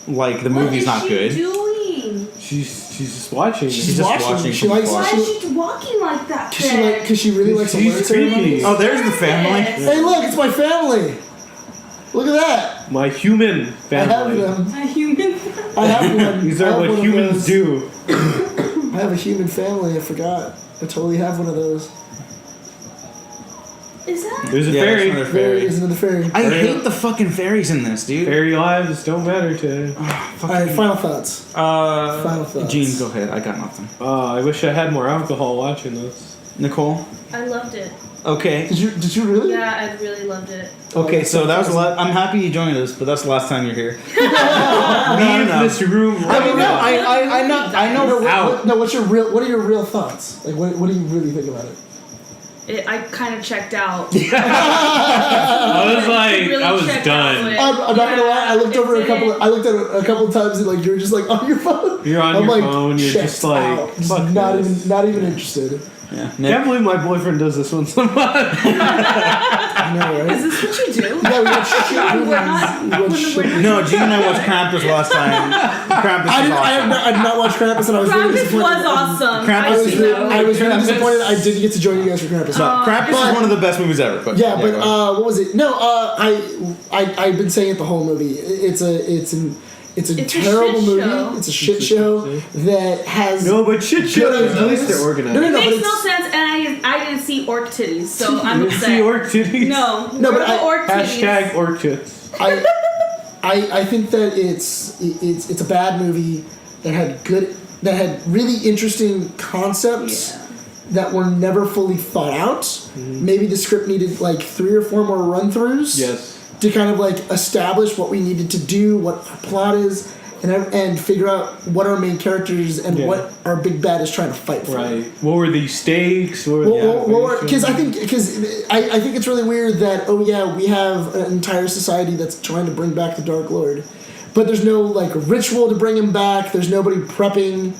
like, the movie's not good. What is she doing? She's just watching. She's just watching. watching She from likes. afar. Why is she walking like that? Because she really likes to learn She's creepy. ceremonies. Oh, there's the family. Hey, look, it's my family. Look at that. My human I have family. them. A human. I have one. These I are have what one of humans those. do. I have a human family. I forgot. I totally have one of those. Is that? There's a Yeah, fairy. there's another There fairy. is another fairy. I hate the fucking fairies in this, dude. Fairy lives don't matter to. All right, final thoughts. Final thoughts. Gene, go ahead. I got nothing. I wish I had more alcohol watching this. Nicole? I loved it. Okay. Did you really? Yeah, I really loved it. Okay, so that was a lot. I'm happy you joined us, but that's the last time you're here. Leave this room. I mean, no, I know. What are your real thoughts? Like, what do you really think about it? I kind of checked out. I was like, Really I was checked done. out with- I'm not gonna lie. I looked over it's I looked at it a couple of times, and like you were just like on your phone. You're on I'm your like, phone. You're checked just like, out. Just fuck not this. even interested. Yeah. Can't believe my boyfriend does this once a month. I know, right? Is this what you do? Yeah, we watched shit movies. We're not- We watched shit. No, Gene and I watched Krampus last time. Krampus I was have awesome. not watched Krampus, and I was really Krampus disappointed. was awesome. Krampus I was really Krampus. disappointed I didn't get to join you guys for Krampus. No, Krampus But- is one of the best movies ever. But Yeah, but go ahead. what was it? No, I've been saying it the whole movie. It's a It's a terrible shit movie. show. It's a shit show that has No, but shit shows. Good At least they're ideas. organized. No, It but makes it's, no sense, and I didn't see orc titties, so I'm You upset. see orc titties? No, No, where but are the orc titties? Hashtag orc tits. I think that it's a bad movie that had really interesting concepts Yeah. that were never fully thought out. Maybe the script needed like 3 or 4 more run-throughs. Yes. To kind of like establish what we needed to do, what our plot is, and figure out what our main characters and Yeah. what our big bad is trying to fight for. Right. What were the stakes? What were the Because I think it's really weird that we have an entire society that's trying to bring back the Dark Lord, but there's no like ritual to bring him back. There's nobody prepping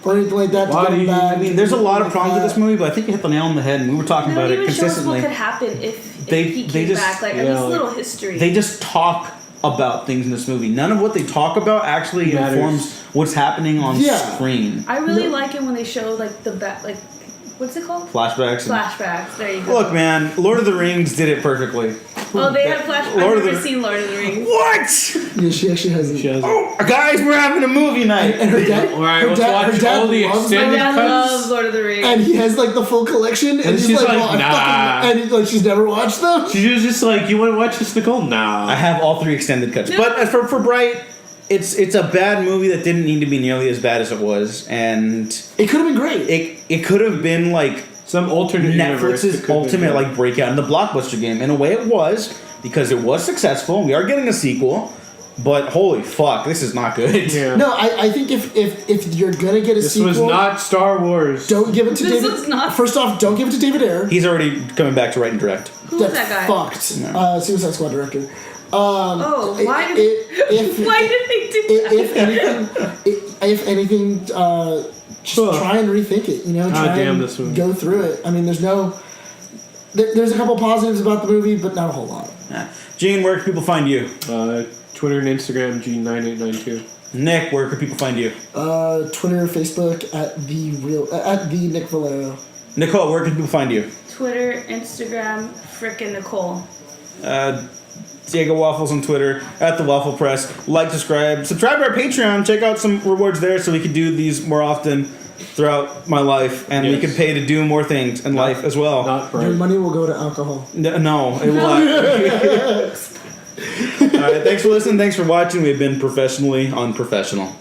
or anything like that to get him back. I mean, there's a lot of problems with this movie, but I think you hit the nail on the head, and we were talking They about don't it even show us consistently. what could happen if They- he they came just- back. Like, yeah, at least like- little history. They just talk about things in this movie. None of what they talk about actually Matters. informs what's happening on Yeah. screen. I really like it when they show like the What's it called? Flashbacks. Flashbacks. There you go. Look, man, Lord of the Rings did it perfectly. Oh, they had flashbacks. I've Lord of never the- seen Lord of the Rings. What? Yeah, she actually has it. She has Oh, guys, we're having a movie night. And her dad, All right, her let's dad, her watch dad all the loves extended them, My dad cuts. loves Lord of the Rings. and he has like the full collection, and she's he's like, like, "Oh, I nah." fucking," and he's like, she's never watched them. She was just like, "You want to watch this, Nicole?" Nah. I have all 3 extended cuts. No. But for Bright, it's a bad movie that didn't need to be nearly as bad as it was. And It could have been great. it could have been like Some alternate universe that Netflix's could've been ultimate good. like breakout in the blockbuster game. In a way, it was because it was successful. We are getting a sequel, but holy fuck, this is not good. Yeah. No, I think if you're gonna get a This sequel, was not Star Wars. don't give it to This David. was not- First off, don't give it to David Ayer. He's already coming back to write and direct. Who's that guy? Fucked. No. Suicide Squad director. Oh, why did if, why did they do that? if anything, just Ugh. try and rethink it. You know, try damn and this movie. go through it. I mean, there's a couple positives about the movie, but not a whole lot. Yeah. Gene, where can people find you? Twitter and Instagram, G9892. Nick, where can people find you? Twitter, Facebook at the Nick Valero. Nicole, where can people find you? Twitter, Instagram, frickin' Nicole. Diego Waffles on Twitter, at the Waffle Press. Like, subscribe to our Patreon. Check out some rewards there so we can do these more often throughout my life, and we Yes. can pay to do more things in life as well. Not Your bright. money will go to alcohol. No, it will not. All right, thanks for listening. Thanks for watching. We've been professionally unprofessional.